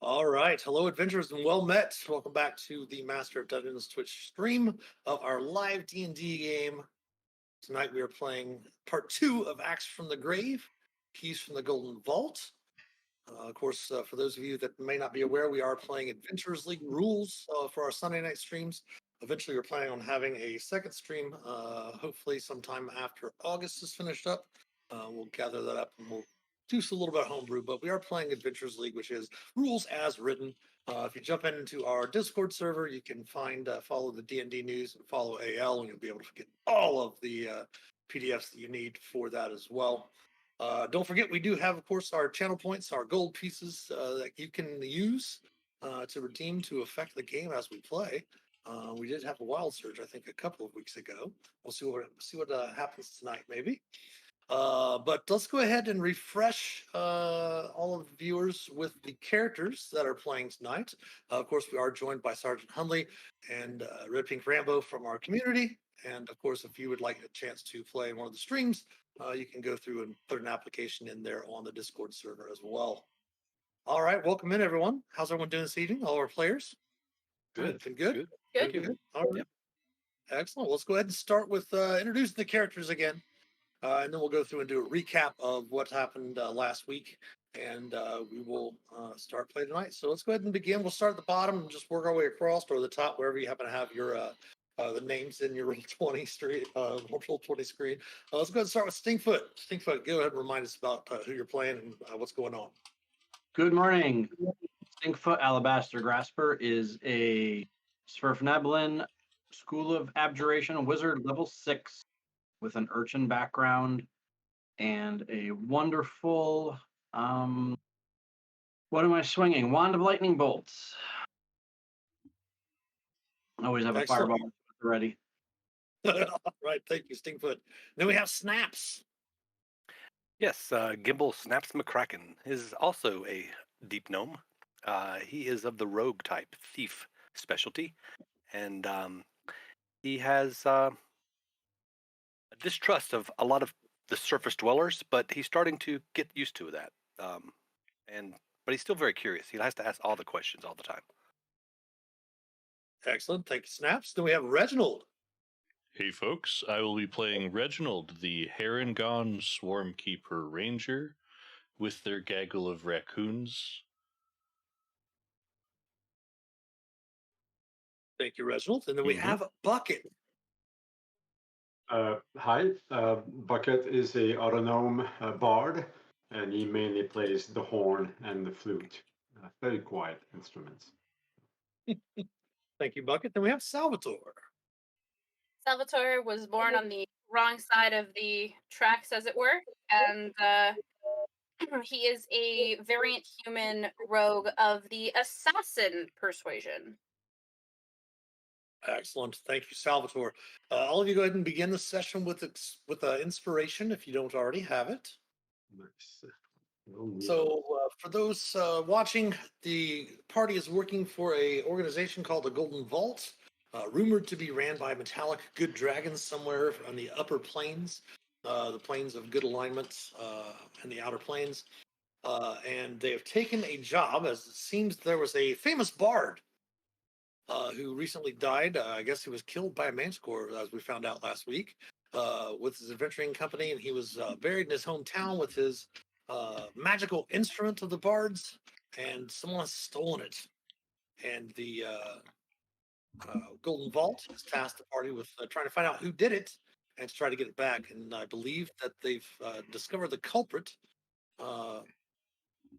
All right. Hello, adventurers, and well met. Welcome back to the Master of Dungeons Twitch stream of our live D&D game. Tonight we are playing part 2 of Axe from the Grave, Keys from the Golden Vault. Of course, for those of you that may not be aware, we are playing Adventurers League rules for our Sunday night streams. Eventually, we're planning on having a second stream, hopefully sometime after August is finished up. We'll gather that up and we'll do a little bit of homebrew, but we are playing Adventurers League, which is rules as written. If you jump into our Discord server, you can follow the D&D news and follow AL, and you'll be able to get all of the PDFs that you need for that as well. Don't forget, we do have, of course, our channel points, our gold pieces that you can use to redeem to affect the game as we play. We did have a wild surge, I think, a couple of weeks ago. We'll see what happens tonight, maybe. But let's go ahead and refresh all of the viewers with the characters that are playing tonight. Of course, we are joined by Sergeant Hunley and Red Pink Rambo from our community. And of course, if you would like a chance to play in one of the streams, you can go through and put an application in there on the Discord server as well. All right, welcome in, everyone. How's everyone doing this evening? All our players? Good. Been good? Good. All right. Yep. Excellent. Let's go ahead and start with introducing the characters again. And then we'll go through and do a recap of what happened last week. And we will start play tonight. So let's go ahead and begin. We'll start at the bottom and just work our way across, or the top, wherever you happen to have your the names in your Roll20 screen. Roll20 screen. Let's go ahead and start with Stinkfoot. Stinkfoot, go ahead and remind us about who you're playing and what's going on. Good morning. Stinkfoot Alabaster Grasper is a Svirfneblin School of Abjuration wizard level 6 with an urchin background and a wonderful, what am I swinging? Wand of Lightning Bolts. Always have a fireball ready. Right, thank you, Stinkfoot. Then we have Snaps. Yes, Gimbal Snaps McCracken is also a deep gnome. He is of the rogue type, thief specialty, and he has a distrust of a lot of the surface dwellers, but he's starting to get used to that. But he's still very curious. He has to ask all the questions all the time. Excellent, thank you, Snaps. Then we have Reginald. Hey folks, I will be playing Reginald, the Harengon Swarmkeeper Ranger, with their gaggle of raccoons. Thank you, Reginald. And then we have Bucket. Hi, Bucket is a autonomous bard, and he mainly plays the horn and the flute. Very quiet instruments. Thank you, Bucket. Then we have Salvatore. Salvatore was born on the wrong side of the tracks, as it were, and he is a variant human rogue of the assassin persuasion. Excellent. Thank you, Salvatore. All of you go ahead and begin the session with inspiration if you don't already have it. Nice. So for those watching, the party is working for an organization called the Golden Vault, rumored to be ran by metallic good dragons somewhere on the upper plains, the plains of good alignment and the outer plains. And they have taken a job, as it seems there was a famous bard who recently died. I guess he was killed by a manticore, as we found out last week, with his adventuring company, and he was buried in his hometown with his magical instrument of the bards, and someone has stolen it. And the Golden Vault has tasked the party with trying to find out who did it and to try to get it back. And I believe that they've discovered the culprit,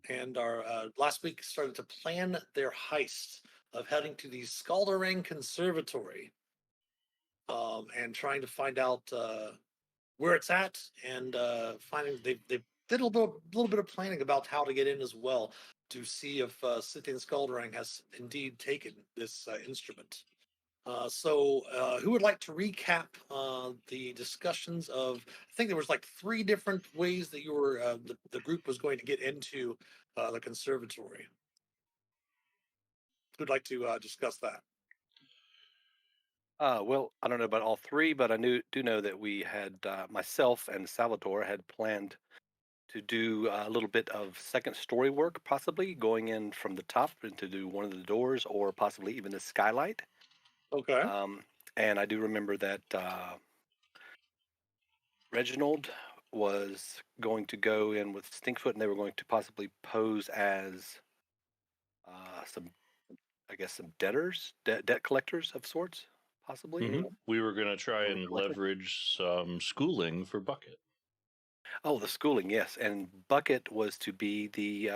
and our last week started to plan their heist of heading to the Skaldarang Conservatory and trying to find out where it's at, and finding they did a little bit of planning about how to get in as well, to see if Scythian Skaldarang has indeed taken this instrument. So who would like to recap the discussions of, I think there was like 3 different ways that you were, the group was going to get into the conservatory. Who'd like to discuss that? Well, I don't know about all 3, but I do know that we had myself and Salvatore had planned to do a little bit of second story work, possibly going in from the top and to do one of the doors or possibly even the skylight. Okay. And I do remember that Reginald was going to go in with Stinkfoot, and they were going to possibly pose as some, I guess, some debtors, debt collectors of sorts, possibly. We were going to try Or and collector. leverage some schooling for Bucket. Oh, the schooling, yes. And Bucket was to be the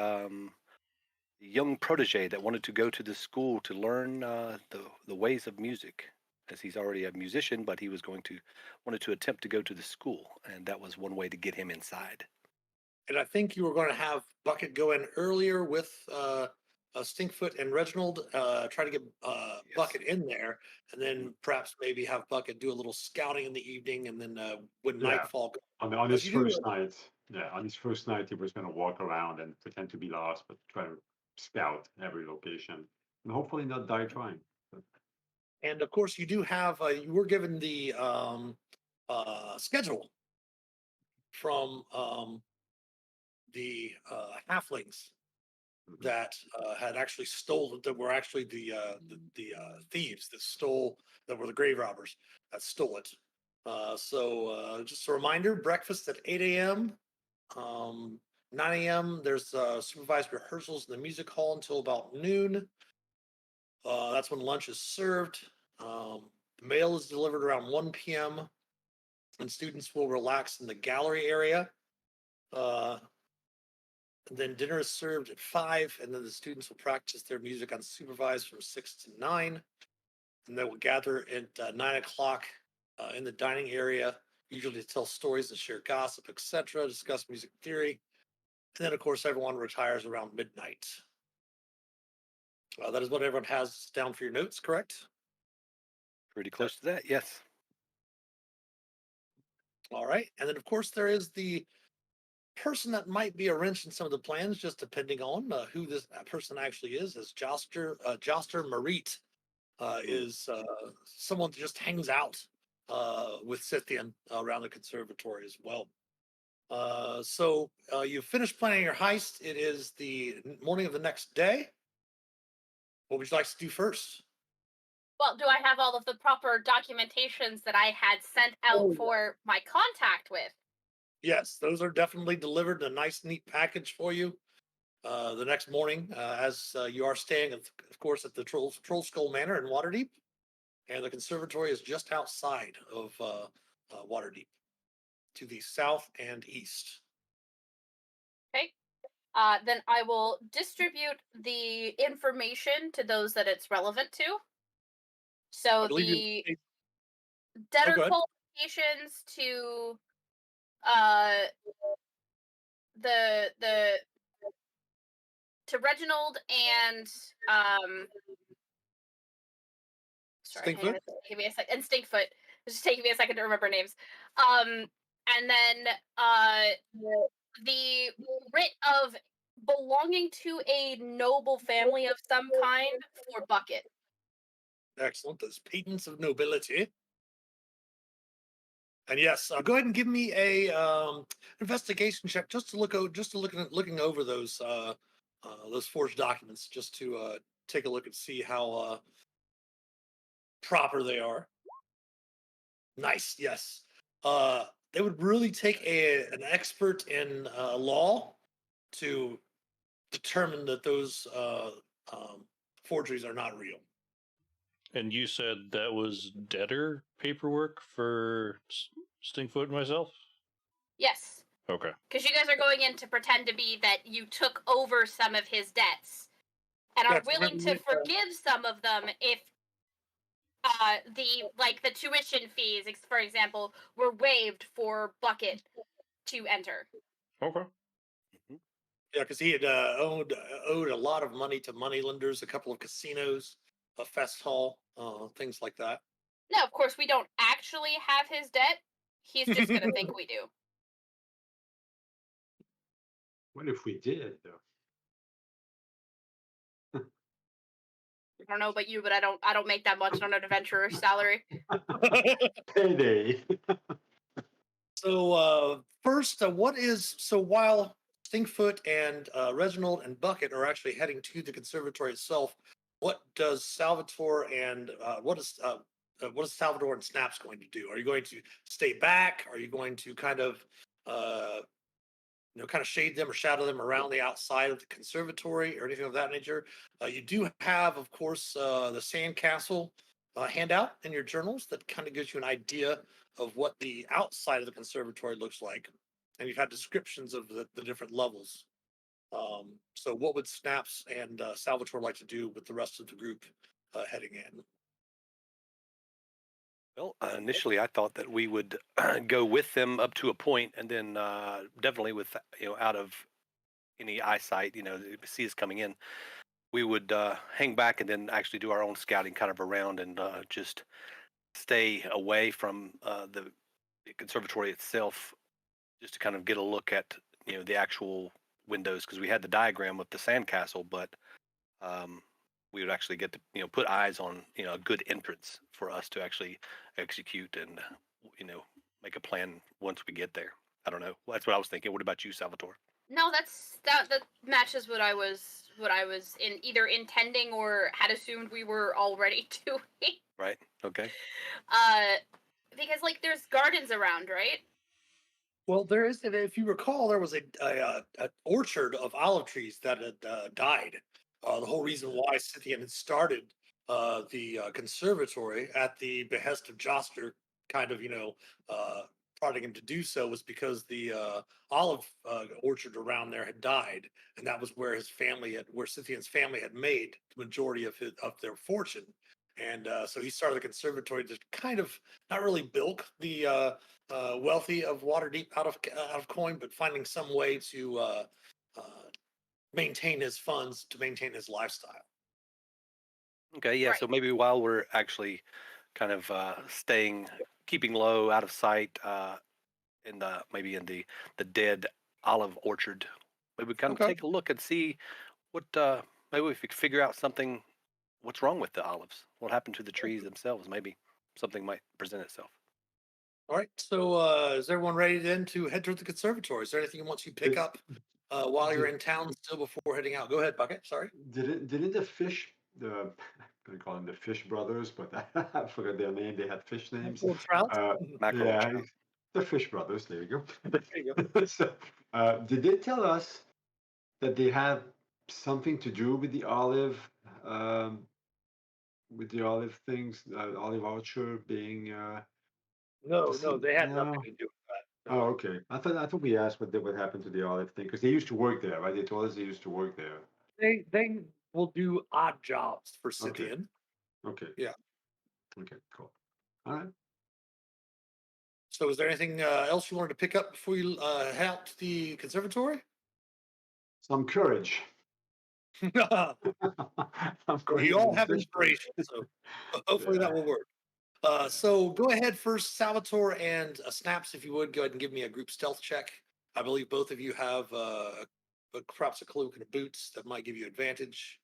young protege that wanted to go to the school to learn the ways of music, as he's already a musician, but he was wanted to attempt to go to the school, and that was one way to get him inside. And I think you were going to have Bucket go in earlier with Stinkfoot and Reginald, try to get Bucket in there, and then perhaps maybe have Bucket do a little scouting in the evening, and then when Yeah. nightfall comes. On As his you do, first night, on his first night, he was going to walk around and pretend to be lost, but try to scout every location and hopefully not die trying. and of course you do have you were given the schedule from the halflings that had actually stolen, that were actually the thieves that stole, that were the grave robbers that stole it. So just a reminder: breakfast at 8 a.m. 9 a.m. There's supervised rehearsals in the music hall until about noon. That's when lunch is served. The mail is delivered around 1 p.m. and students will relax in the gallery area. And then dinner is served at 5, and then the students will practice their music unsupervised from 6 to 9. And they will gather at 9 o'clock in the dining area, usually to tell stories and share gossip, etc., discuss music theory. And then, of course, everyone retires around midnight. That is what everyone has down for your notes, correct? Pretty close to that, yes. All right. And then, of course, there is the person that might be a wrench in some of the plans, just depending on who this person actually is Joster Marit. Is someone that just hangs out with Scythian around the conservatory as well. So you finished planning your heist. It is the morning of the next day. What would you like to do first? Well, do I have all of the proper documentations that I had sent out for my contact with? Yes, those are definitely delivered in a nice, neat package for you the next morning, as you are staying, of course, at the Troll Skull Manor in Waterdeep, and the conservatory is just outside of Waterdeep, to the south and east. Okay. Then I will distribute the information to those that it's relevant to. So I believe the you. debtor go ahead. qualifications to uh the to Reginald and sorry, hang on, Stinkfoot? it's taking me a sec, and Stinkfoot. It's just taking me a second to remember names. And then the writ of belonging to a noble family of some kind for Bucket. Excellent. Those patents of nobility. And yes, go ahead and give me a investigation check just to looking over those forged documents, just to take a look and see how proper they are. Nice. Yes. They would really take an expert in law to determine that those forgeries are not real. And you said that was debtor paperwork for Stinkfoot and myself? Yes. Okay. Because you guys are going in to pretend to be that you took over some of his debts and are Yes, willing to forgive some of them if the tuition fees, for example, were waived for Bucket to enter. Okay. Yeah, because he had owed a lot of money to moneylenders, a couple of casinos, a fest hall, things like that. No, of course we don't actually have his debt. He's just gonna think we do. What if we did, though? I don't know about you, but I don't make that much on an adventurer's salary. Payday. So first, while Stinkfoot and Reginald and Bucket are actually heading to the conservatory itself, what does Salvatore and what is Salvatore and Snaps going to do? Are you going to stay back? Are you going to uh, kind of shade them or shadow them around the outside of the conservatory or anything of that nature? You do have, of course, the sandcastle handout in your journals that kind of gives you an idea of what the outside of the conservatory looks like. And you've had descriptions of the different levels. So, what would Snaps and Salvatore like to do with the rest of the group heading in? Well, initially I thought that we would go with them up to a point, and then definitely with out of any eyesight, they see us coming in, we would hang back and then actually do our own scouting kind of around and just stay away from the conservatory itself, just to kind of get a look at the actual windows, because we had the diagram of the sandcastle, but um, we would actually get to put eyes on a good entrance for us to actually execute and you know make a plan once we get there. I don't know. That's what I was thinking. What about you, Salvatore? No, that matches what I was in either intending or had assumed we were already doing. Right. Okay. uh, because like there's gardens around, right? Well, there is, if you recall, there was an orchard of olive trees that had died. The whole reason why Scythian had started the conservatory at the behest of Joster, kind of, uh, prodding him to do so, was because the olive orchard around there had died, and that was where where Scythian's family had made the majority of their fortune. And so he started the conservatory to kind of not really bilk the wealthy of Waterdeep out of coin, but finding some way to uh, maintain his funds to maintain his lifestyle. Okay. Yeah. Right. So maybe while we're actually kind of keeping low, out of sight, in the maybe in the dead olive orchard, maybe we kind of Okay. take a look and see what maybe if we could figure out something. What's wrong with the olives? What happened to the trees themselves? Maybe something might present itself. All right. So is everyone ready then to head toward the conservatory? Is there anything you want to pick Did, up while you're did, in town still before heading out? Go ahead, Bucket. Sorry. didn't the fish, the I'm gonna call them the Fish Brothers, but I forgot their name. They had fish names. Full trout. Mackerel and Yeah, trout. the Fish Brothers. There you There you go. go. So, did they tell us that they had something to do um, with the olive things, olive orchard being No, the no, same? they had nothing No. to do with that. Oh, No. okay. I thought we asked what happened to the olive thing because they used to work there, right? They told us they used to work there. They will do odd jobs for Okay. Scythian. Okay. Yeah. Okay. Cool. All right. So is there anything else you wanted to pick up before you head out to the conservatory? Some courage. Some We courage all and have fish. inspiration, so hopefully that Yeah. will work. So go ahead first, Salvatore and Snaps, if you would go ahead and give me a group stealth check. I believe both of you have perhaps a cloak and a boots that might give you advantage.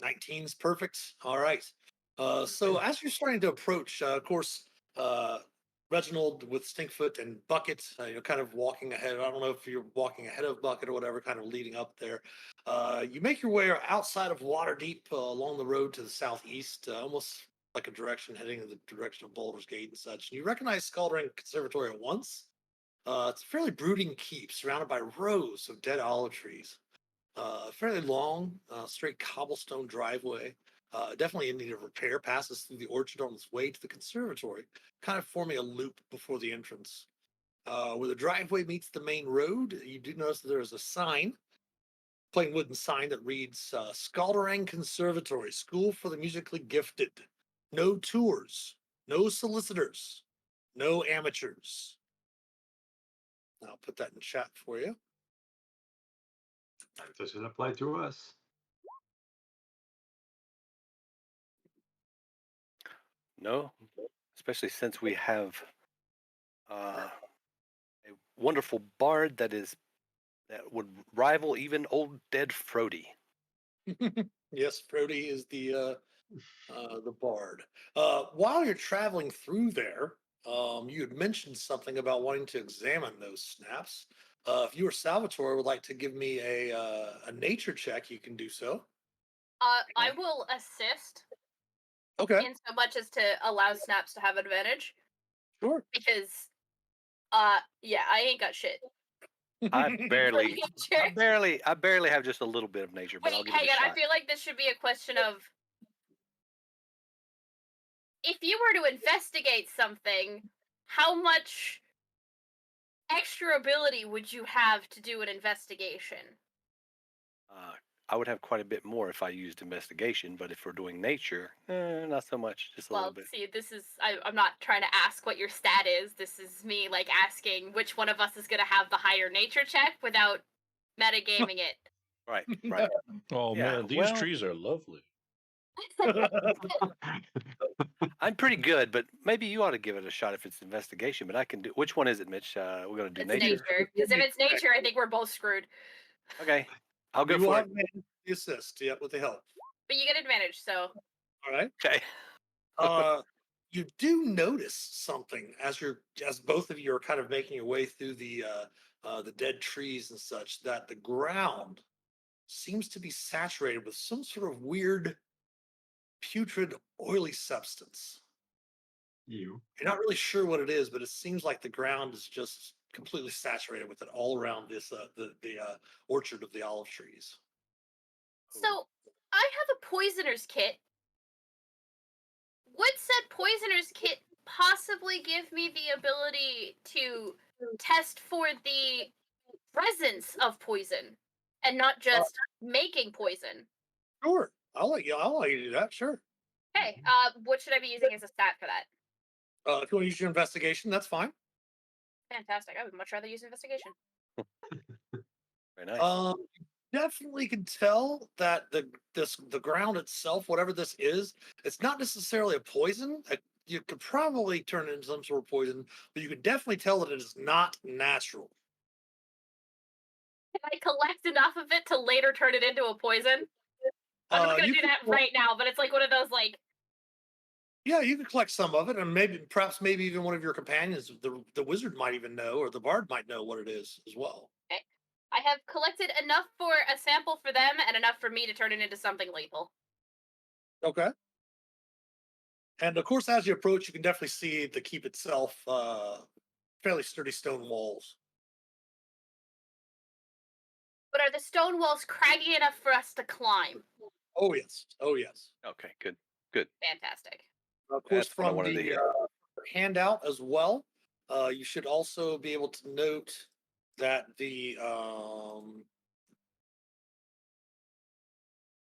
19's perfect. All right. So as you're starting to approach, of course, uh, Reginald with Stinkfoot and Bucket, kind of walking ahead. I don't know if you're walking ahead of Bucket or whatever, kind of leading up there. You make your way outside of Waterdeep along the road to the southeast, almost like a direction heading in the direction of Baldur's Gate and such. And you recognize Skaldring Conservatory at once. It's a fairly brooding keep surrounded by rows of dead olive trees. Fairly long, straight cobblestone driveway. Definitely in need of repair. Passes through the orchard on its way to the conservatory, kind of forming a loop before the entrance. Where the driveway meets the main road, you do notice that there is a sign, plain wooden sign that reads Skaldering Conservatory, School for the Musically Gifted. No tours, no solicitors, no amateurs. I'll put that in chat for you. That doesn't apply to us. No, especially since we have uh, a wonderful bard that would rival even old dead Frody. Yes, Brody is the bard. While you're traveling through there, You had mentioned something about wanting to examine those snaps. If you or Salvatore would like to give me a nature check, you can do so. I will assist Okay, in so much as to allow snaps to have advantage sure. because, yeah, I ain't got shit. I barely, Nature. I barely have just a little bit of nature, but I'll Wait, give it hang a on. I shot. feel like this should be a question of if you were to investigate something, how much extra ability would you have to do an investigation? I would have quite a bit more if I used investigation, but if we're doing nature, not so much, just a little Well, bit. see, this is I'm not trying to ask what your stat is. This is me like asking which one of us is going to have the higher nature check without metagaming it. Right, right. Oh Yeah, man, these well- trees are lovely. I'm pretty good, but maybe you ought to give it a shot if it's investigation. But I can do. Which one is it, Mitch? We're gonna do It's nature. nature. Because if it's nature, I think we're both screwed. Okay, I'll go You will for have it. the assist, yeah, with the help. But you get advantage, so All right. Okay. You do notice something as both of you are kind of making your way through the dead trees and such, that the ground seems to be saturated with some sort of weird, putrid, oily substance. You. You're not really sure what it is, but it seems like the ground is just completely saturated with it all around this the orchard of the olive trees. so I have a poisoner's kit. Would said poisoner's kit possibly give me the ability to test for the presence of poison and not just making poison? Sure, I'll let you do that. Sure. Okay, what should I be using as a stat for that? If you want to use your investigation, that's fine. Fantastic. I would much rather use investigation. Very nice. You definitely can tell that the ground itself, whatever this is, it's not necessarily a poison. You could probably turn it into some sort of poison, but you can definitely tell that it is not natural. Can I collect enough of it to later turn it into a poison? I'm not gonna You do can that right now, but it's like one of those like Yeah, you could collect some of it, and perhaps maybe even one of your companions, the wizard might even know, or the bard might know what it is as well. okay. I have collected enough for a sample for them and enough for me to turn it into something lethal. Okay. And of course, as you approach, you can definitely see the keep itself, fairly sturdy stone walls. But are the stone walls craggy enough for us to climb? Oh yes, oh yes. Okay, good, good. Fantastic. Of course, That's what I from wanted to the hear. handout as well, you should also be able to note that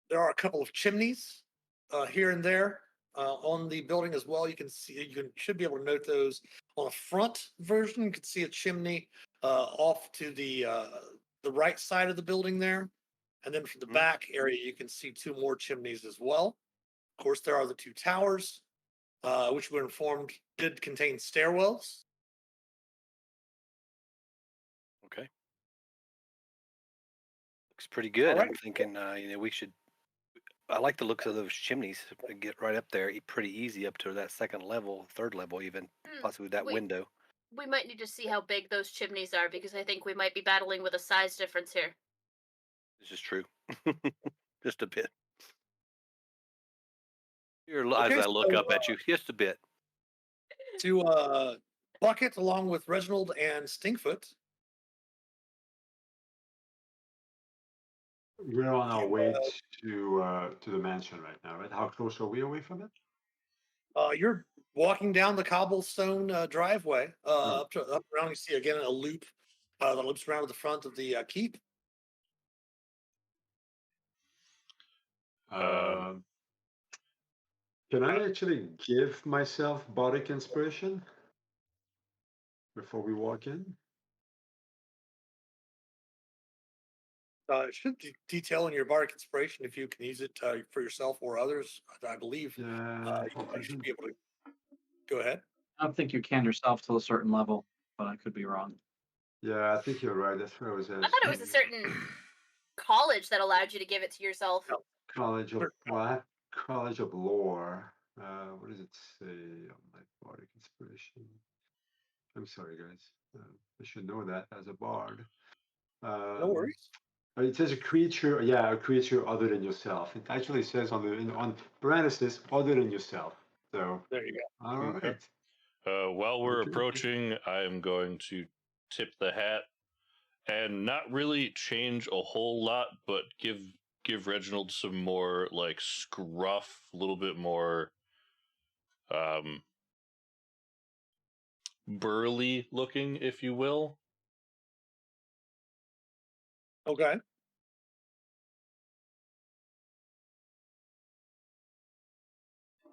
there are a couple of chimneys here and there on the building as well. Should be able to note those on a front version. You can see a chimney off to the right side of the building there, and then from the Mhm. back area, you can see two more chimneys as well. Of course, there are the two towers, which we're informed did contain stairwells. Okay. Looks pretty good. All I'm right. thinking, we should. I like the looks of those chimneys. Get right up there, pretty easy up to that second level, third level, even possibly that Wait. window. We might need to see how big those chimneys are because I think we might be battling with a size difference here. This is true. Just a bit. Okay, As I look so, up at you, just a bit. To Bucket, along with Reginald and Stinkfoot, We're on our way to the mansion right now, right? How close are we away from it? you're walking down the cobblestone driveway Hmm. up around. You see again a loop that loops around to the front of the keep. Can I actually give myself bardic inspiration before we walk in? It should detail in your bardic inspiration if you can use it for yourself or others. I believe Yeah. you should be able to go ahead. I don't think you can yourself to a certain level, but I could be wrong. Yeah, I think you're right. That's what I was asking. I thought it was a certain college that allowed you to give it to yourself. No. College of Sure. what? College of Lore. What does it say on my bardic inspiration? I'm sorry, guys. I should know that as a bard. No worries. It says a creature, yeah, a creature other than yourself. It actually says on parenthesis other than yourself. So, There you go. all Okay. right. While we're Okay. approaching, I am going to tip the hat and not really change a whole lot, but give Reginald some more like scruff, a little bit more um burly looking, if you will. Okay.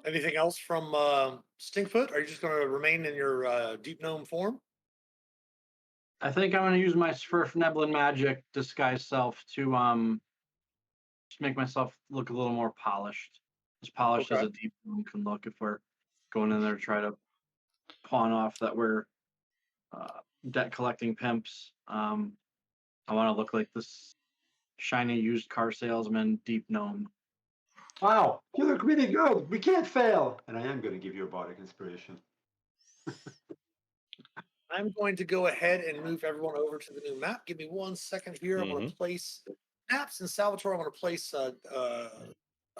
Anything else from Stinkfoot? Are you just going to remain in your deep gnome form? I think I'm gonna use my Svirfneblin magic disguise self to just make myself look a little more polished. As polished as Okay. a deep gnome can look if we're going in there to try to pawn off that we're debt collecting pimps. I want to look like this shiny used car salesman, deep gnome. Wow, you look really good. We can't fail. And I am going to give you a bardic inspiration. I'm going to go ahead and move everyone over to the new map. Give me 1 second here. I'm going to place maps and Salvatore. I'm going to place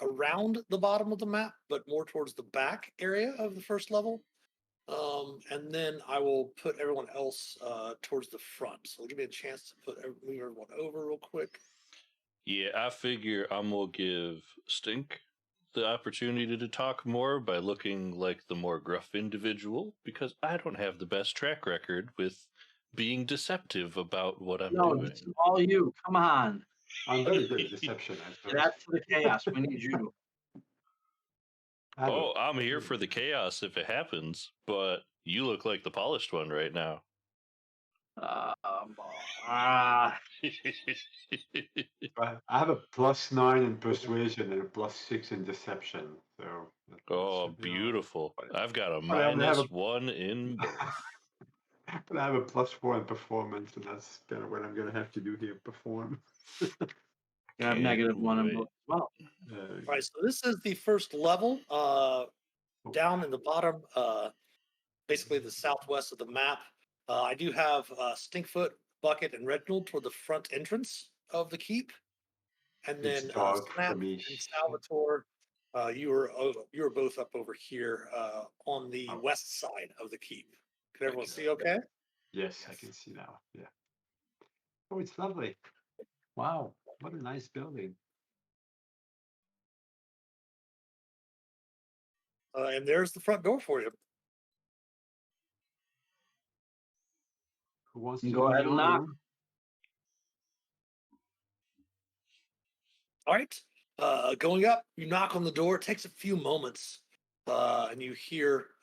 around the bottom of the map, but more towards the back area of the first level. And then I will put everyone else towards the front. So give me a chance to move everyone over real quick. Yeah, I figure I'm gonna give Stink the opportunity to talk more by looking like the more gruff individual, because I don't have the best track record with being deceptive about what I'm No, doing. it's all you. Come on. I'm very good at deception, I suppose. Get out to the chaos. We need you. Oh, I'm here for the chaos if it happens, but you look like the polished one right now. I have a +9 in persuasion and a +6 in deception. So. Oh, beautiful. I've got a But I only have -1 in both. But I have a +4 in performance, and that's kind of what I'm going to have to do here, perform. You have -1 in both as well. All right, so this is the first level. Down in the bottom, basically the southwest of the map. I do have Stinkfoot, Bucket, and Reginald toward the front entrance of the keep, and It's then dark Snap for me. and Salvatore, you were both up over here on the west side of the keep. Can everyone see? Okay. Yes, I can see now. Yeah. Oh, it's lovely. Wow, what a nice building. And there's the front door for you. Who wants You to go do ahead the and knock. honor? All right. Going up, you knock on the door. It takes a few moments, and you hear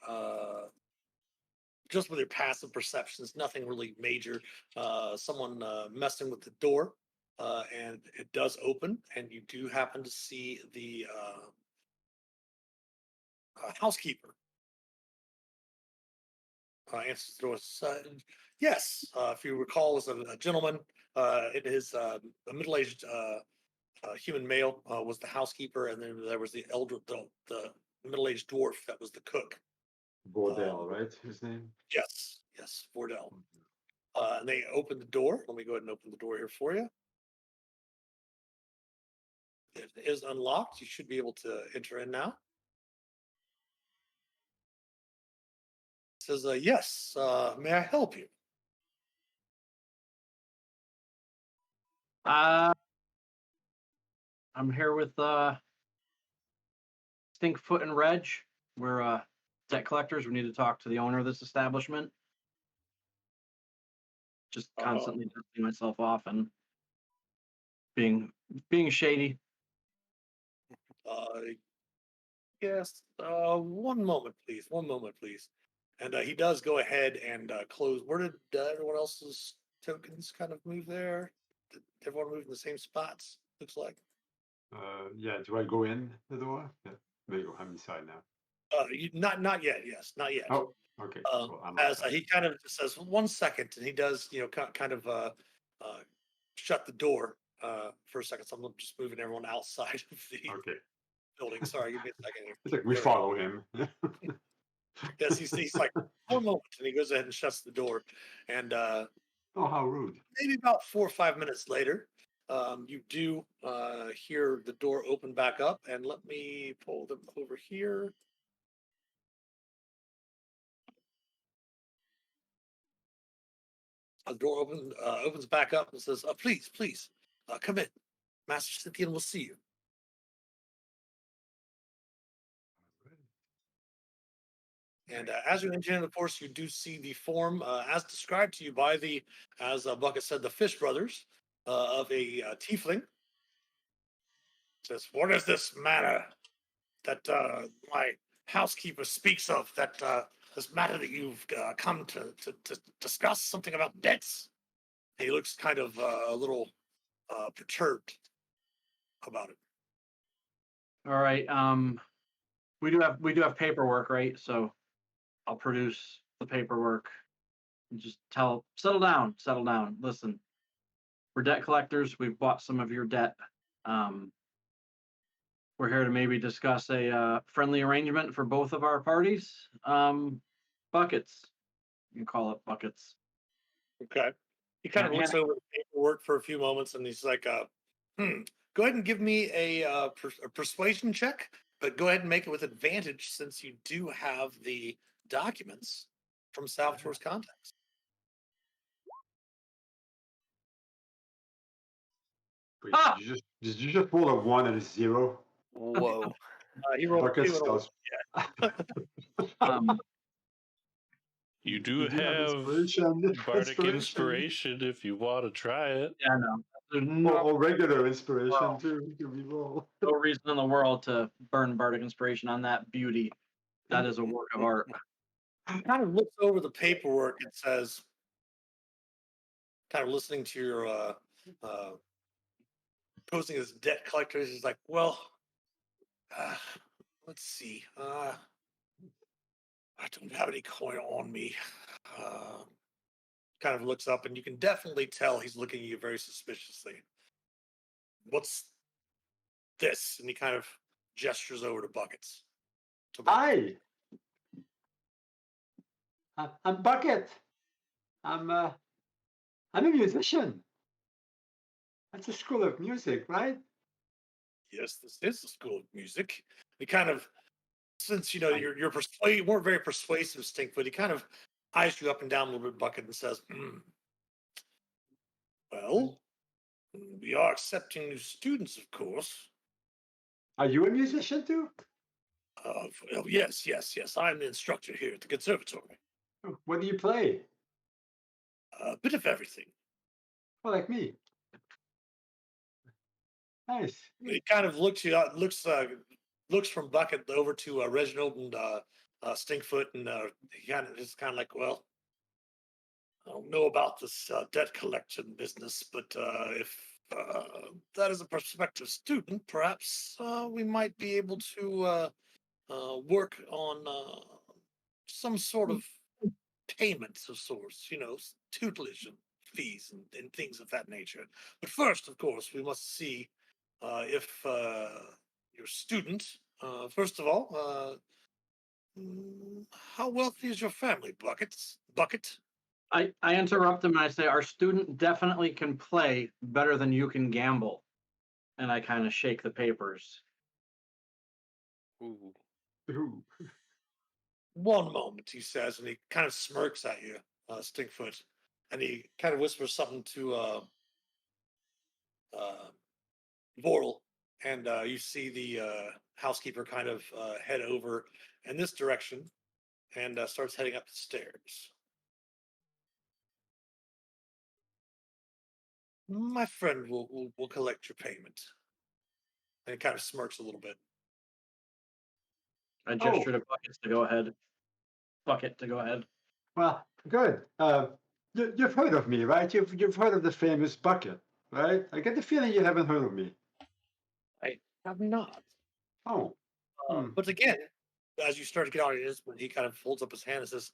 just with your passive perceptions, nothing really major. Someone messing with the door, and it does open, and you do happen to see the housekeeper. Answers the door. Yes, if you recall, as a gentleman. It is a middle-aged human male was the housekeeper, and then there was the the middle-aged dwarf that was the cook. Bordel, right? His name? Yes, Bordel. And they opened the door. Let me go ahead and open the door here for you. It is unlocked. You should be able to enter in now. It says, yes, may I help you? I'm here with Stinkfoot and Reg. We're debt collectors. We need to talk to the owner of this establishment. Just constantly dusting myself off and being shady. Yes. One moment, please. One moment, please. And he does go ahead and close. Where did everyone else's tokens kind of move there? Did everyone move in the same spots? Looks like. Yeah, do I go in the door? Yeah, there you go. I'm inside now. Not yet. Yes, not yet. Oh, okay. Well, I'm As outside. he kind of just says 1 second, and he does, kind of shut the door for a second. So I'm just moving everyone outside of the Okay. building. Sorry, give me a second here. It's like we There we go. follow him. Yes, he's like, one moment, and he goes ahead and shuts the door. And Oh, how rude. maybe about 4 or 5 minutes later, you do hear the door open back up. And let me pull them over here. The door opens back up and says, please, please, come in. Master Scythian will see you. And as you enter in, of course, you do see the form, as described to you by as Bucket said, the Fish Brothers, of a tiefling. Says, what is this matter that my housekeeper speaks of? That this matter that you've come to discuss, something about debts? He looks kind of a little perturbed about it. All right. We do have paperwork, right? So I'll produce the paperwork and just settle down. Listen, we're debt collectors. We've bought some of your debt. We're here to maybe discuss a friendly arrangement for both of our parties. Buckets. You can call it Buckets. Okay. He kind of Yeah, looks over the paperwork for a few moments, and he's like, go ahead and give me a persuasion check, but go ahead and make it with advantage since you do have the documents from Salvatore's contacts. Wait, Ah! did you just roll a 1 and a 0? Whoa. He rolled a Bucket 2 and a 1. spells. Um, You do You have inspiration. bardic inspiration if you want to try it. yeah, no. There's no, Or regular inspiration Wow. too. To reroll. no reason in the world to burn bardic inspiration on that beauty. That is a work of art. He kind of looks over the paperwork and says, kind of listening to your posting as debt collectors, he's like, well, let's see. I don't have any coin on me. Kind of looks up, and you can definitely tell he's looking at you very suspiciously. What's this? And he kind of gestures over to Buckets. Hi. I'm Bucket. I'm a musician. That's a school of music, right? Yes, this is the school of music. He kind of, since you're you weren't very persuasive, Stink, but he kind of eyes you up and down a little bit, Bucket, and says, well, we are accepting new students, of course. Are you a musician too? Yes. I'm the instructor here at the conservatory. What do you play? A bit of everything. Well, like me. Nice. He kind of looks from Bucket over to Reginald and Stinkfoot, and he kind of is kind of like, well, I don't know about this debt collection business, but if that is a prospective student, perhaps we might be able to work on some sort of payments of sorts, tutelage and fees and things of that nature. But first, of course, we must see if your student, first of all, how wealthy is your family, Bucket? I interrupt him and I say, our student definitely can play better than you can gamble. And I kind of shake the papers. Ooh. Ooh. One moment, he says, and he kind of smirks at you, Stinkfoot, and he kind of whispers something to Vorl, and you see the housekeeper kind of head over in this direction and starts heading up the stairs. My friend will collect your payment. And he kind of smirks a little bit. I gesture to Bucket to go ahead. Bucket to go ahead. Well, good. You've heard of me, right? You've heard of the famous Bucket, right? I get the feeling you haven't heard of me. I have not. Oh. But again, as you start to get on it, when he kind of holds up his hand and says,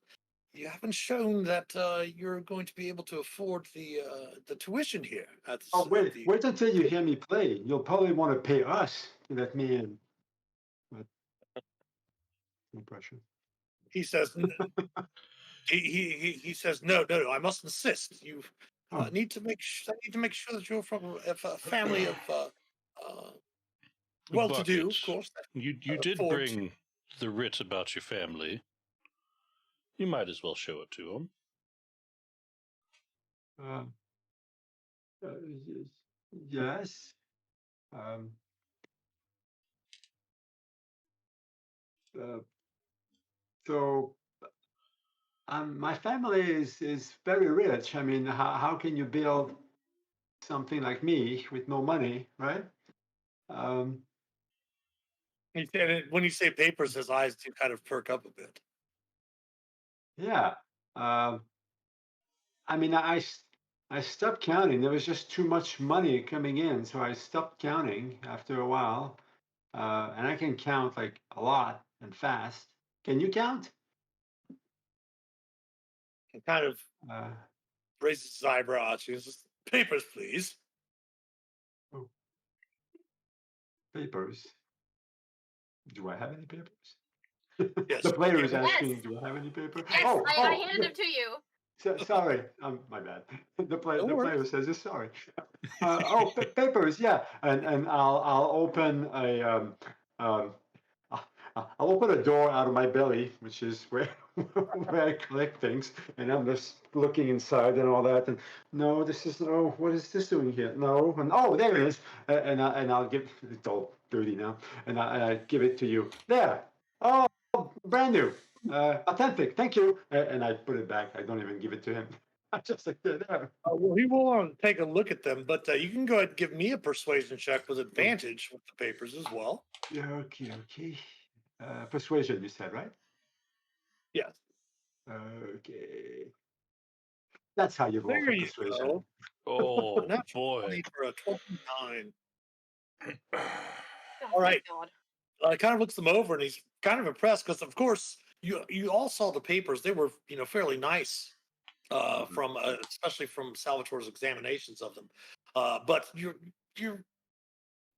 you haven't shown that you're going to be able to afford the tuition here. Wait until you hear me play. You'll probably want to pay us to let me in. No pressure. He says, he says, no, I must insist. You need to make I need to make sure that you're from a family of well-to-do, Bucket, of course. you did afford to- bring the writ about your family. You might as well show it to him. Uh, yes. Um, uh, so my family is very rich. I mean, how can you build something like me with no money, right? Um, He said when you say papers, his eyes do kind of perk up a bit. yeah. Um, I mean, I stopped counting. There was just too much money coming in, so I stopped counting after a while. And I can count like a lot and fast. Can you count? He kind of Uh, raises his eyebrows. He says, papers, please. oh, papers. Do I have any papers? Yes. The player is Yes. asking, "Do I have any paper?" Yes, Oh, I handed them to you. sorry, my bad. The No the worries. player says, "Sorry." Papers, yeah, and I'll open a um, I'll open a door out of my belly, which is where where I collect things, and I'm just looking inside and all that. And no, this is no. What is this doing here? No, and oh, there it is. And I'll give it's all dirty now, and I give it to you. There. Oh, brand new, authentic. Thank you. And I put it back. I don't even give it to him. I just like there. Well, he will want to take a look at them, but you can go ahead and give me a persuasion check with advantage with the papers as well. Yeah, okay. Persuasion, you said, right? Yes. Okay. That's how you roll There for you persuasion. go. Oh Natural boy. 20 for a 29. Oh All my right. God. Kind of looks them over and he's kind of impressed because, of course, you all saw the papers. They were, fairly nice from especially from Salvatore's examinations of them. But you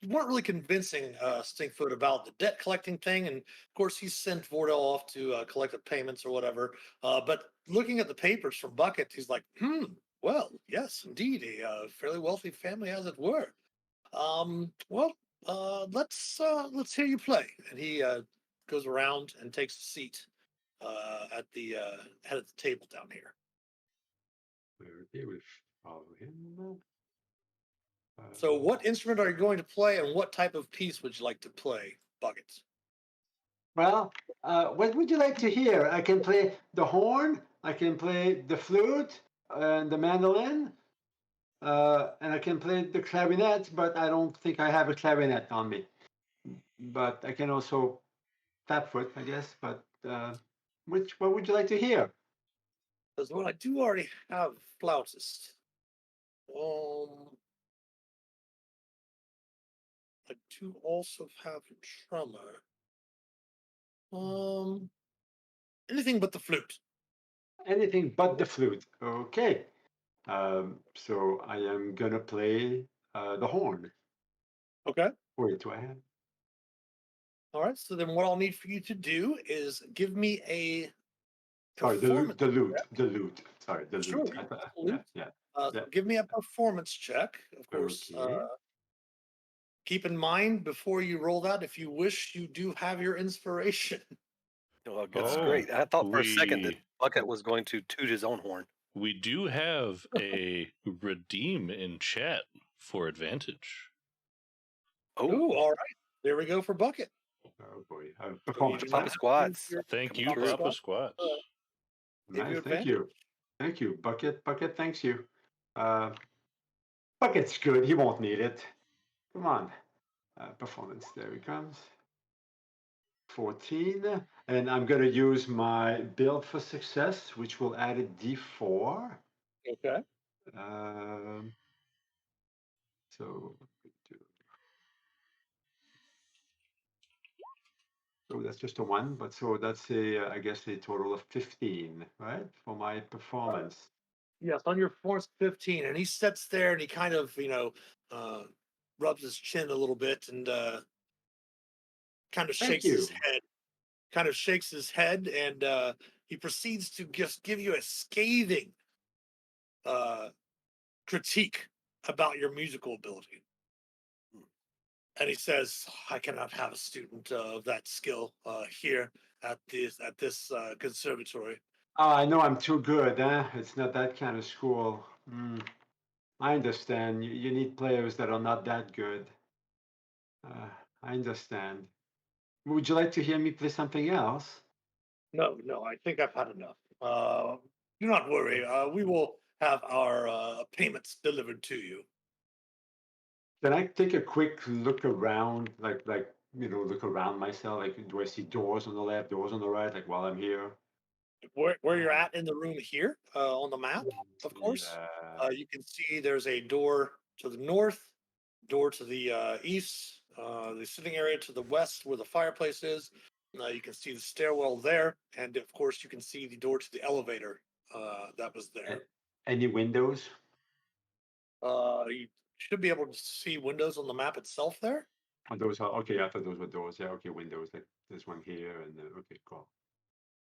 weren't really convincing Stinkfoot about the debt collecting thing, and of course he sent Vordell off to collect the payments or whatever. But looking at the papers from Bucket, he's like, well, yes, indeed, a fairly wealthy family, as it were. Well, let's hear you play. And he goes around and takes a seat at the head of the table down here. Okay, we follow him. So, what instrument are you going to play, and what type of piece would you like to play, Buckets? Well, what would you like to hear? I can play the horn, I can play the flute and the mandolin, and I can play the clarinet, but I don't think I have a clarinet on me. But I can also tap foot, I guess. But what would you like to hear? Because well, I do already have flautist. I do also have a drummer. Anything but the flute. Anything but the flute. Okay. So I am gonna play the horn. Okay. Wait, do I have? All right. So then, what I'll need for you to do is give me a Sorry, performance. the lute. Sorry, the Sure. lute. Yeah. So give me a performance check, of course. Okay. Keep in mind before you roll that, if you wish, you do have your inspiration. Well, that's Oh, great. I thought for a second that we- Bucket was going to toot his own horn. We do have a redeem in chat for advantage. Oh, all right. There we go for Bucket. Oh boy. So Performance. do Papa not Squats. use your- Thank you, Coming through. Papa Squats. give you Nice. Thank advantage. you. Thank you. Bucket, thanks you. Bucket's good. He won't need it. Come on. Performance. There he comes. 14. And I'm going to use my build for success, which will add a d4. Okay. So, that's just a 1, but so that's I guess a total of 15, right? For my performance. Yes, on your force 15, and he sits there and he kind of, rubs his chin a little bit and kind of Thank shakes his you. head. kind of shakes his head, and he proceeds to just give you a scathing critique about your musical ability. And he says, "I cannot have a student of that skill here at this conservatory." Oh, I know I'm too good, huh? It's not that kind of school. I understand. You need players that are not that good. I understand. Would you like to hear me play something else? No, no, I think I've had enough. Do not worry. We will have our payments delivered to you. Can I take a quick look around, like look around myself? Like, do I see doors on the left, doors on the right? Like while I'm here? Where you're at in the room here on the map, of course, Yeah. you can see there's a door to the north, door to the east, the sitting area to the west where the fireplace is. You can see the stairwell there, and of course, you can see the door to the elevator that was there. Any windows? You should be able to see windows on the map itself there. Oh, those are okay. I thought those were doors. Yeah, okay, windows. Like there's one here, and okay, cool.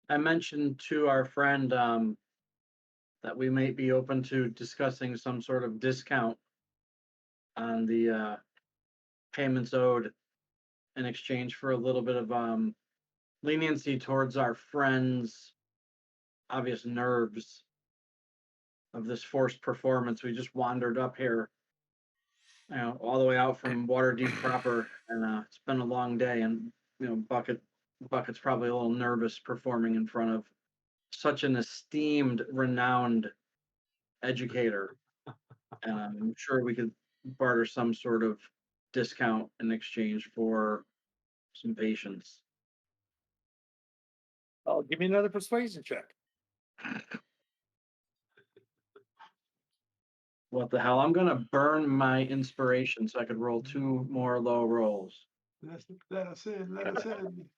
I mentioned to our friend that we might be open to discussing some sort of discount on the payments owed in exchange for a little bit of leniency towards our friends' obvious nerves of this forced performance. We just wandered up here, all the way out from Waterdeep proper, and it's been a long day. And Bucket's probably a little nervous performing in front of such an esteemed, renowned educator. And I'm sure we could barter some sort of discount in exchange for some patience. Oh, give me another persuasion check. What the hell? I'm gonna burn my inspiration so I could roll 2 more low rolls. Let us in. Let us in.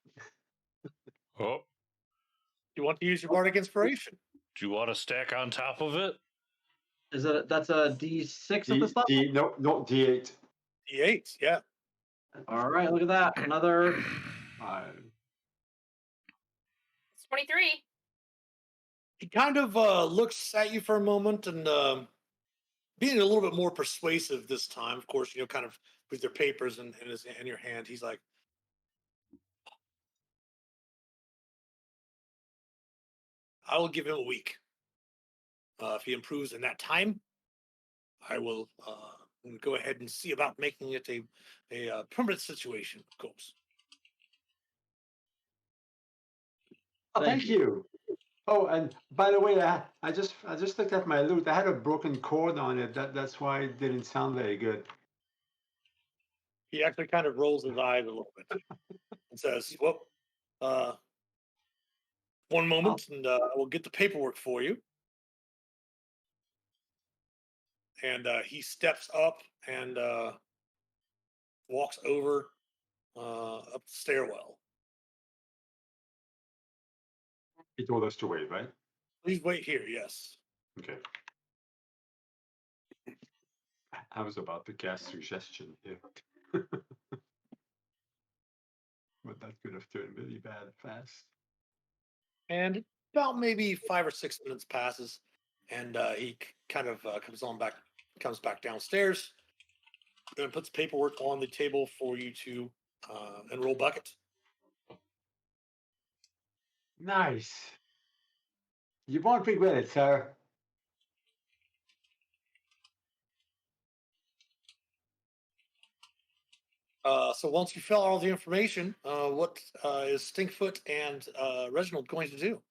Oh, You want to use your bardic inspiration? do you want to stack on top of it? That's a D6 at this level? No, D8. D8, yeah. All right, look at that. Another. 23. He kind of looks at you for a moment and being a little bit more persuasive this time, of course, kind of with your papers in your hand. He's like, "I will give him a week. If he improves in that time, I will go ahead and see about making it a permanent situation, of course." Oh, thank you. Oh, and by the way, I just looked at my loot. I had a broken cord on it. That's why it didn't sound very good. He actually kind of rolls his eyes a little bit and says, "Well, one moment, and I will get the paperwork for you." And he steps up and walks over up the stairwell. He told us to wait, right? Please wait here. Yes. Okay. I was about to cast suggestion here. But that could have turned really bad fast. And about maybe 5 or 6 minutes passes, and he kind of comes back downstairs, and puts paperwork on the table for you to enroll Bucket. Nice. You won't regret it, sir. So once you fill out all the information, what is Stinkfoot and Reginald going to do?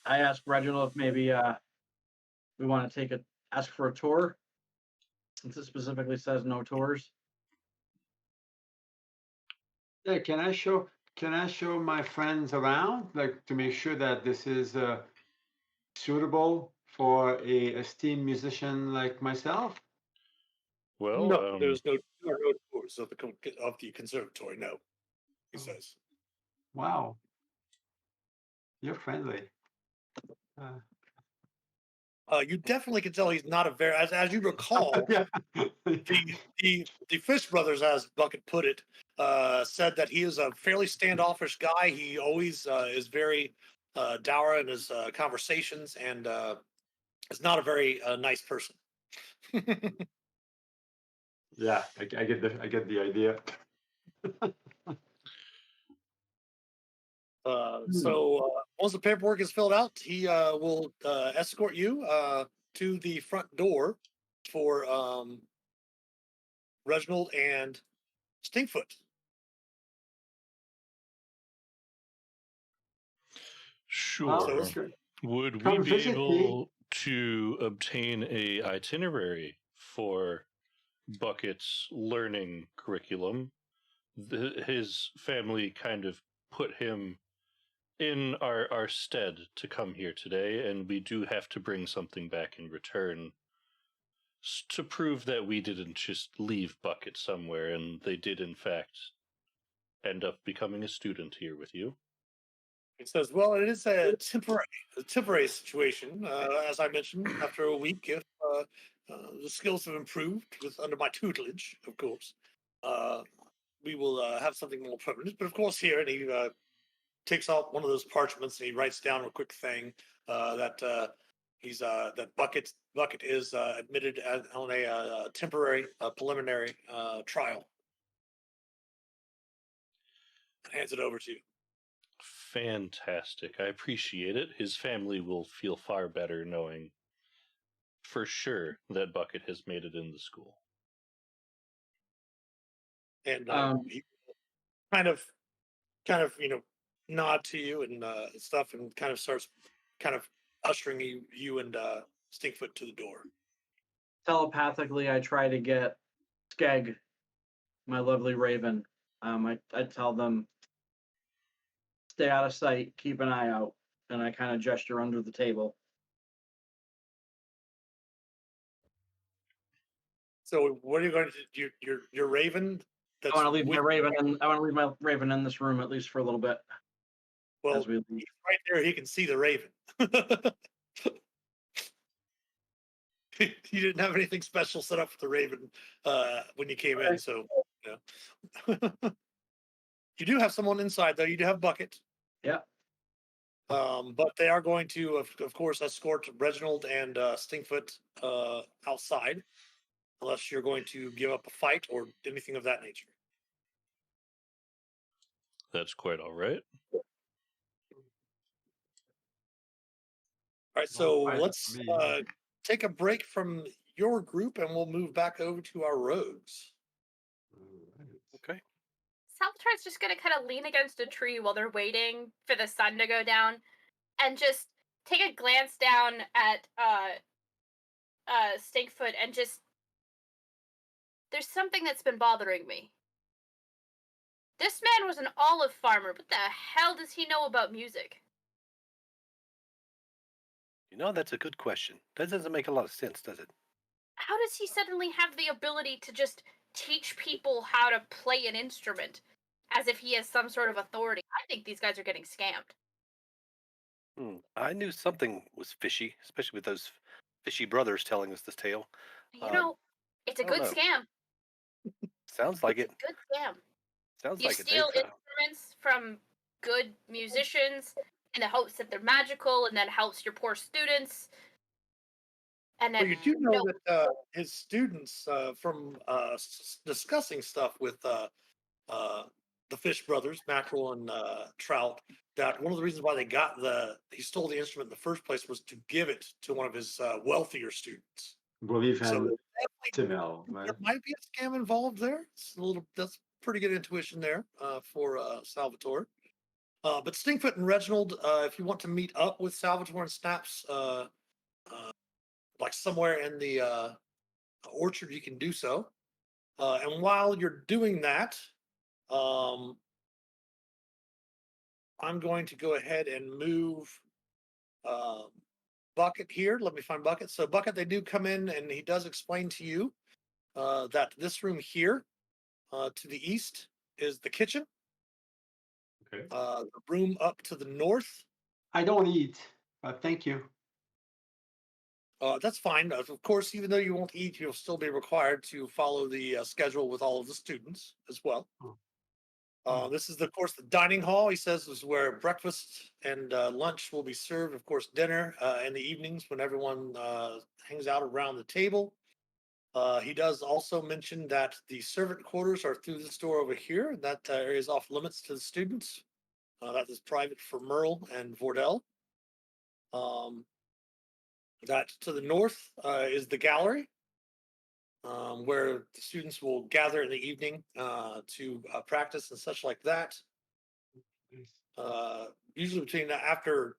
I asked Reginald if maybe we want to ask for a tour, since it specifically says no tours. Yeah, can I show my friends around, like to make sure that this is suitable for a esteemed musician like myself? Well, No, there are no tours of the conservatory. No, he says. Wow, you're friendly. You definitely can tell he's not a very, as you recall, Yeah. the Fish brothers, as Bucket put it, said that he is a fairly standoffish guy. He always is very dour in his conversations, and is not a very nice person. Yeah, I get the idea. Once the paperwork is filled out, he will escort you to the front door for Reginald and Stinkfoot. Sure. Okay. Would we Come be visit me. able to obtain a itinerary for Bucket's learning curriculum? His family kind of put him in our stead to come here today, and we do have to bring something back in return to prove that we didn't just leave Bucket somewhere and they did in fact end up becoming a student here with you. He says, "Well, it is a temporary situation. As I mentioned, after a week, if the skills have improved with under my tutelage, of course, uh, we will have something more permanent. But of course, here," and he takes out one of those parchments and he writes down a quick thing that that Bucket is admitted on a temporary preliminary trial. Hands it over to you. Fantastic. I appreciate it. His family will feel far better knowing for sure that Bucket has made it in the school. And he kind of nod to you and stuff, and kind of starts kind of ushering you and Stinkfoot to the door. Telepathically, I try to get Skeg, my lovely raven. I tell them, stay out of sight, keep an eye out, and I kind of gesture under the table. So what are you going to do? Your raven? I want to leave my raven, and I want to leave my raven in this room at least for a little bit. Well, as we leave. he's right there. He can see the raven. You didn't have anything special set up for the raven when you came in, so yeah. You do have someone inside, though. You do have Bucket. Yeah. But they are going to, of course, escort Reginald and Stinkfoot outside, unless you're going to give up a fight or anything of that nature. That's quite all right. All right, so Fine let's for me. take a break from your group, and we'll move back over to our rogues. Alright. Okay. Salvatore's just gonna kind of lean against a tree while they're waiting for the sun to go down, and just take a glance down at Stinkfoot, and just, there's something that's been bothering me. This man was an olive farmer. What the hell does he know about music? You know, that's a good question. That doesn't make a lot of sense, does it? How does he suddenly have the ability to just teach people how to play an instrument as if he has some sort of authority? I think these guys are getting scammed. I knew something was fishy, especially with those fishy brothers telling us this tale. You know, it's a I don't good know. scam. Sounds like It's it. a good scam. Sounds You like it. steal instruments from good musicians in the hopes that they're magical, and that helps your poor students. And Well, then you do know that his students, from discussing stuff with the Fish brothers, Mackerel and Trout, that one of the reasons why he stole the instrument in the first place was to give it to one of his wealthier students. Believe So him, definitely Timel, there right? might be a scam involved there. That's pretty good intuition there for Salvatore. But Stinkfoot and Reginald, if you want to meet up with Salvatore and Snaps, like somewhere in the orchard, you can do so. And while you're doing that, um, I'm going to go ahead and move um, Bucket here. Let me find Bucket. So Bucket, they do come in, and he does explain to you that this room here to the east is the kitchen. Okay. The room up to the north. I don't eat, but thank you. That's fine. Of course, even though you won't eat, you'll still be required to follow the schedule with all of the students as well. This is, of course, the dining hall. He says is where breakfast and lunch will be served. Of course, dinner in the evenings when everyone hangs out around the table. He does also mention that the servant quarters are through this door over here. That area is off limits to the students. That is private for Merle and Vordell. That to the north is the gallery, where the students will gather in the evening to practice and such like that. Usually between after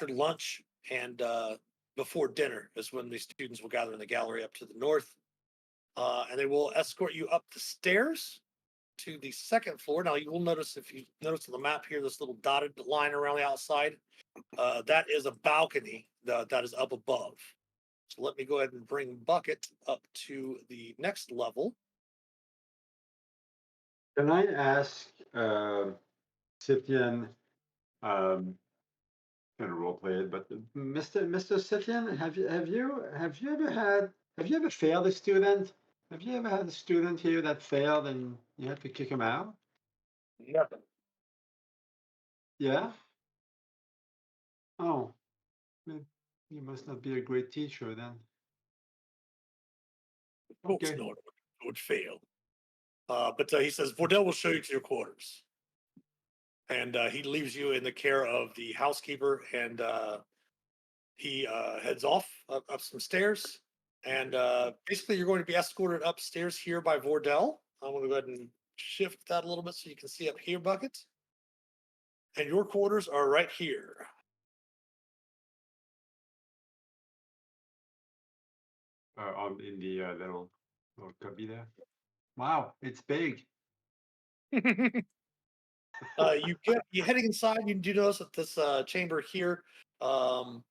lunch and before dinner is when the students will gather in the gallery up to the north, and they will escort you up the stairs to the second floor. Now you will notice, if you notice on the map here, this little dotted line around the outside, that is a balcony that is up above. So let me go ahead and bring Bucket up to the next level. Can I ask Scythian, gonna role play it, but Mr. Scythian, have you ever failed a student? Have you ever had a student here that failed and you had to kick him out? Nothing. Yeah? Oh, you must not be a great teacher then. Of course Okay. not. It would fail. But he says Vordell will show you to your quarters. And he leaves you in the care of the housekeeper, and he heads off up some stairs. And basically, you're going to be escorted upstairs here by Vordell. I'm going to go ahead and shift that a little bit so you can see up here, Bucket. And your quarters are right here. In the little cubby there. Wow, it's big. You heading inside. You do notice that this chamber here. The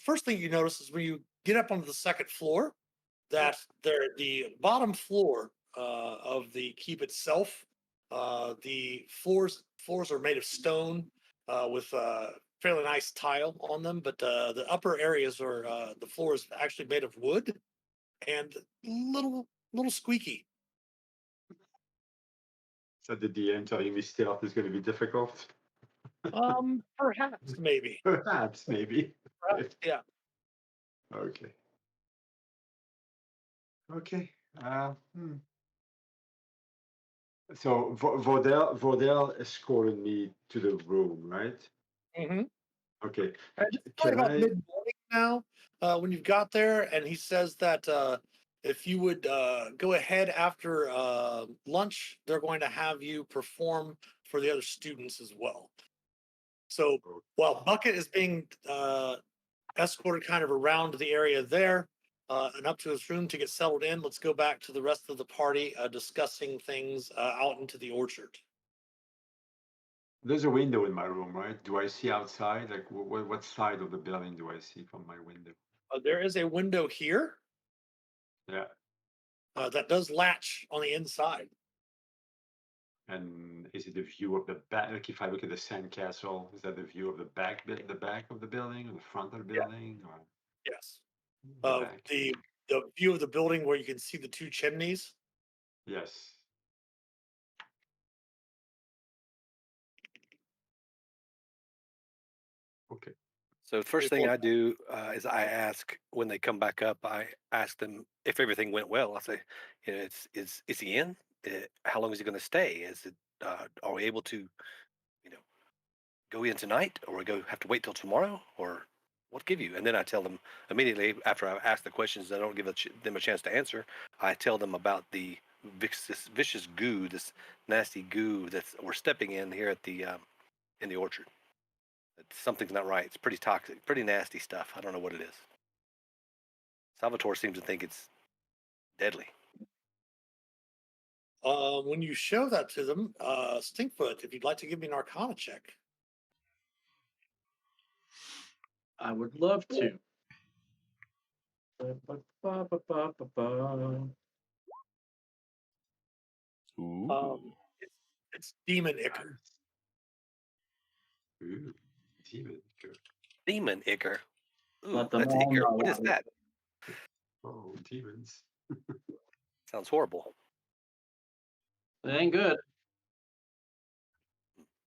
first thing you notice is when you get up onto the second floor, that the bottom floor of the keep itself, the floors are made of stone with fairly nice tile on them, but the upper areas are the floor is actually made of wood and little squeaky. So the DM telling me stealth is going to be difficult. Perhaps, maybe. Perhaps, maybe. Perhaps, yeah. Okay. Okay. So Vordell escorted me to the room, right? Mm-hmm. Okay. It's probably Can about I? mid-morning now when you've got there, and he says that if you would go ahead after lunch, they're going to have you perform for the other students as well. So while Bucket is being escorted kind of around the area there and up to his room to get settled in, let's go back to the rest of the party discussing things out into the orchard. There's a window in my room, right? Do I see outside? Like, what side of the building do I see from my window? There is a window here. Yeah. That does latch on the inside. And is it the view of the back? Like, if I look at the sandcastle, is that the view of the back of the building, or the front of the building, or Yes. the back? The view of the building where you can see the two chimneys. Yes. Okay. So the first thing I do is I ask when they come back up. I ask them if everything went well. I say, is he in? How long is he going to stay? Is it? Are we able to, go in tonight, or we have to wait till tomorrow, or what give you? And then I tell them immediately after I ask the questions. I don't give them a chance to answer. I tell them about the vicious goo, this nasty goo that we're stepping in here at the in the orchard. Something's not right. It's pretty toxic, pretty nasty stuff. I don't know what it is. Salvatore seems to think it's deadly. When you show that to them, Stinkfoot, if you'd like to give me an Arcana check. I would love to. Ooh. It's Demon Icker. Ooh, demon. Demon Icker. Ooh, Let them that's all Iker. know What is what that? Oh, demons. Sounds horrible. It ain't good.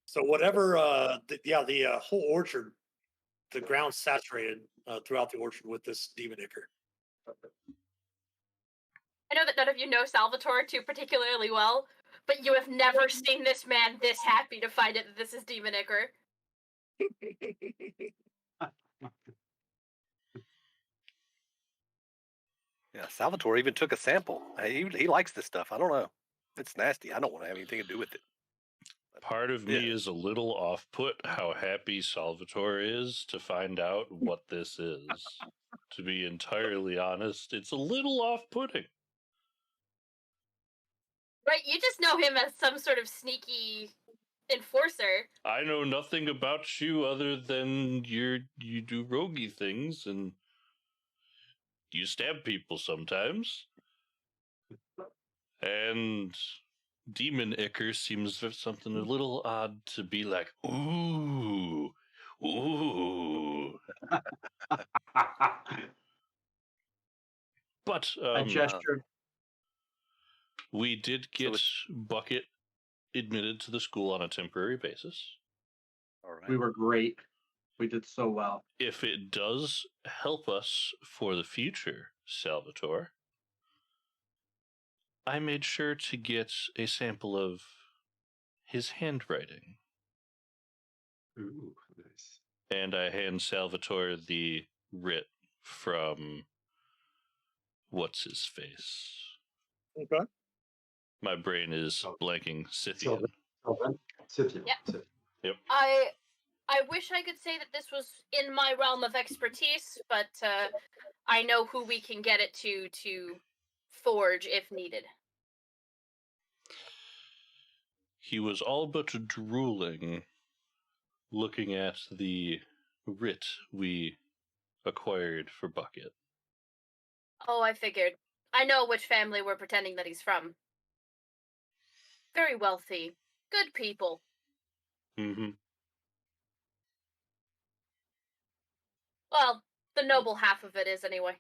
So whatever, the whole orchard, the ground's saturated throughout the orchard with this demon ichor. I know that none of you know Salvatore too particularly well, but you have never seen this man this happy to find out that this is Demon Ichor. Yeah, Salvatore even took a sample. He likes this stuff. I don't know. It's nasty. I don't want to have anything to do with it. Part of me is a little off put how happy Salvatore is to find out what this is. To be entirely honest, it's a little off putting. Right, you just know him as some sort of sneaky enforcer. I know nothing about you other than you do roguey things and you stab people sometimes. And Demon Ichor seems something a little odd to be like, ooh. But I gestured. we did get Bucket admitted to the school on a temporary basis. All right. We were great. We did so well. If it does help us for the future, Salvatore, I made sure to get a sample of his handwriting. Ooh, nice. And I hand Salvatore the writ from what's his face. Okay. My brain is blanking. Scythian. Scythian. Yep. Yep. I wish I could say that this was in my realm of expertise, but I know who we can get it to forge if needed. He was all but drooling looking at the writ we acquired for Bucket. Oh, I figured. I know which family we're pretending that he's from. Very wealthy. Good people. Mm-hmm. Well, the noble half of it is anyway.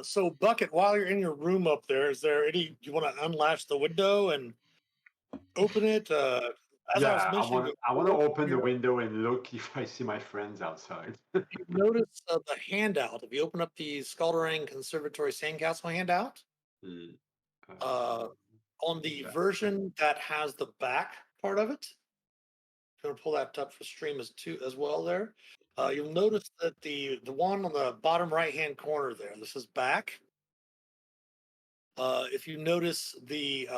So Bucket, while you're in your room up there, is there any? Do you want to unlatch the window and open it? As I was Yeah, mentioning, I want to open the window and look if I see my friends outside. you notice the handout. If you open up the Scaldering Conservatory Sandcastle handout, Mm, on the yeah. version that has the back part of it, I'm going to pull that up for stream as well. There, you'll notice that the one on the bottom right hand corner there. This is back. If you notice the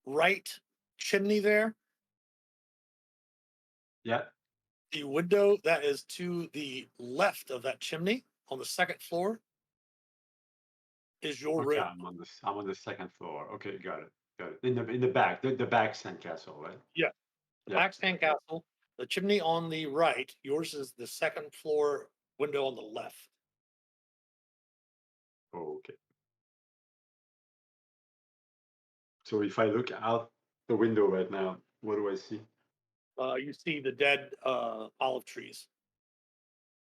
right chimney there, Yeah. the window that is to the left of that chimney on the second floor is your Okay, room. I'm on the second floor. Okay, got it. Got it. In the back, the back sandcastle, right? Yeah. The back sandcastle, the chimney on the right, yours is the second floor window on the left. Oh, okay. So if I look out the window right now, what do I see? You see the dead olive trees.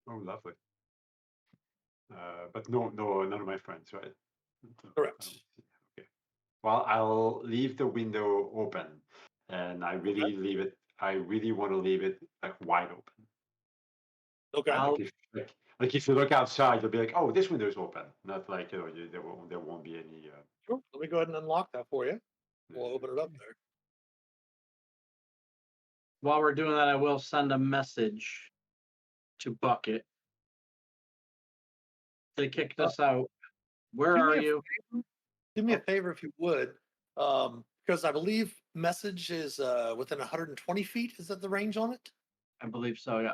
Oh, lovely. But no, none of my friends, right? Correct. Okay. Well, I'll leave the window open, and I really leave it. I really want to leave it like wide open. Okay. Like if you look outside, you'll be like, "Oh, this window's open." Not like there won't be any. Sure. Let me go ahead and unlock that for you. We'll open it up there. While we're doing that, I will send a message to Bucket. They kicked us out. Where Do me are a you? Do me a favor if you would, because I believe message is within 120 feet. Is that the range on it? I believe so, yeah.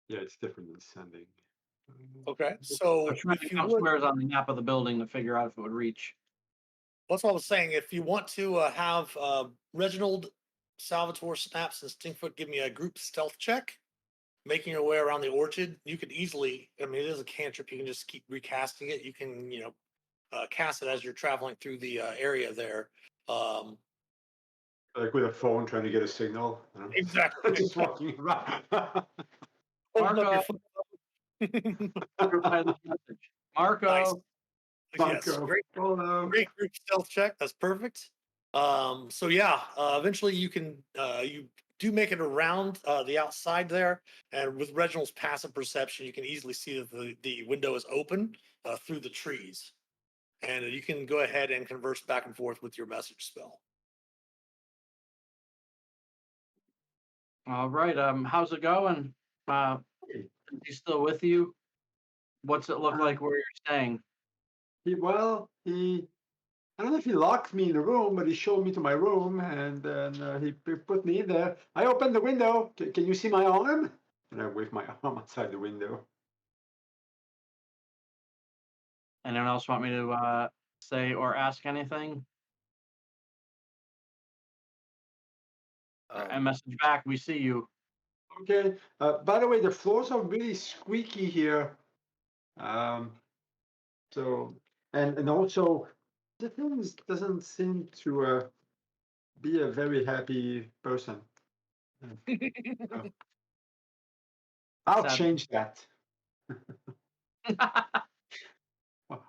Yeah, it's different than sending. Okay, so I'm trying if to you count would, squares on the map of the building to figure out if it would reach. that's what I was saying. If you want to have Reginald, Salvatore, Snaps, and Stinkfoot give me a group stealth check, making your way around the orchard, you could easily. I mean, it is a cantrip. You can just keep recasting it. You can, cast it as you're traveling through the area there. Like with a phone trying to get a signal. You know? Exactly. Just walking around. Holding up your Marco. phone. Silent message. Marco. Nice. Yes, Marco, great, hello. great group stealth check. That's perfect. So yeah, eventually you can you do make it around the outside there, and with Reginald's passive perception, you can easily see that the window is open through the trees, and you can go ahead and converse back and forth with your message spell. All right. How's it going? Is he still with you? What's it look like where you're staying? I don't know if he locked me in the room, but he showed me to my room, and then he put me in there. I opened the window. Can you see my arm? And I wave my arm outside the window. Anyone else want me to say or ask anything? And message back. We see you. Okay. By the way, the floors are really squeaky here. So and also the thing doesn't seem to be a very happy person. So, I'll Sad. change that.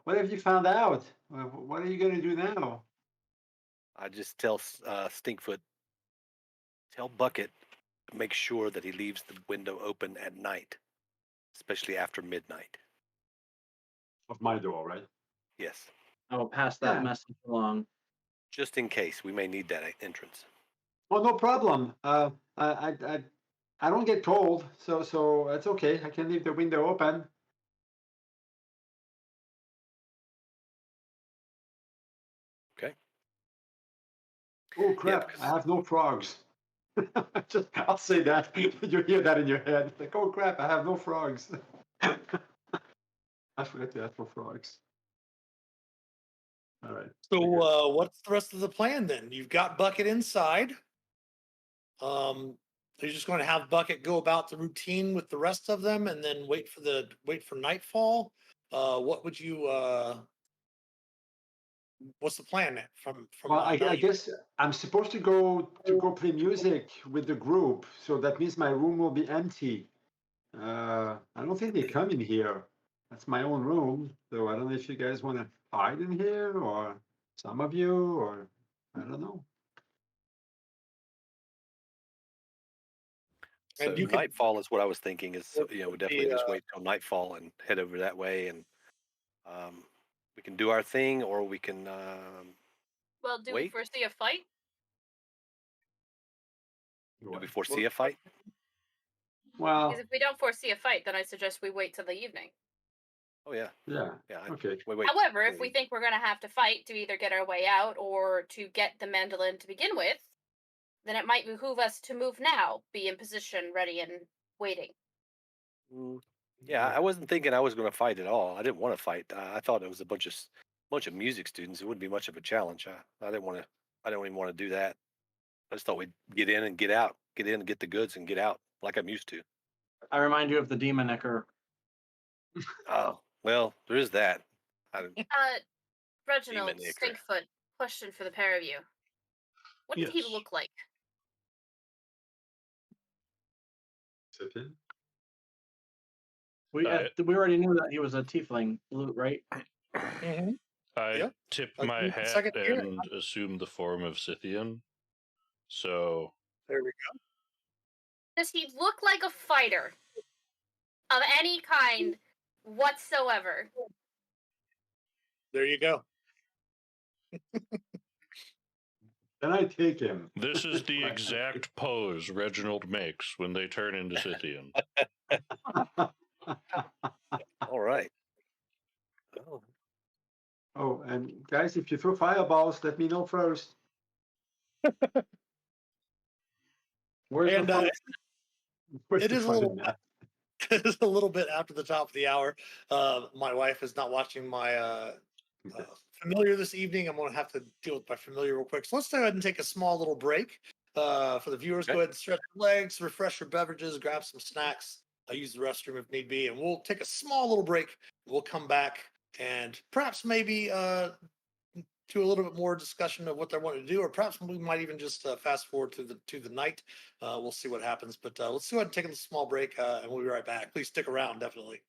What have you found out? What are you going to do now? I just tell Stinkfoot, tell Bucket to make sure that he leaves the window open at night, especially after midnight. Of my door, right? Yes, I will pass that Yeah. message along. just in case we may need that entrance. Oh, no problem. I don't get cold, so it's okay. I can leave the window open. Okay. Oh crap! because- I have no frogs. I'll say that. You hear that in your head. Like, oh crap! I have no frogs. I forgot to ask for frogs. All right. So what's the rest of the plan then? You've got Bucket inside. You're just going to have Bucket go about the routine with the rest of them, and then wait for nightfall. What would you? What's the plan from? Well, I now you- guess I'm supposed to go play music with the group, so that means my room will be empty. I don't think they come in here. That's my own room, so I don't know if you guys want to hide in here, or some of you, or I don't know. So And you could- nightfall is what I was thinking. Is we definitely just the, wait till nightfall and head over that way, and we can do our thing, or we can. Well, do we Wait. foresee a fight? Do we foresee a fight? Well, Because if we don't foresee a fight, then I suggest we wait till the evening. Oh yeah, yeah, yeah. okay. Wait. However, if till we the- think we're going to have to fight to either get our way out or to get the mandolin to begin with, then it might behoove us to move now, be in position, ready, and waiting. Yeah, I wasn't thinking I was going to fight at all. I didn't want to fight. I thought it was a bunch of music students. It wouldn't be much of a challenge. I didn't want to. I don't even want to do that. I just thought we'd get in and get out, get in and get the goods and get out like I'm used to. I remind you of the demon ichor. Oh well, there is that. Reginald, Demon ichor. Stinkfoot, question for the pair of you. What did he Yes. look like? We already knew that he was a tiefling, right? Mhm. I Yep. tipped Let's my move the hat second here. and assumed the form of Scythian. So There we go. Does he look like a fighter of any kind whatsoever? There you go. Then I take him. this is the exact pose Reginald makes when they turn into Scythian. All right. Oh, Oh, and guys, if you throw fireballs, let me know first. Where's And the fun? Where's it the is a fun in little that? it is a little bit after the top of the hour. My wife is not watching my familiar this evening. I'm going to have to deal with my familiar real quick. So let's go ahead and take a small little break. For the viewers, Okay. go ahead and stretch your legs, refresh your beverages, grab some snacks. I'll use the restroom if need be, and we'll take a small little break. We'll come back and perhaps maybe to a little bit more discussion of what they want to do, or perhaps we might even just fast forward to the night. We'll see what happens. But let's go ahead and take a small break, and we'll be right back. Please stick around, definitely.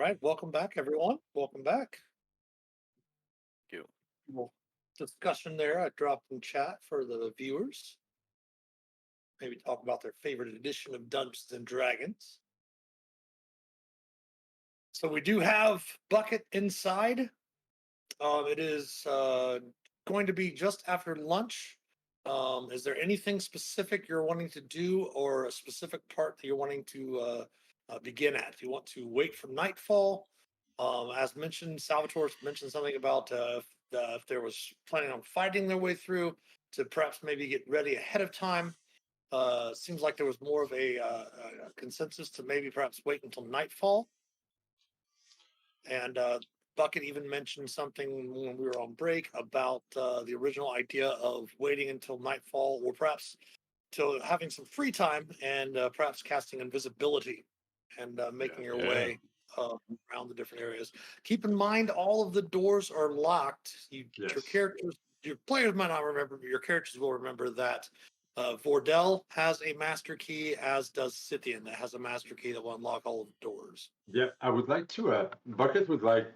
right, welcome back, everyone. Welcome back. Thank you. Little discussion there I dropped in chat for the viewers. Maybe talk about their favorite edition of Dungeons and Dragons. So we do have Bucket inside. It is going to be just after lunch. Is there anything specific you're wanting to do, or a specific part that you're wanting to begin at? Do you want to wait for nightfall? As mentioned, Salvatore mentioned something about if there was planning on fighting their way through, to perhaps maybe get ready ahead of time. Seems like there was more of a consensus to maybe perhaps wait until nightfall. And Bucket even mentioned something when we were on break about the original idea of waiting until nightfall, or perhaps till having some free time and perhaps casting invisibility and making your way around the different areas. Keep in mind, all of the doors are locked. Your Yes. characters, your players might not remember, but your characters will remember that Vordell has a master key, as does Scythian, that has a master key that will unlock all of the doors. Yeah, I would like to. Bucket would like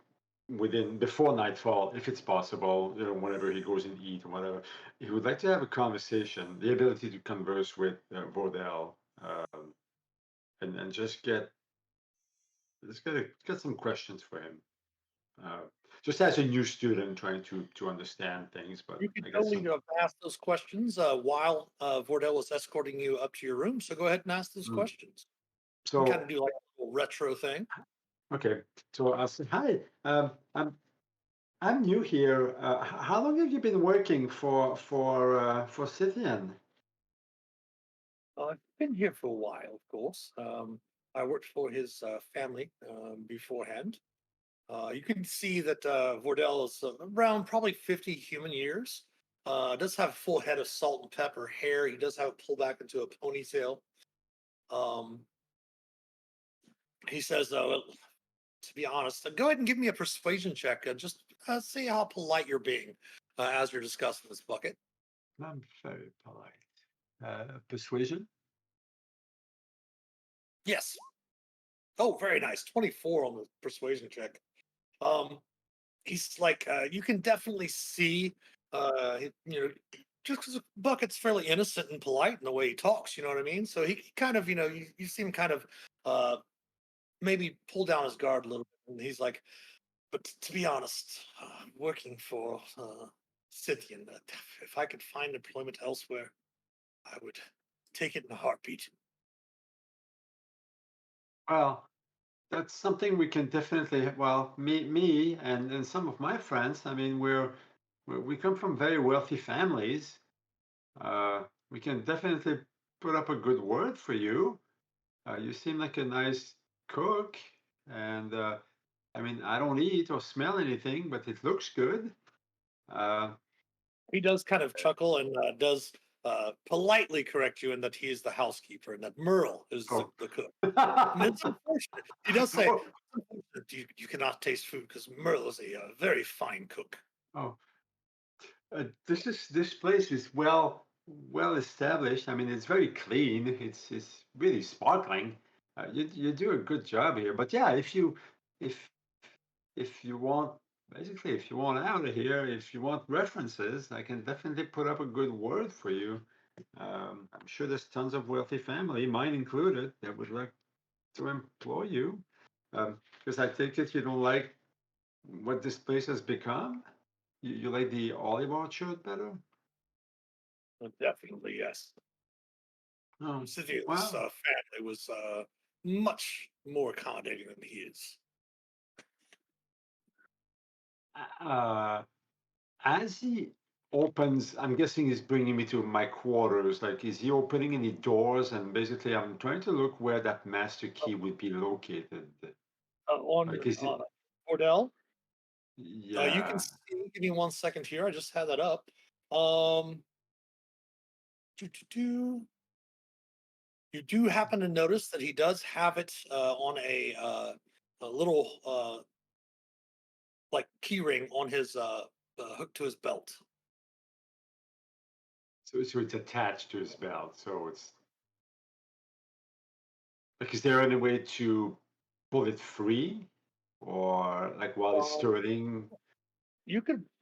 before nightfall, if it's possible, whenever he goes and eat or whatever, he would like to have a conversation, the ability to converse with Vordell, and just get some questions for him. Just as a new student trying to understand things, but You can I guess totally ask those questions while Vordell was escorting you up to your room. So go ahead and ask those questions. so Kind of do like a little retro thing. okay. So I'll say hi. I'm new here. How long have you been working for Scythian? I've been here for a while, of course. I worked for his family beforehand. You can see that Vordell is around probably 50 human years. Does have a full head of salt and pepper hair. He does have it pulled back into a ponytail. He says, to be honest, go ahead and give me a persuasion check. Just see how polite you're being as you're discussing this, Bucket. I'm very polite. Persuasion? Yes. Oh, very nice. 24 on the persuasion check. He's like, you can definitely see, just because Bucket's fairly innocent and polite in the way he talks, you know what I mean? So he kind of, you see him kind of maybe pull down his guard a little bit. And he's like, but to be honest, working for Scythian, if I could find employment elsewhere, I would take it in a heartbeat. Well, that's something we can definitely. Well, me and some of my friends. I mean, we come from very wealthy families. We can definitely put up a good word for you. You seem like a nice cook, and I mean, I don't eat or smell anything, but it looks good. Uh, He does kind of chuckle and does politely correct you in that he is the housekeeper and that Merle is the cook. And it's unfortunate. He does say, you cannot taste food because Merle is a very fine cook. Oh, this place is well established. I mean, it's very clean. It's really sparkling. You do a good job here. But yeah, if if you want basically if you want out of here, if you want references, I can definitely put up a good word for you. I'm sure there's tons of wealthy family, mine included, that would like to employ you. Because I take it you don't like what this place has become. You like the olive orchard better? Definitely, yes. Oh, Cynthia's wow. family was much more accommodating than he is. As he opens, I'm guessing he's bringing me to my quarters. Like, is he opening any doors? And basically, I'm trying to look where that master key would be located. On Like, is it? Cordell, you Yeah. can see, give me 1 second here. I just had that up. Um, You do happen to notice that he does have it on a little like key ring on his hook to his belt. So it's attached to his belt. So it's like, is there any way to pull it free? or like while it's Um, starting?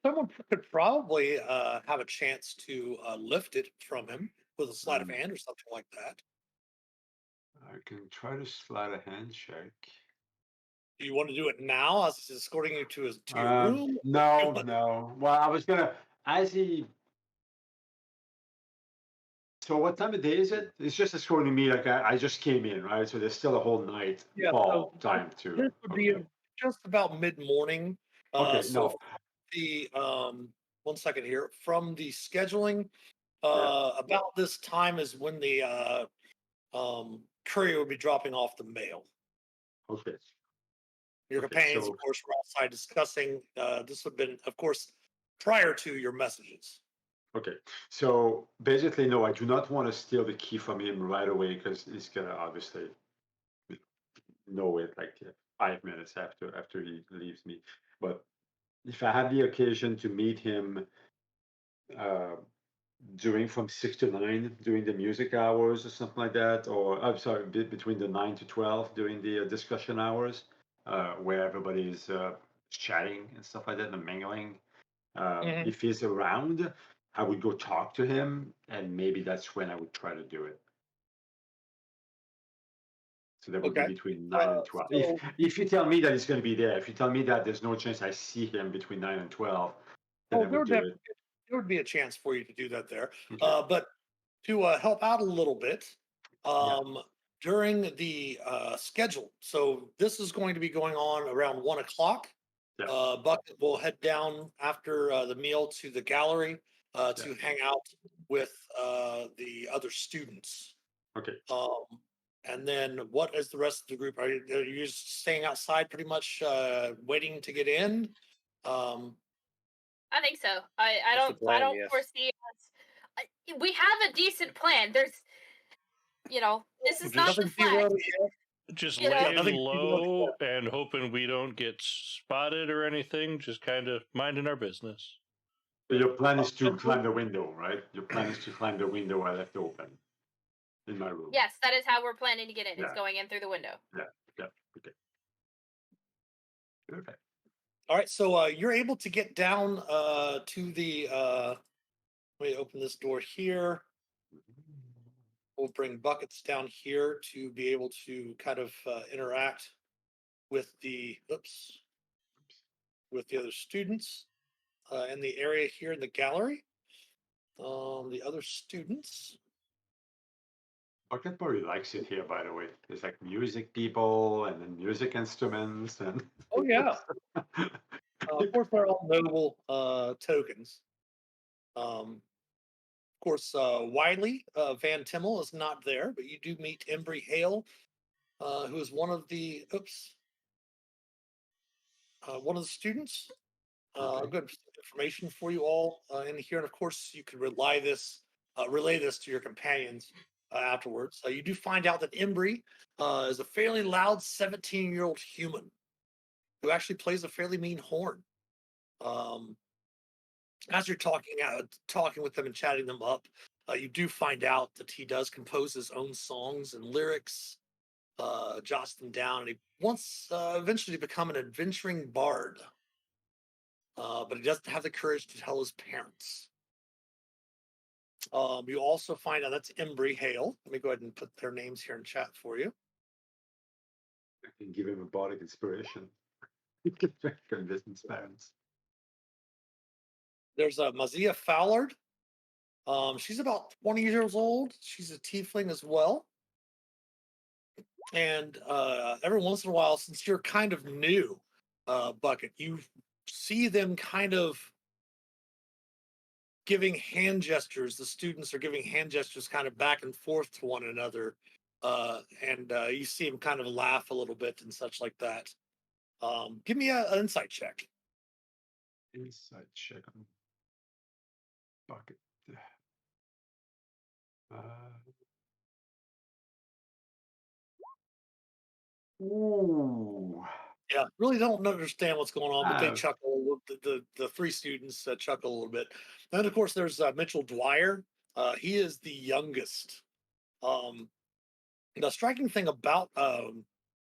Someone could probably have a chance to lift it from him with a sleight of Um, hand or something like that. I can try to slide a handshake. Do you want to do it now as he's escorting you to your room? Or do you No, want- no. Well, I was gonna as he. So what time of day is it? It's just escorting me. Like I just came in, right? So there's still a whole night Yeah, so ball time too. this would be Okay. just about mid morning. Okay. So No. the 1 second here from the scheduling, Yeah. about this time is when the courier would be dropping off the mail. Okay. Your Okay. companions, of So course, were outside discussing. This would have been, of course, prior to your messages. okay. So basically, no, I do not want to steal the key from him right away because he's gonna obviously know it like 5 minutes after he leaves me. But if I have the occasion to meet him uh, during from 6 to 9 during the music hours or something like that, or I'm sorry, between the 9 to 12 during the discussion hours, where everybody's chatting and stuff like that and mingling. Mhm. If he's around, I would go talk to him, and maybe that's when I would try to do it. So that would be Okay. between 9 and 12. So If you tell me that he's going to be there, if you tell me that there's no chance I see him between 9 and 12, then I oh, would do it. there would be a chance for you to do that there. Okay. But to help out a little bit, Yeah. during the schedule. So this is going to be going on around 1 o'clock. Yeah. Bucket will head down after the meal to the gallery to Yeah. hang out with the other students. Okay. Um, and then what is the rest of the group? Are you just staying outside pretty much waiting to get in? Um, I think so. I That's the don't I plan, don't yes. foresee us. We have a decent plan. There's this is not the nothing flag. derailed yet. Just You know? Yeah, laying nothing derailed low and hoping we don't get spotted or anything. Just kind of minding our business. So your plan is to Central? climb the window, right? Your plan is to climb the window I left open in my room. Yes, that is how we're planning to get in. It's Yeah. going in through the window. Yeah. Yeah. Okay. Okay. All right, so you're able to get down to the. Let me open this door here. We'll bring buckets down here to be able to kind of interact with the with the other students in the area here in the gallery. The other students. Bucket probably likes it here, by the way. There's like music people and then music instruments and Oh yeah, of course they're all notable tokens. Of course, Wiley Van Timmel is not there, but you do meet Embry Hale, who is one of the students. Okay. Good information for you all in here, and of course, you could relay this to your companions afterwards. You do find out that Embry is a fairly loud 17-year-old human who actually plays a fairly mean horn. Um, as you're talking with them and chatting them up, you do find out that he does compose his own songs and lyrics, jots them down, and he wants eventually to become an adventuring bard. But he doesn't have the courage to tell his parents. You also find out that's Embry Hale. Let me go ahead and put their names here in chat for you. I can give him a bardic inspiration. Convince his parents. There's Mazia Fallard. She's about 20 years old. She's a tiefling as well. And every once in a while, since you're kind of new, Bucket, you see them kind of giving hand gestures. The students are giving hand gestures kind of back and forth to one another. And you see them kind of laugh a little bit and such like that. Give me an insight check. Insight check on Bucket. Uh, ooh. Yeah, really don't understand what's going on, but they Uh, chuckle. The three students chuckle a little bit. And then, of course, there's Mitchell Dwyer. He is the youngest. The striking thing about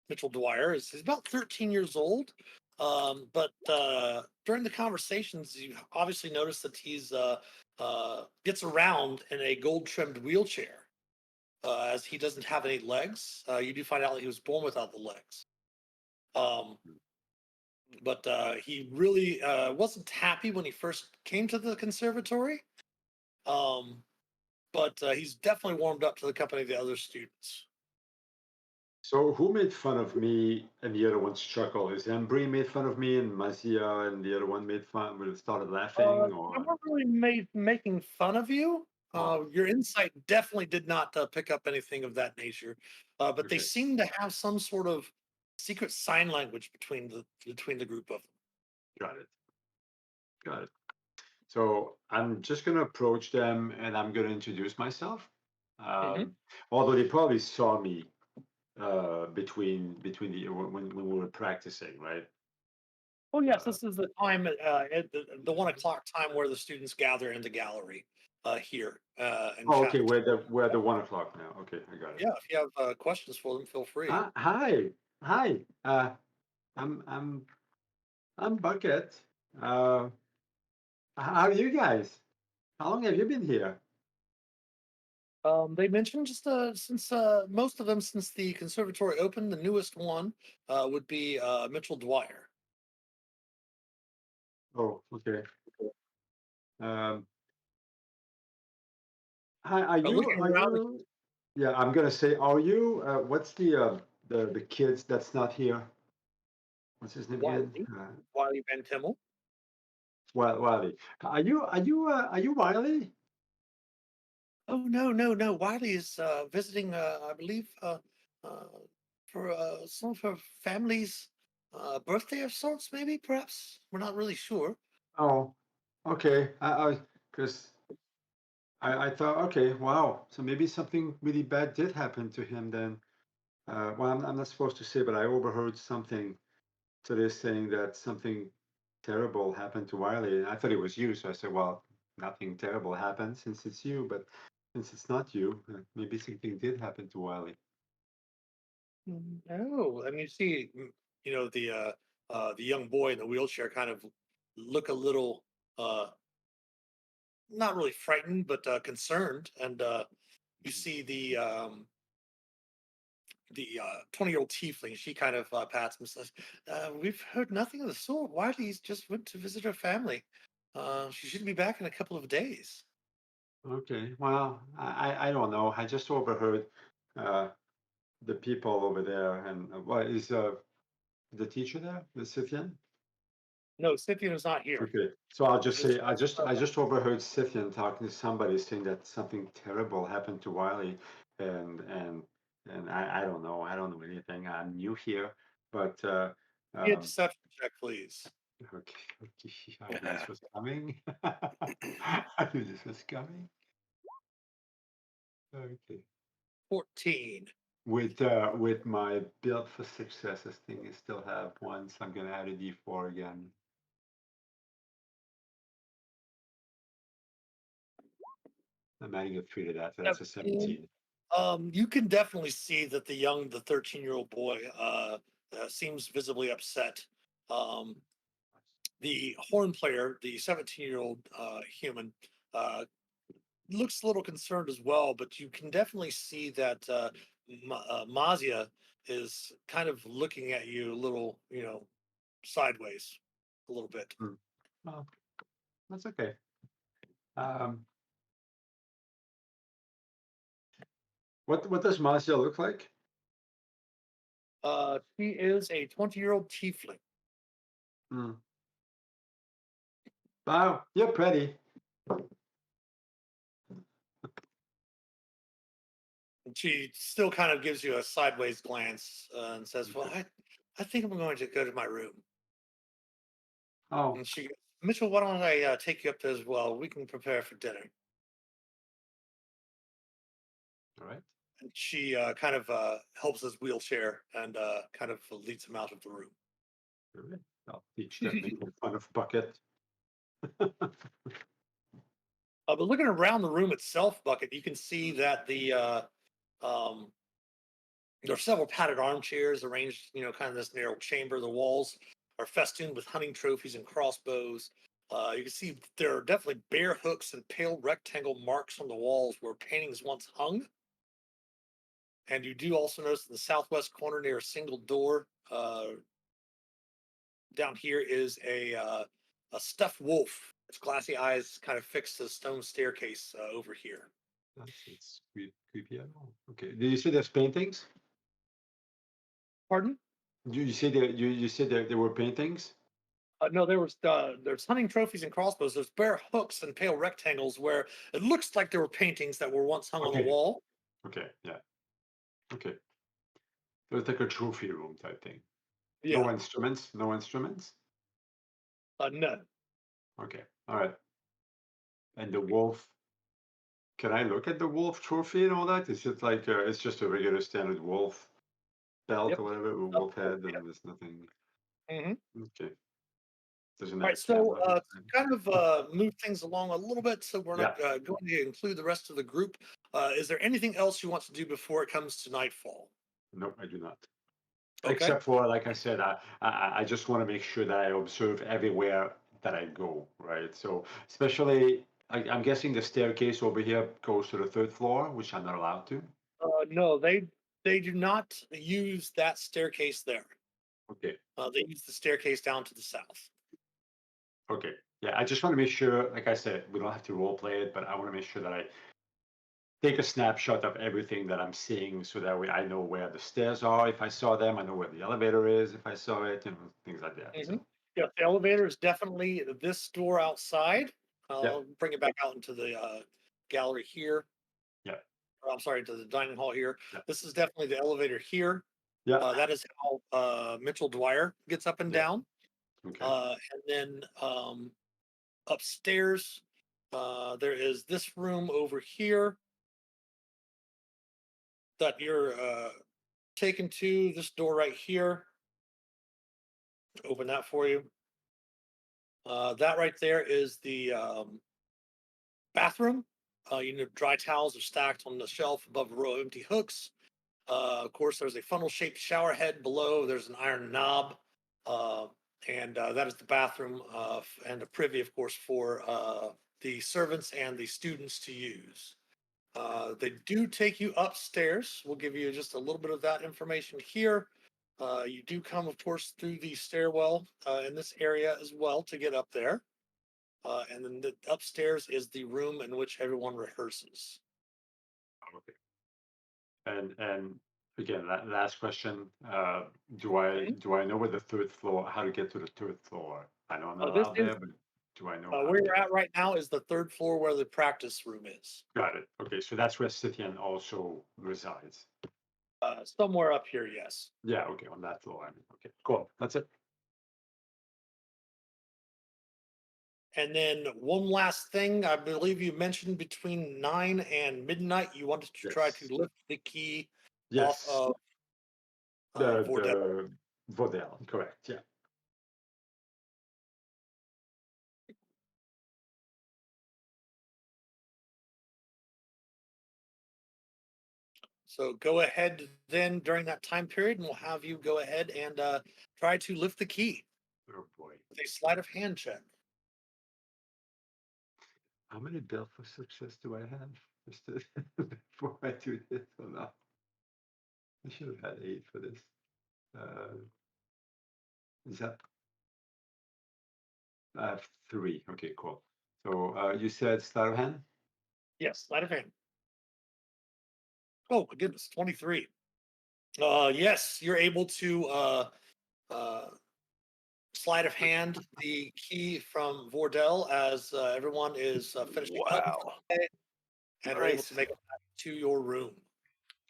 Mitchell Dwyer, is he's about 13 years old. But during the conversations, you obviously notice that he's gets around in a gold trimmed wheelchair, as he doesn't have any legs. You do find out that he was born without the legs. Um, but he really wasn't happy when he first came to the conservatory. Um, but he's definitely warmed up to the company of the other students. So who made fun of me and the other one chuckled? Is Embry made fun of me and Mazia and the other one made fun, would have started laughing I or? weren't really making fun of you. Oh, Your insight definitely did not pick up anything of that nature, but they okay, seem to have some sort of secret sign language between the group of them. got it, got it. So I'm just gonna approach them and I'm gonna introduce myself. Mhm. Although they probably saw me between when we were practicing, right? Oh yes, Uh, this is the time at the 1 o'clock time where the students gather in the gallery here and oh, chat. okay, we're at the 1 o'clock now. Okay, I got it. Yeah, if you have questions for them, feel free. Hi, hi. I'm I'm Bucket. Uh, how are you guys? How long have you been here? They mentioned just since most of them since the conservatory opened, the newest one would be Mitchell Dwyer. Oh, okay. Um, hi, are you? Looking Are around, you? Yeah, I'm gonna say, are you? What's the kids that's not here? What's his name again? Wiley Van Timmel. Wiley. Are you Wiley? Oh no, no, no! Wiley is visiting, I believe, uh, for some of her family's birthday of sorts. Maybe, perhaps we're not really sure. Oh, okay. I because I thought, okay, wow. So maybe something really bad did happen to him then. Well, I'm not supposed to say, but I overheard something today saying that something terrible happened to Wiley. And I thought it was you. So I said, well, nothing terrible happened since it's you. But since it's not you, maybe something did happen to Wiley. No, I mean, you see, the young boy in the wheelchair kind of look a little uh, not really frightened, but concerned, and you see the 20-year-old tiefling. She kind of pats him and says, "We've heard nothing of the sort. Wiley's just went to visit her family. She should be back in a couple of days." Okay. Well, I don't know. I just overheard uh, the people over there. And what is the teacher there, the Scythian? No, Scythian is not here. Okay, so I'll just It's say I just overheard Scythian talking to somebody saying that something terrible happened to Wiley, and and and I don't know. I don't know anything. I'm new here, but be a um, deception check, please. okay, okay, I knew this was coming. I knew this was coming. Okay, 14. with my build for successes thing, I still have one, so I'm gonna add a D4 again. I'm adding a 3 to that, so that's a 17. 17. You can definitely see that the 13-year-old boy seems visibly upset. Um, the horn player, the 17-year-old human, uh, looks a little concerned as well, but you can definitely see that Mazia is kind of looking at you a little, sideways a little bit. Hmm. Well, that's okay. Um, what does Marcia look like? She is a 20-year-old tiefling. Hmm. Wow, you're pretty. And she still kind of gives you a sideways glance and says, "Well, Okay. I think I'm going to go to my room." Oh, And she goes, "Mitchell, why don't I take you up there as well? We can prepare for dinner." all right. And she kind of helps his wheelchair and kind of leads him out of the room. All right. I'll teach them making fun of Bucket. But looking around the room itself, Bucket, you can see that um, There are several padded armchairs arranged, kind of this narrow chamber. The walls are festooned with hunting trophies and crossbows. You can see there are definitely bear hooks and pale rectangle marks on the walls where paintings once hung. And you do also notice in the southwest corner near a single door, down here is a stuffed wolf. Its glassy eyes kind of fixed to the stone staircase over here. It's creepy at all. Okay. Did you see there's paintings? Pardon? You said there were paintings? No, there's hunting trophies and crossbows. There's bare hooks and pale rectangles where it looks like there were paintings that were once hung on the Okay. wall. Okay, yeah. Okay. So it's like a trophy room type thing. Yeah, No instruments? No instruments? none. Okay. All right. And the wolf, can I look at the wolf trophy and all that? Is it like it's just a regular standard wolf belt Yep. or whatever, a wolf head, and there's nothing. Hmm. Okay. Doesn't All have right, a so camera. to kind of move things along a little bit, so we're not going to include the rest of the group. Is there anything else you want to do before it comes to nightfall? No, I do not. Okay. Except for, like I said, I just want to make sure that I observe everywhere that I go, right? So especially, I'm guessing the staircase over here goes to the third floor, which I'm not allowed to. No, they do not use that staircase there. Okay, They use the staircase down to the south. okay. Yeah, I just want to make sure, like I said, we don't have to role play it, but I want to make sure that I take a snapshot of everything that I'm seeing so that way I know where the stairs are if I saw them, I know where the elevator is if I saw it, things like that. Mhm. So, Yeah, the elevator is definitely this door outside. Yeah. I'll bring it back out into the gallery here. Yeah. Or, I'm sorry, to the dining hall here. Yeah. This is definitely the elevator here. yeah, That is how Mitchell Dwyer gets up and Yeah. down. okay. And then upstairs, there is this room over here that you're taken to. This door right here. Open that for you. That right there is the bathroom. Dry towels are stacked on the shelf above a row of empty hooks. Of course, there's a funnel-shaped shower head below. There's an iron knob, and that is the bathroom and a privy, of course, for the servants and the students to use. They do take you upstairs. We'll give you just a little bit of that information here. You do come, of course, through the stairwell in this area as well to get up there. And then upstairs is the room in which everyone rehearses. Okay. And again, last question. Do I know where the third floor, how to get to the third floor? I know I'm not This allowed is there, but do I know how where to you're get at right now is the third floor where the practice room is. Got it. Okay, so that's where Scythian also resides. Somewhere up here, yes. Yeah, okay, on that floor. I mean, okay, cool. That's it. And then one last thing, I believe you mentioned between 9 and midnight, you wanted to try Yes. to lift the key Yes. off of Vordell. The Vodel, correct. Yeah. So go ahead then during that time period, and we'll have you go ahead and try to lift the key Oh boy. with a sleight of hand check. How many bill for success do I have? Just before I do this or not? I should have had 8 for this. Is that? I have 3. Okay, cool. So you said sleight of hand? Yes, sleight of hand. Oh my goodness, 23. Yes, you're able to sleight of hand the key from Vordell as everyone is finishing hunting for Wow. the day and are able Nice. to make it back to your room.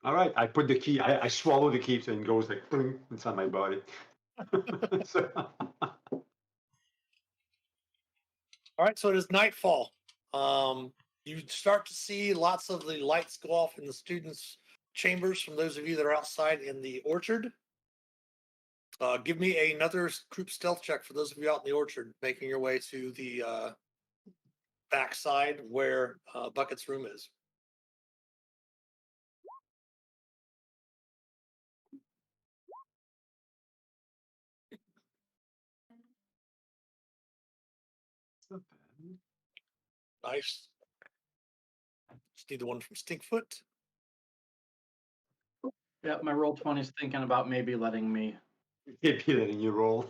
All right, I put the key. I swallow the key, and it goes like boom, inside my body. So, All right, so it is nightfall. You start to see lots of the lights go off in the students' chambers from those of you that are outside in the orchard. Give me another group stealth check for those of you out in the orchard, making your way to the backside where Bucket's room is. Nice. Just need the one from Stinkfoot. Yep, my roll 20 is thinking about maybe letting me. Maybe letting you roll.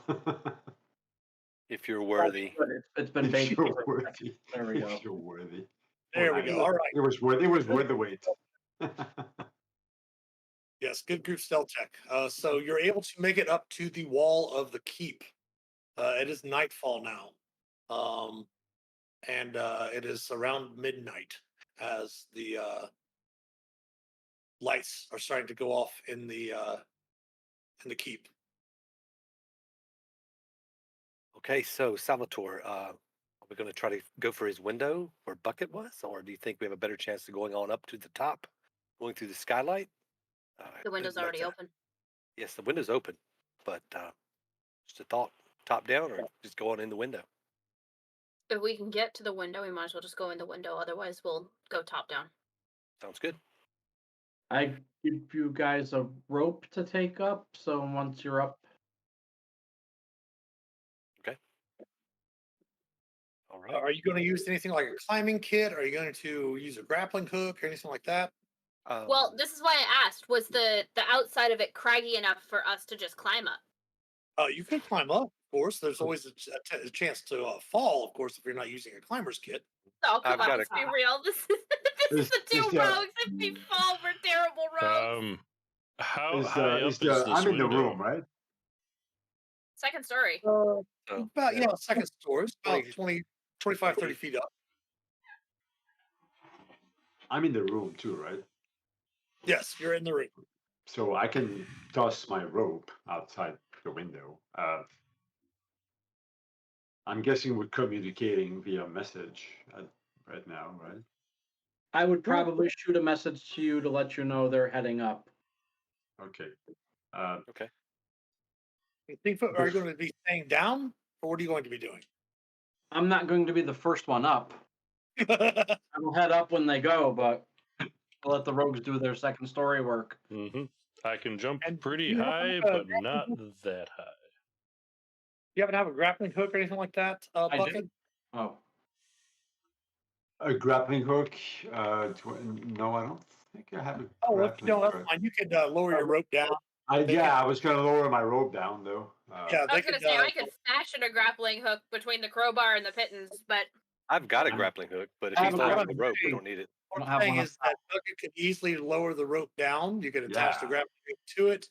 If you're worthy. It's been If baby. you're worthy. There we go. If you're worthy. There we go. All right. It was worth the wait. Yes, good group stealth check. So you're able to make it up to the wall of the keep. It is nightfall now. And it is around midnight as the lights are starting to go off in the keep. Okay, so Salvatore, are we going to try to go for his window where Bucket was, or do you think we have a better chance of going on up to the top, going through the skylight? The window's already open. Yes, the window's open, but just a thought: top down, or just go on in the window. If we can get to the window, we might as well just go in the window. Otherwise, we'll go top down. Sounds good. I give you guys a rope to take up, so once you're up. Okay. All right. Are you going to use anything like a climbing kit? Are you going to use a grappling hook or anything like that? Well, this is why I asked. Was the outside of it craggy enough for us to just climb up? You could climb up, of course. There's always a chance to fall, of course, if you're not using a climber's kit. Oh, come I've on, got let's be real. This is the two rogues. If we fall, we're terrible rogues. How high up is this I'm in the window? room, right? Second story. About, second story. It's about 20, 25, 30 feet up. I'm in the room too, right? Yes, you're in the room. So I can toss my rope outside the window. I'm guessing we're communicating via message right now, right? I would probably shoot a message to you to let you know they're heading up. Okay. Okay. Bigfoot, are you going to be staying down, or what are you going to be doing? I'm not going to be the first one up. I will head up when they go, but I'll let the rogues do their second story work. Mm-hmm. I can jump And pretty you have high, a but grappling not hook? that high. You happen to have a grappling hook or anything like that, I Bucket? do. Oh, a grappling hook. No, I don't think I have a Oh, if you grappling don't, that's hook. fine. You could lower your rope down. I was going to lower my rope down though. Yeah, I was gonna say I could fashion a grappling hook between the crowbar and the pittance, but I've got a Yeah. grappling hook, but if I he's have a lowering the grappling rope, we hook. don't need it. What don't I'm have saying one is that Bucket could easily lower the rope down. You could attach the Yeah. grappling hook to it.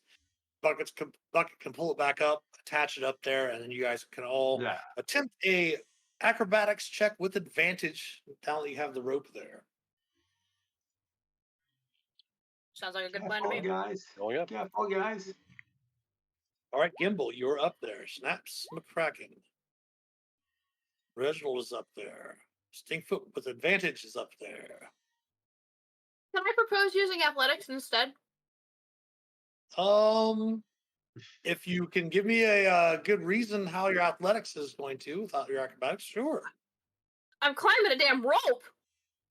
Bucket can pull it back up, attach it up there, and then you guys can all Yeah. attempt a acrobatics check with advantage now that you have the rope there. sounds like a good plan to Careful, me. guys. Going up. Careful, guys. All right, Gimbal, you're up there. Snaps McCracken. Reginald is up there. Stinkfoot with advantage is up there. Can I propose using athletics instead? If you can give me a good reason how your athletics is going to without your acrobatics, sure. I'm climbing a damn rope.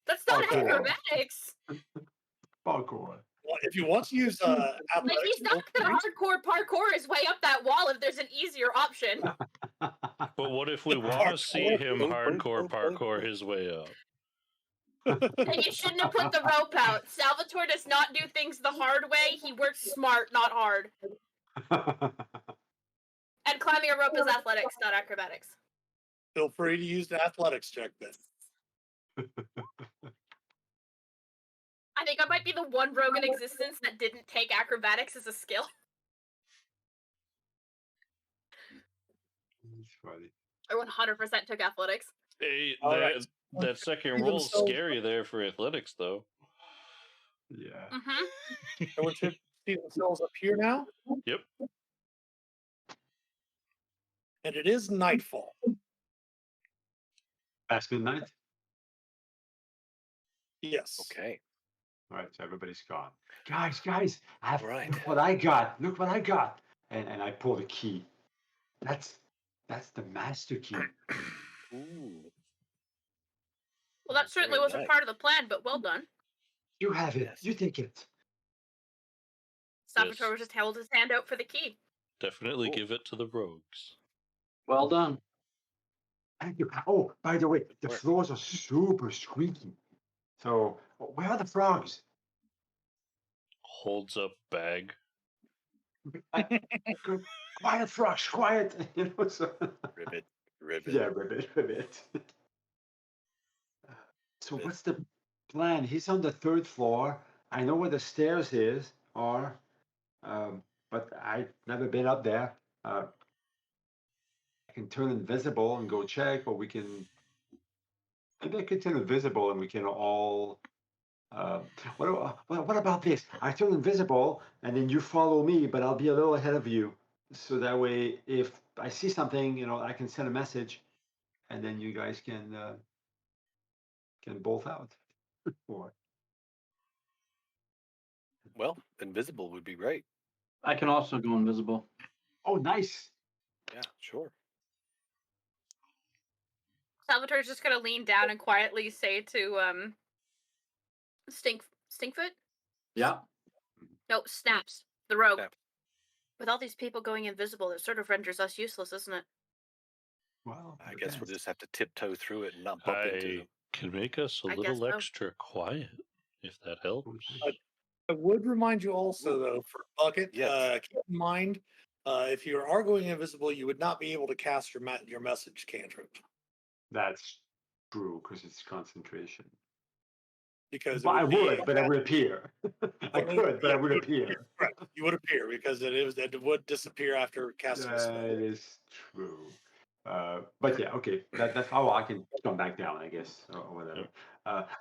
That's not Parkour. acrobatics. Parkour. Well, if you want to use Like athletics, he's not gonna hardcore parkour his way up that wall if there's an easier option. But what if we want to see him hardcore parkour his way up? Then you shouldn't have put the rope out. Salvatore does not do things the hard way. He works smart, not hard. And climbing a rope is athletics, not acrobatics. Feel free to use the athletics check then. I think I might be the one rogue in existence that didn't take acrobatics as a skill. That's funny. I 100% took athletics. Hey, All right. that second See roll's themselves- scary there for athletics, though. Yeah. Mm-hmm. Everyone should see themselves up here now. Yep. And it is nightfall. Past midnight. Yes. Okay. All right, so everybody's gone. Guys, Right. look what I got. Look what I got. And I pull the key. That's the master key. Ooh. Well, that certainly Very wasn't nice. part of the plan, but well done. You have it. Yes. You take it. Salvatore Yes. was just held his hand out for the key. Definitely Cool. give it to the rogues. well done. Thank you. Oh, by the way, the Where? floors are super squeaky. So where are the frogs? Holds up bag. Quiet, frogs, quiet. So, Ribbit. Ribbit. yeah, ribbit. So what's the plan? He's on the 3rd floor. I know where the stairs are, but I've never been up there. I can turn invisible and go check, or we can. Maybe I could turn invisible and we can all. What about this? I turn invisible and then you follow me, but I'll be a little ahead of you. So that way, if I see something, I can send a message, and then you guys can bolt out. Or Well, invisible would be great. I can also go invisible. oh, nice. Yeah, sure. Salvatore's just gonna lean down and quietly say to Stinkfoot? Yeah. No, Snaps, the rogue. Snaps. With all these people going invisible, it sort of renders us useless, isn't it? Wow. I guess we'll just have to tiptoe through it and not bump into I them. can make us a I guess little so. extra quiet if that helps. I would remind you also, though, for Bucket, Yes. keep in mind, if you are going invisible, you would not be able to cast your message cantrip That's true because it's concentration. because it But I would be would, but I would appear. I could, but I would appear. Correct. You would appear because it would disappear after casting a spell. That is true. But yeah, okay. That's how I can come back down, I guess, or whatever.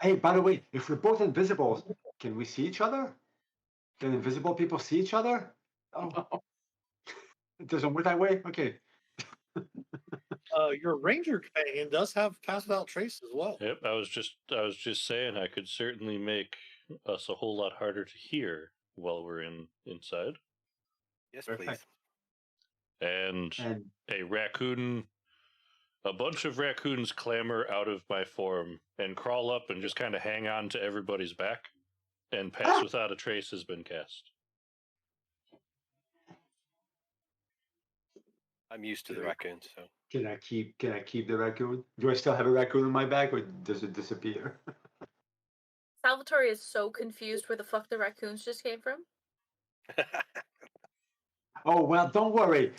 Hey, by the way, if we're both invisible, can we see each other? Can invisible people see each other? Oh, it doesn't work that way. Okay. Your ranger companion does have pass without trace as well. Yep, I was just saying I could certainly make us a whole lot harder to hear while we're inside. Yes, Perfect. please. And And a bunch of raccoons clamber out of my form and crawl up and just kind of hang on to everybody's back, and pass without a trace has been cast. I'm used to the raccoons, so can I keep the raccoon? Do I still have a raccoon in my bag, or does it disappear? Salvatore is so confused where the fuck the raccoons just came from. Oh well, don't worry.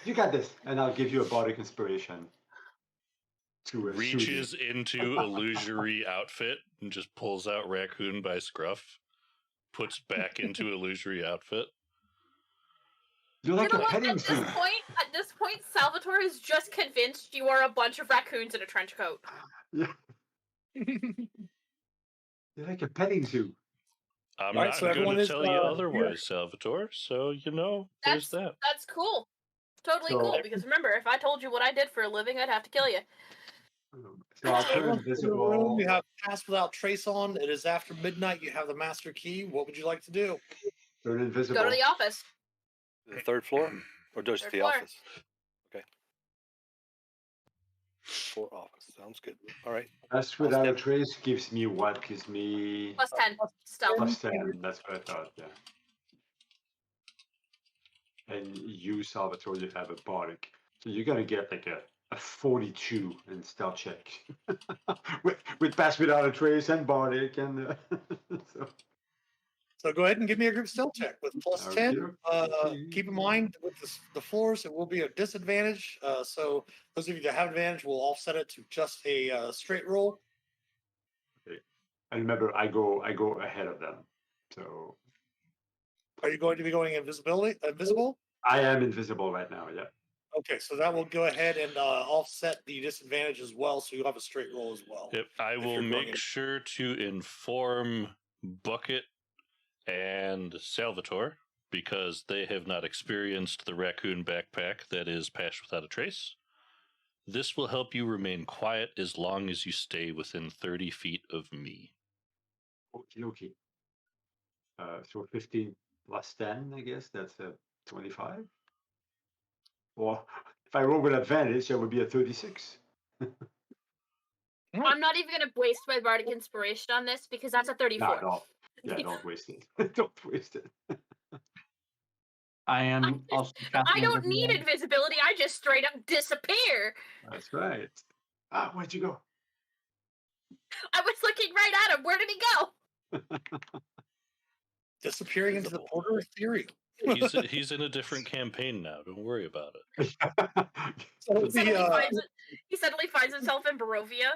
You got this, and I'll give you a bardic inspiration. To Reaches into illusory outfit and just pulls out raccoon by scruff, puts back into illusory outfit. You're like You know a what? petting At zoo. this point, Salvatore is just convinced you are a bunch of raccoons in a trench coat. Yeah. You're like a petting zoo. I'm All right, not so going everyone to is, tell you otherwise, Salvatore. So there's that. That's cool. Totally So- cool. Because remember, if I told you what I did for a living, I'd have to kill you. So I'll turn Everyone's in the room. invisible. You have pass without trace on. It is after midnight. You have the master key. What would you like to do? Turn invisible. Go to the office. the 3rd floor or just Third the floor. office? Okay. Floor office sounds good. All right. Pass without a trace gives me what? Gives me Plus 10. Stealth. +10. That's what I thought. Yeah. And you, Salvatore, you have a bardic, so you're gonna get like a 42 in stealth check with pass without a trace and bardic, and So go ahead and give me a group stealth check with plus Okay. 10. Keep in mind with the floors, it will be a disadvantage. So those of you that have advantage will offset it to just a straight roll. And remember, I go ahead of them, so Are you going to be going invisible? I am invisible right now. Yeah. Okay, so that will go ahead and offset the disadvantage as well. So you'll have a straight roll as well. Yep, I If will you're going make sure to inform Bucket and Salvatore because they have not experienced the raccoon backpack that is Pass Without a Trace. This will help you remain quiet as long as you stay within 30 feet of me. Okay. So 15 plus 10, I guess that's a 25. Or if I roll with advantage, that would be a 36. I'm not even going to waste my bardic inspiration on this because that's a 34. No. Yeah, don't waste it. Don't waste it. I am also casting I don't need invisibility. invisibility. I just straight up disappear. That's right. Ah, where'd you go? I was looking right at him. Where did he go? Disappearing into the Visible. border ethereal. He's in a different campaign now. Don't worry about it. So He the, suddenly finds himself in Barovia.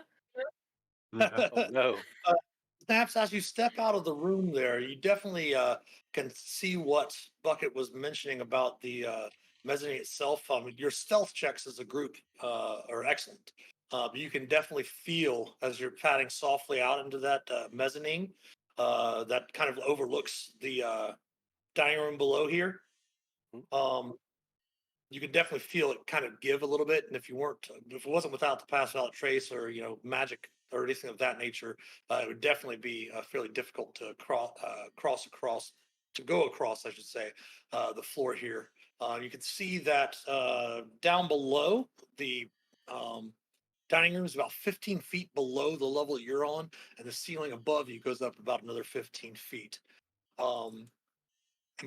Yeah. Oh no. Snaps, as you step out of the room there, you definitely can see what Bucket was mentioning about the mezzanine itself. Your stealth checks as a group are excellent. But you can definitely feel as you're padding softly out into that mezzanine that kind of overlooks the dining room below here. You can definitely feel it kind of give a little bit. And if it wasn't without the pass without trace or magic or anything of that nature, it would definitely be fairly difficult to go across, I should say, the floor here. You can see that down below the dining room is about 15 feet below the level you're on, and the ceiling above you goes up about another 15 feet. And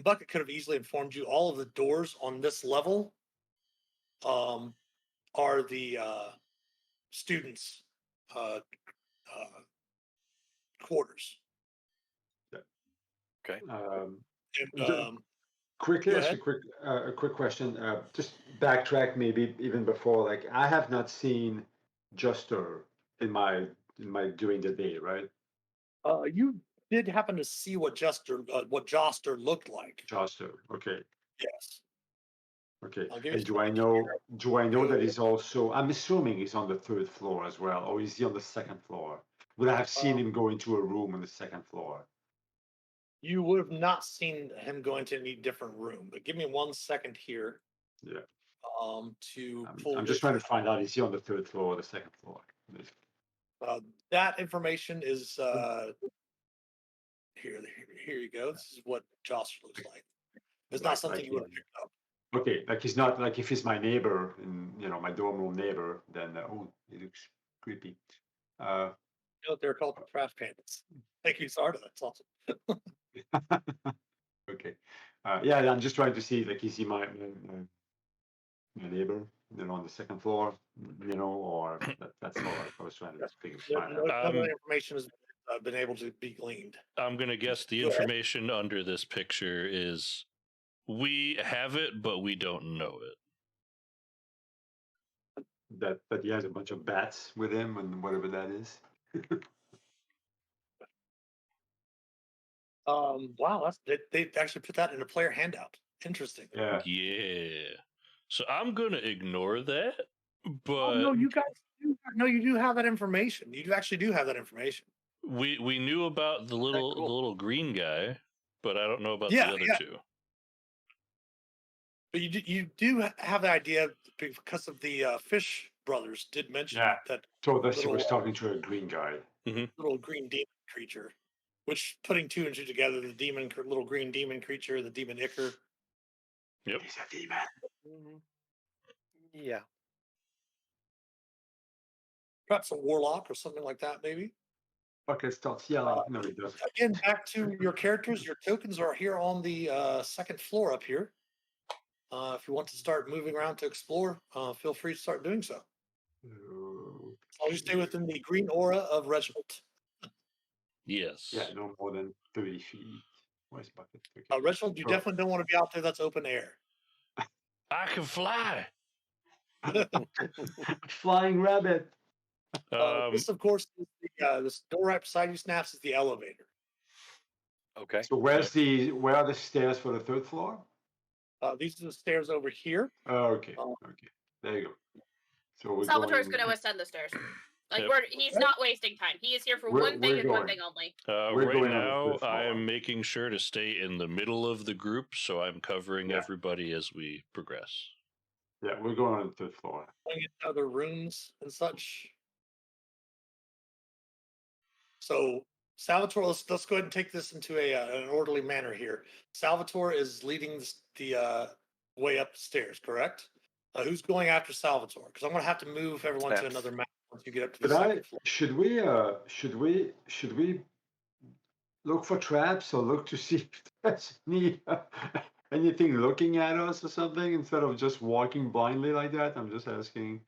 Bucket could have easily informed you all of the doors on this level are the students' quarters. Okay. And Quickly, Go ask ahead. a quick question. Just backtrack, maybe even before. Like, I have not seen Juster in my during the day, right? You did happen to see what Joster looked like. Juster. Okay. Yes. Okay. I'll give you And some do I know Go. that he's also? I'm assuming he's on the third floor as well, or is he on the second floor? Would I have seen him go into a room on the second floor? You would have not seen him go into any different room, but give me 1 second here. Yeah. To pull I'm just trying to find out, is he on the third floor or the second floor? that information is here. Here you go. This is what Joster looks like. It's not something you would have picked up. Okay, like he's not like if he's my neighbor and my dorm room neighbor, then he looks creepy. They're called trash pandas. Thank you, Sarda. That's awesome. Okay, yeah, I'm just trying to see like is he my neighbor, on the second floor, or that's all I was trying to find No out. other information has been able to be gleaned. I'm gonna guess the Go ahead. information under this picture is we have it, but we don't know it. That he has a bunch of bats with him and whatever that is. Wow, they actually put that in a player handout. Interesting. Yeah. Yeah. So I'm gonna ignore that, but no, you guys you do have that information. You actually do have that information. we knew about the little green guy, but I don't know about Yeah, the other yeah. two. But you do have the idea because of the Fish brothers did mention Yeah. that So that she little, was talking to a green guy. little green demon creature, which putting two and two together, the little green demon creature, the demon Icker. Yep. He's a demon. Yeah. Perhaps a warlock or something like that, maybe. Okay, starts yelling. No, he doesn't. Again, back to your characters. Your tokens are here on the second floor up here. If you want to start moving around to explore, feel free to start doing so. Always stay within the green aura of Reginald. Yes. Yeah, no more than 30 feet. Where's Bucket? Okay. Reginald, you definitely don't want to be out there that's open air. I can fly. Flying rabbit. This, of course, is this door right beside you, Snaps, is the elevator. Okay. So where are the stairs for the third floor? These are the stairs over here. Oh, okay. Okay. There you go. So we're Salvatore's going going to ascend the stairs. Like Yep. he's not wasting time. He is here for We're- one thing we're and one going. thing only. We're Right going on the now, third floor. I am making sure to stay in the middle of the group, so I'm covering everybody as we progress. Yeah, we're going on the third floor. Going into other rooms and such. So Salvatore, let's go ahead and take this into an orderly manner here. Salvatore is leading the way up the stairs, correct? Who's going after Salvatore? Because I'm going to have to move everyone to Snaps. another map once you get up to the But second floor. should we look for traps or look to see if there's anything looking at us or something instead of just walking blindly like that? I'm just asking.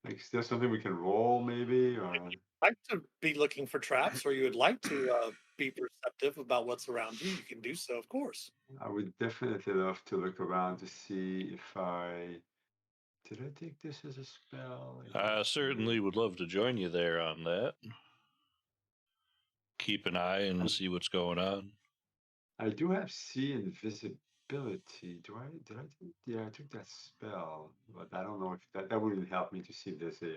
Like, is there something we can roll, maybe? Or Like to be looking for traps, or you would like to be perceptive about what's around you, you can do so, of course. I would definitely love to look around to see if I did I take this as a spell? I certainly would love to join you there on that. Keep an eye and see what's going on. I do have see invisibility. Do I? Did I? Yeah, I took that spell, but I don't know if that wouldn't help me to see if there's a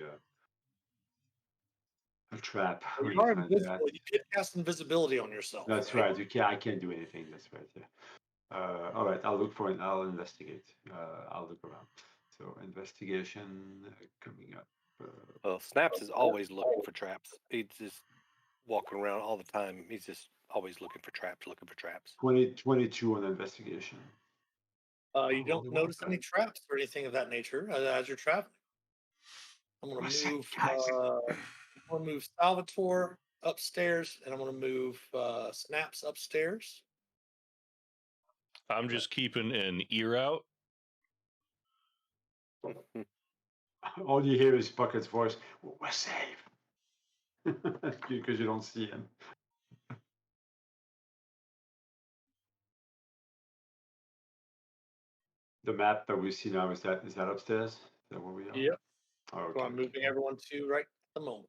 trap or You are anything like that. invisible. You did cast invisibility on yourself. That's right. You can't. I can't do anything. That's right. Yeah. All right. I'll look for it. I'll investigate. I'll look around. So investigation coming up. Well, Snaps is always looking for traps. He's just walking around all the time. He's just always looking for traps, looking for traps. 22 on investigation. You don't Only one notice any guy. traps or anything of that nature as you're traveling. I'm going What's to that, move. guys? I'm going to move Salvatore upstairs, and I'm going to move Snaps upstairs. I'm just keeping an ear out. All you hear is Bucket's voice. We're safe. Because you don't see him. The map that we see now, is that upstairs? Is that where we are? Yep. Oh, So okay. I'm moving everyone to right at the moment.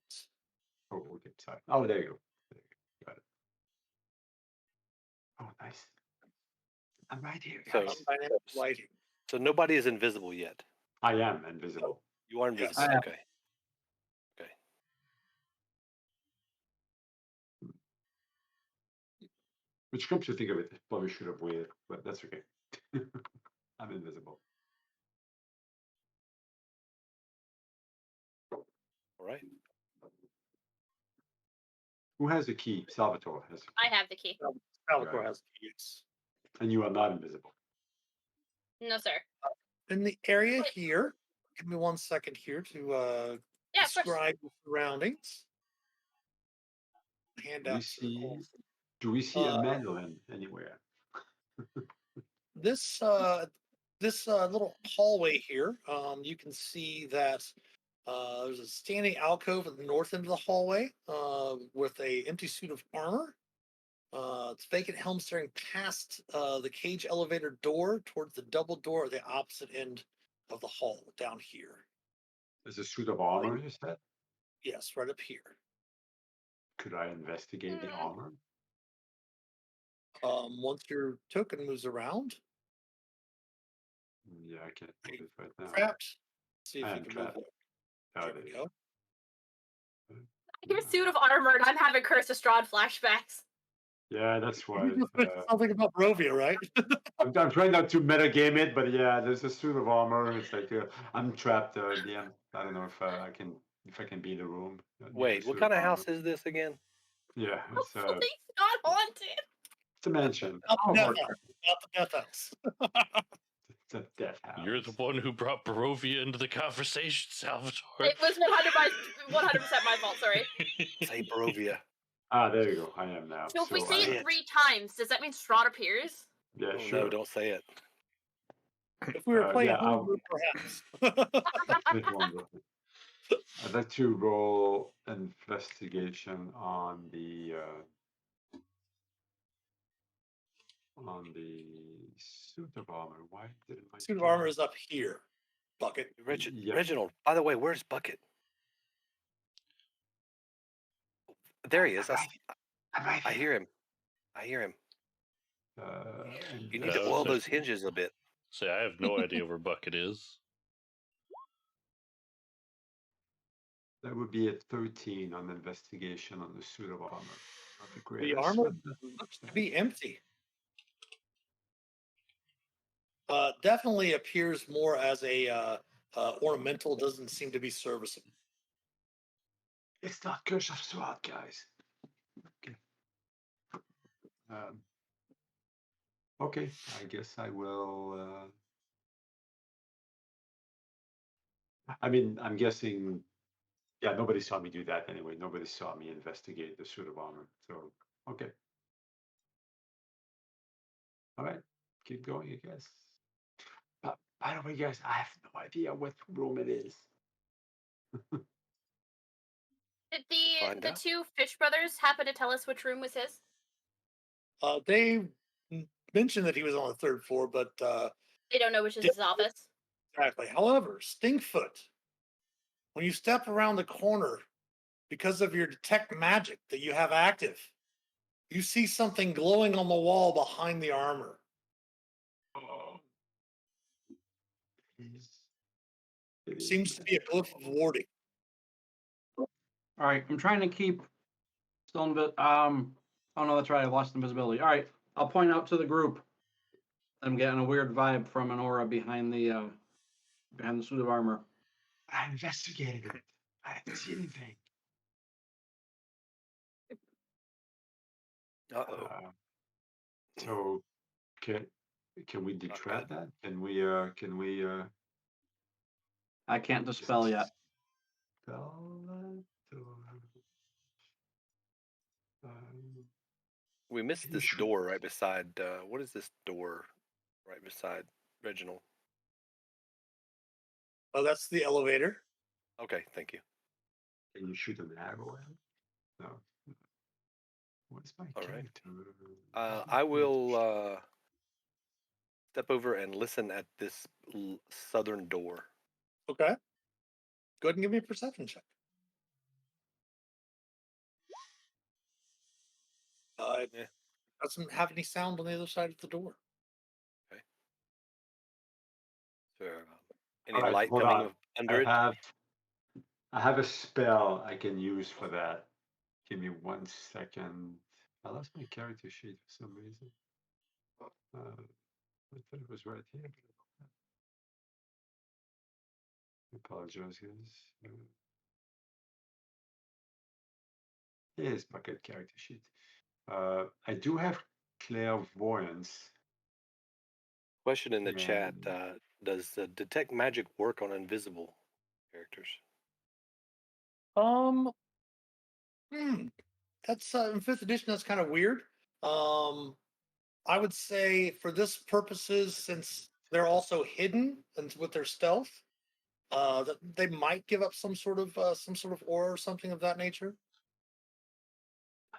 Oh, okay. Sorry. Oh, there you go. There you go. Got it. Oh, nice. I'm right here, So- guys. Dynamic lighting. So nobody is invisible yet. I am invisible. You are Yes. invisible. I am. Okay. Okay. Which comes to think of it, probably should have waited, but that's okay. I'm invisible. All right. Who has the key? Salvatore has the key. I have the key. Salvatore Right. has keys. And you are not invisible. No, sir. In the area here, give me 1 second here to Yeah, of course. describe the surroundings. Do we Handouts. see, do we see a Uh, mandolin anywhere? This little hallway here, you can see that there's a standing alcove at the north end of the hallway with a empty suit of armor. It's vacant helm staring past the cage elevator door towards the double door at the opposite end of the hall down here. There's a suit of armor, you said? Yes, right up here. Could I investigate the armor? Once your token moves around, Yeah, I can't move it right now. trapped. See if I you am can trapped. move it. Oh, There there we you go. Your suit of armor, and I'm having Curse of Strahd flashbacks. Yeah, that's why. You just said something about Barovia, right? I'm trying not to metagame it, but yeah, there's a suit of armor. It's like I'm trapped. DM. I don't know if I can be in the room. Wait, what kind of house is this again? Yeah, it's Hopefully it's not haunted. a mansion. Not the Oh, death my house. Not the death house. It's a death house. You're the one who brought Barovia into the conversation, Salvatore. It was 100% my fault, sorry. Say Barovia. Ah, there you go. I am now. So if we So say I- it 3 times, does that mean Strahd appears? yeah, Oh, sure. no, don't say it. If we were playing yeah, I'll- homebrew, perhaps. That's wonderful. I'd like to roll investigation on the suit of armor. Why didn't my Suit of armor is up here. Bucket. Yep. Reginald, by the way, where's Bucket? There he is. I'm right I here. hear him. I hear him. And You need to Yeah, oil so- those hinges a bit. Say, I have no idea where Bucket is. that would be a 13 on investigation on the suit of armor. Not the The greatest, armor but looks to be empty. Definitely appears more as a ornamental. Doesn't seem to be serviceable. it's not Curse of Strahd, guys. Okay. Okay, I guess I will. I mean, I'm guessing. Yeah, nobody saw me do that anyway. Nobody saw me investigate the suit of armor. So, okay. All right, keep going, I guess. But by the way, guys, I have no idea what room it is. Did find the out. two Fish brothers happen to tell us which room was his? They mentioned that he was on the third floor, but They don't know which is Did- his office. exactly. However, Stinkfoot, when you step around the corner, because of your detect magic that you have active, you see something glowing on the wall behind the armor. Oh. Seems to be a glyph of warding. All right, I'm trying to keep still oh no, that's right. I lost invisibility. All right, I'll point out to the group. I'm getting a weird vibe from an aura behind the suit of armor. I investigated it. I didn't see anything. Uh-oh. So can we detract that? Can we I can't dispel yet. spell that? Um, We missed you this should- door right beside. What is this door right beside Reginald? Oh, that's the elevator. Okay, thank you. Can you shoot an arrow at it? No. What's my All right. character? I will step over and listen at this southern door. Okay. Go ahead and give me a perception check. It Yeah. doesn't have any sound on the other side of the door. So, any Alright, light hold coming on. under it? I have a spell I can use for that. Give me 1 second. I lost my character sheet for some reason. I thought it was right here. I apologize, guys. Here's bucket character sheet. I do have clairvoyance. Question in the chat: and- does detect magic work on invisible characters? That's in fifth edition. That's kind of weird. I would say for this purposes, since they're also hidden and with their stealth, that they might give up some sort of aura or something of that nature.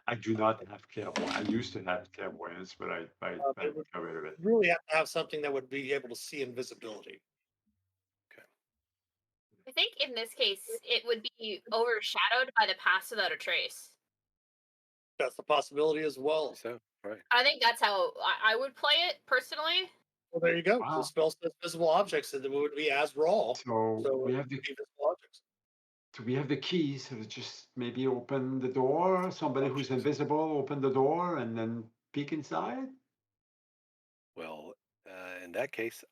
I do not have clairvoyance. I used to have clairvoyance, but I It would got rid of it. really have to have something that would be able to see invisibility. I think in this case it would be overshadowed by the pass without a trace. That's a possibility as well. So, right. I think that's how I would play it personally. Well, there you go. Wow. The spell says visible objects, and it would be as raw. So we it have the would be visible objects. do we have the keys to just maybe open the door? Somebody who's Options. invisible open the door and then peek inside? Well, in that case,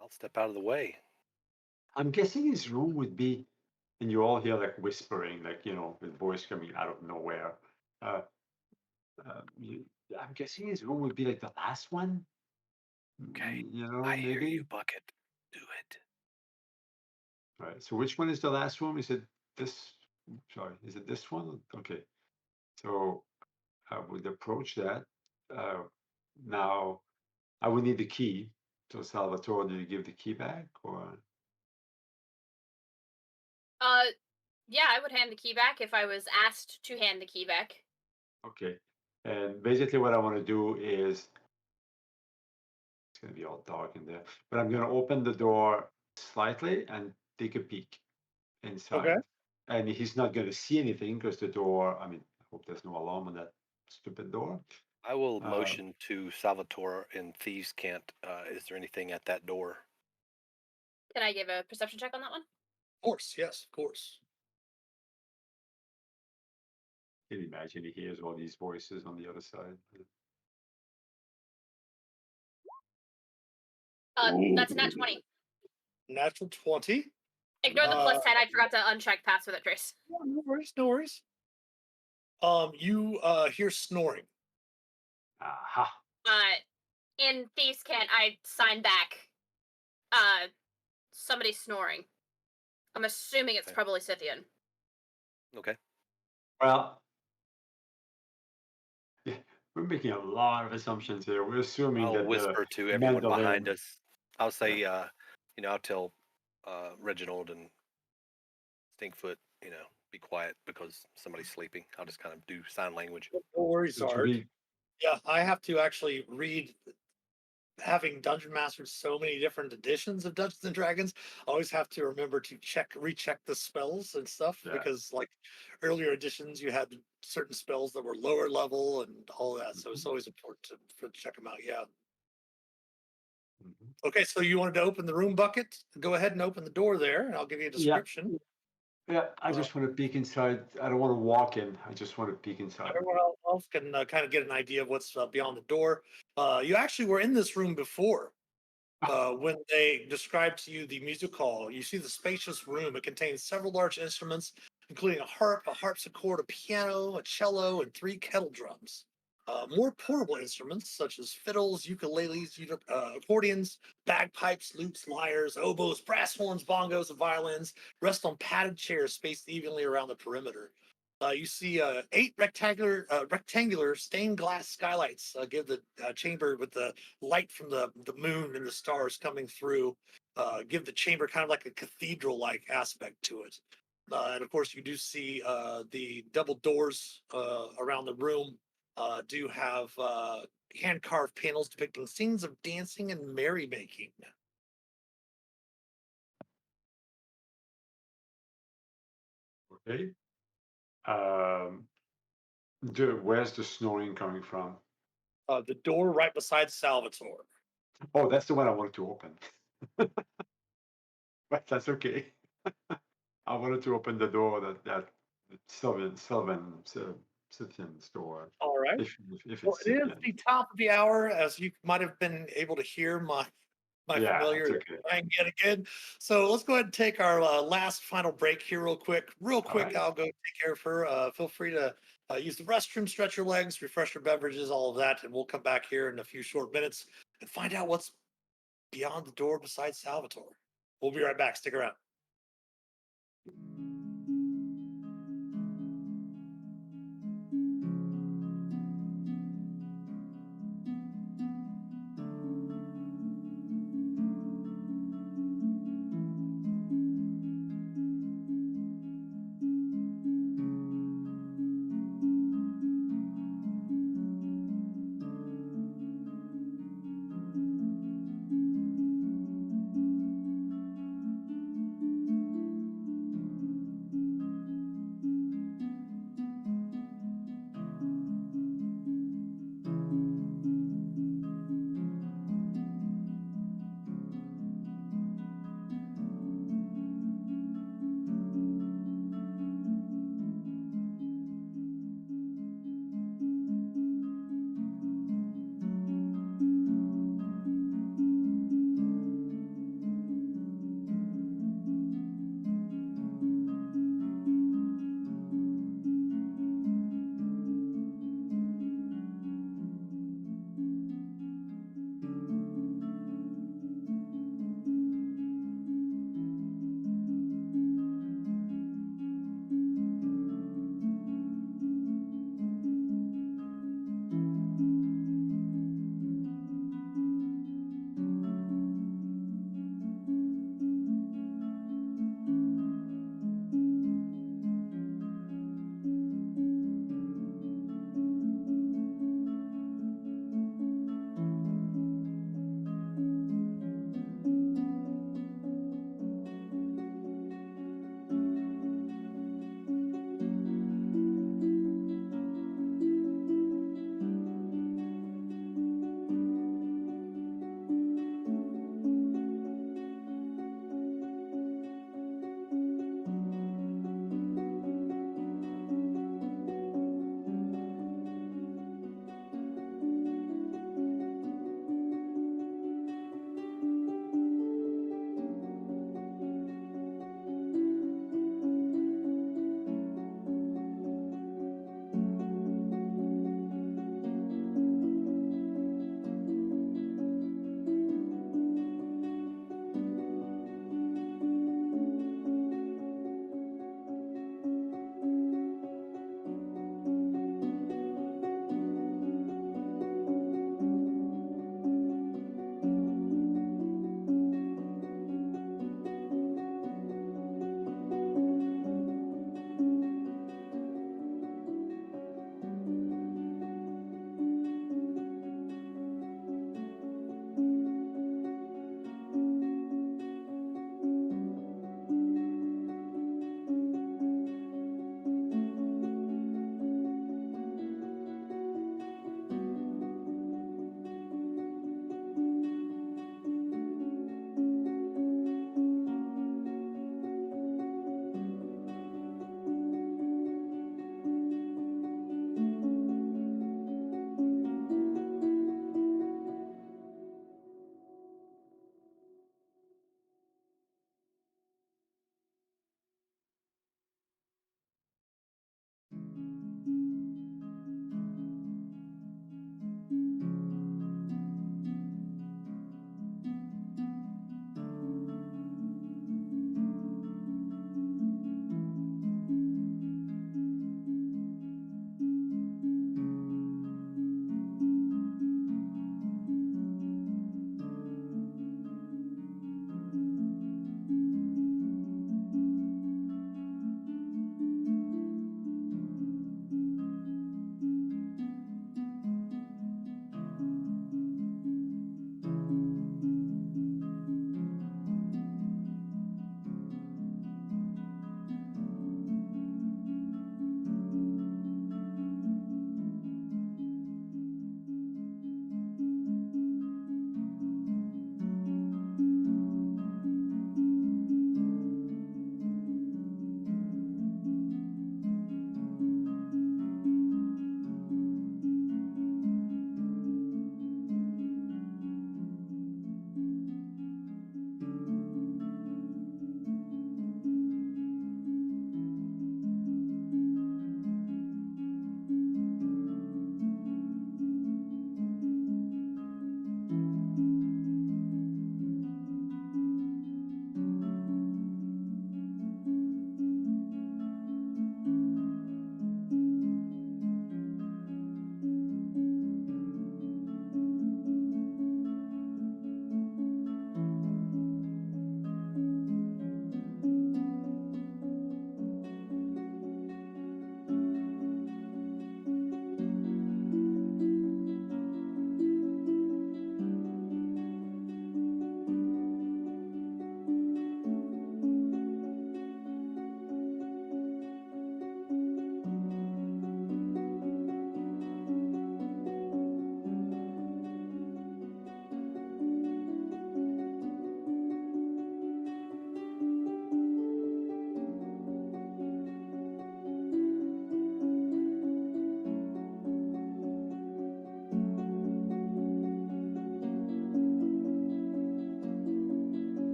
I'll step out of the way. I'm guessing his room would be, and you all hear like whispering, like with voice coming out of nowhere. I'm guessing his room would be like the last one. Okay. I hear Maybe. you, Bucket. Do it. All right. So which one is the last room? Is it this? Sorry, is it this one? Okay. So I would approach that. Now I would need the key. So Salvatore, do you give the key back or? Yeah, I would hand the key back if I was asked to hand the key back. Okay. And basically what I want to do is, it's going to be all dark in there, but I'm going to open the door slightly and take a peek inside. Okay. And he's not going to see anything because the door, I hope there's no alarm on that stupid door. I will motion to Salvatore in Thieves' Cant. Is there anything at that door? Can I give a perception check on that one? Of course, yes, of course. Can you imagine he hears all these voices on the other side? That's a nat 20. Natural 20. Ignore the plus 10. I forgot to uncheck pass without trace. No worries, no worries. You hear snoring. Aha. In Thieves' Cant, I sign back. Somebody's snoring. I'm assuming it's Okay. probably Scythian. Okay. Well, yeah, we're making a lot of assumptions here. We're assuming I'll that whisper to everyone mandolin- behind us. I'll say, I'll tell Reginald and Stinkfoot, be quiet because somebody's sleeping. I'll just kind of do sign language. No worries, To Ard. be Yeah, I have to actually read. Having dungeon mastered so many different editions of Dungeons and Dragons, I always have to remember to recheck the spells and stuff Yeah. because, like earlier editions, you had certain spells that were lower level and all that. So it's always important to check them out. Yeah. Mhm. Okay, so you wanted to open the room bucket? Go ahead and open the door there, and I'll give you a Yeah. description. Yeah, I just want to peek inside. I don't want to walk in. I just want to peek inside. Everyone else can kind of get an idea of what's beyond the door. You actually were in this room before. When they describe to you the music hall, you see the spacious room. It contains several large instruments, including a harp, a harpsichord, a piano, a cello, and 3 kettle drums. More portable instruments such as fiddles, ukuleles, accordions, bagpipes, lutes, lyres, oboes, brass horns, bongos, and violins rest on padded chairs spaced evenly around the perimeter. You see 8 rectangular stained glass skylights give the chamber with the light from the moon and the stars coming through, give the chamber kind of like a cathedral-like aspect to it. And of course, you do see the double doors around the room do have hand-carved panels depicting scenes of dancing and merrymaking. Okay. Where's the snoring coming from? The door right beside Salvatore. Oh, that's the one I wanted to open. But that's okay. I wanted to open the door that Sylvan's door. All right. If Well, it's it is Sylvan. the top of the hour, as you might have been able to hear my Yeah, familiar it's okay. trying yet again. So let's go ahead and take our last final break here, real quick. Real quick, right. I'll go take care of her. Feel free to use the restroom, stretch your legs, refresh your beverages, all of that, and we'll come back here in a few short minutes and find out what's beyond the door besides Salvatore. We'll be right back. Stick around.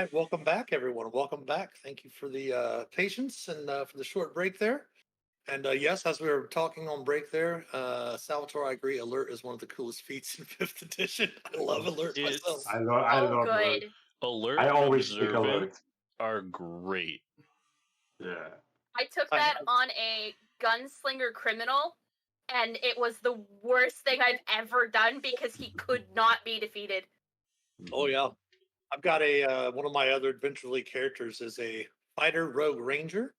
right, welcome back, everyone. Welcome back. Thank you for the patience and for the short break there. And yes, as we were talking on break there, Salvatore, I agree. Alert is one of the coolest feats in fifth edition. I love Alert It's- myself. I Oh, love alert. good. Alert I and always pick observant alert. are great. Yeah. I took I that have- on a gunslinger criminal, and it was the worst thing I've ever done because he could not be defeated. Oh yeah, I've got a one of my other Adventure League characters is a fighter rogue ranger.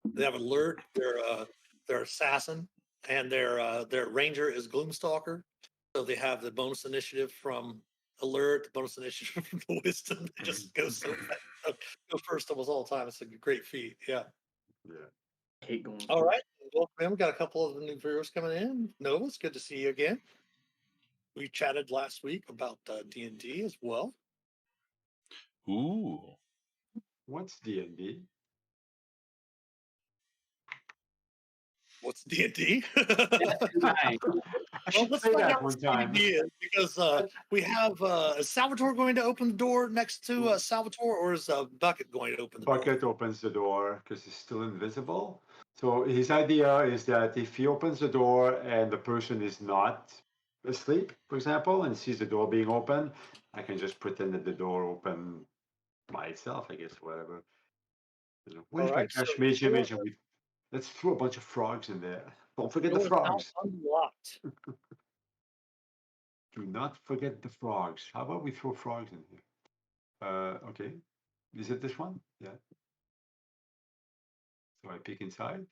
They have alert. They're assassin, and their ranger is Gloomstalker. So they have the bonus initiative from alert, the bonus initiative from the wisdom. They just go so fast. Go first almost all the time. It's a great feat. Yeah. Yeah. I hate going. All right. Welcome in. We got a couple of the new viewers coming in. Nova, it's good to see you again. We chatted last week about D&D as well. Ooh. What's D&D? What's D&D? Hi. I Well, should let's say find that out one what time. D&D is because we have is Salvatore going to open the door next to Salvatore, or is Bucket going to open the door? Bucket opens the door because he's still invisible. So his idea is that if he opens the door and the person is not asleep, for example, and sees the door being open, I can just pretend that the door opened by itself, I guess, whatever. You know, where's All my right, trash so mage door- image? Let's throw a bunch of frogs in there. Don't forget the door is now frogs. unlocked. Do not forget the frogs. How about we throw frogs in here? Okay. Is it this one? Yeah. So I pick inside.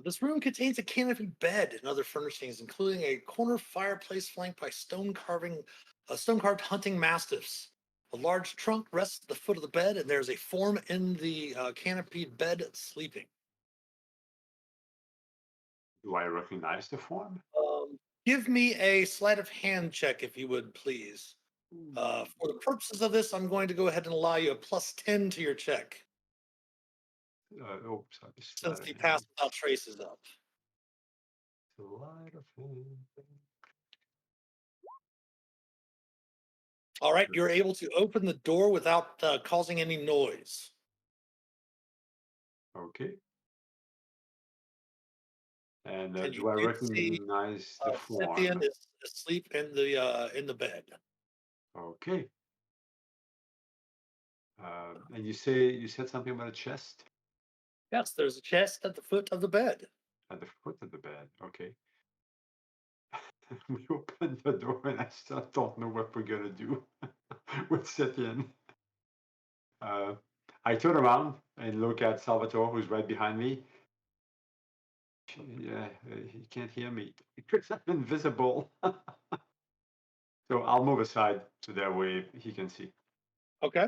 This room contains a canopy bed and other furnishings, including a corner fireplace flanked by stone carved hunting mastiffs. A large trunk rests at the foot of the bed, and there's a form in the canopied bed sleeping. Do I recognize the form? Give me a sleight of hand check, if you would, please. For the purposes of this, I'm going to go ahead and allow you a +10 to your check, Oops, I just since the pass without trace is up. Sleight of hand. All right, you're able to open the door without causing any noise. Okay. And And do you I do see recognize the form? Scythian is asleep in the bed. Okay. And you said something about a chest Yes, there's a chest at the foot of the bed. at the foot of the bed. Okay. We open the door and I still don't know what we're gonna do with Setien. I turn around and look at Salvatore, who's right behind me. Yeah, he can't hear me because I'm invisible. So I'll move aside so that way he can see. Okay.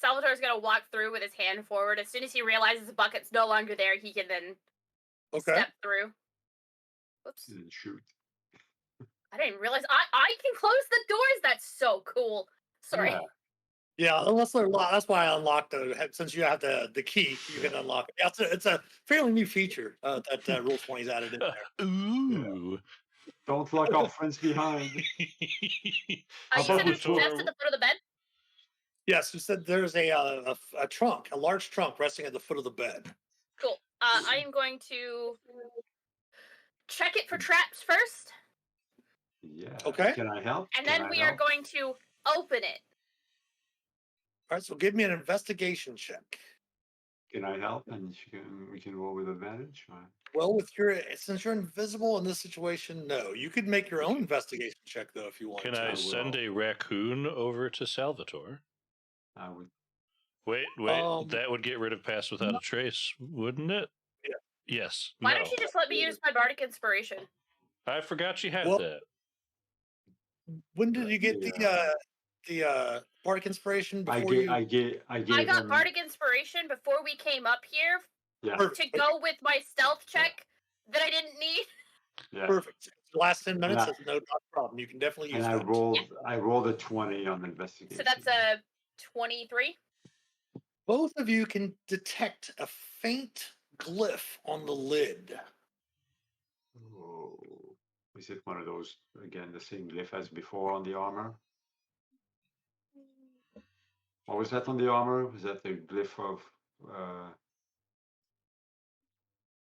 Salvatore's gonna walk through with his hand forward. As soon as he realizes the bucket's no longer there, he can then Okay. step through. Oops. And shoot. I didn't realize I can close the doors. That's so cool. Sorry. Yeah. Yeah, unless they're locked. That's why I unlocked since you have the key, you can unlock it. Yeah, it's a fairly new feature that Roll20's added in there. Ooh. Don't lock our friends behind. You How said about we there's a throw- chest at the foot of the bed? Yes, you said there's a trunk, a large trunk resting at the foot of the bed. Cool. I am going to check it for traps first, Yeah. Okay. Can I help? and Can then I we are help? going to open it. All right, so give me an investigation check. Can I help? And we can roll with advantage. Well, since you're invisible in this situation, no. You could make your own investigation check though if you want Can to. I I send will. a raccoon over to Salvatore? I would. Wait, that would get rid of pass without a trace, wouldn't it? Yeah. Yes. Why No. don't you just let me use my bardic inspiration? I forgot you had Well, that. When did you get the bardic inspiration I before gave. you? I gave. I I gave got him. bardic inspiration before we came up here Yeah. Perfect. to go with my stealth check that I didn't need. Yeah. Perfect. The last 10 minutes, I- that's not a problem. You can definitely use And I that. rolled. I rolled a 20 on investigation. So that's a 23. Both of you can detect a faint glyph on the lid. Oh, is it one of those again? The same glyph as before on the armor? What was that on the armor? Was that the glyph of?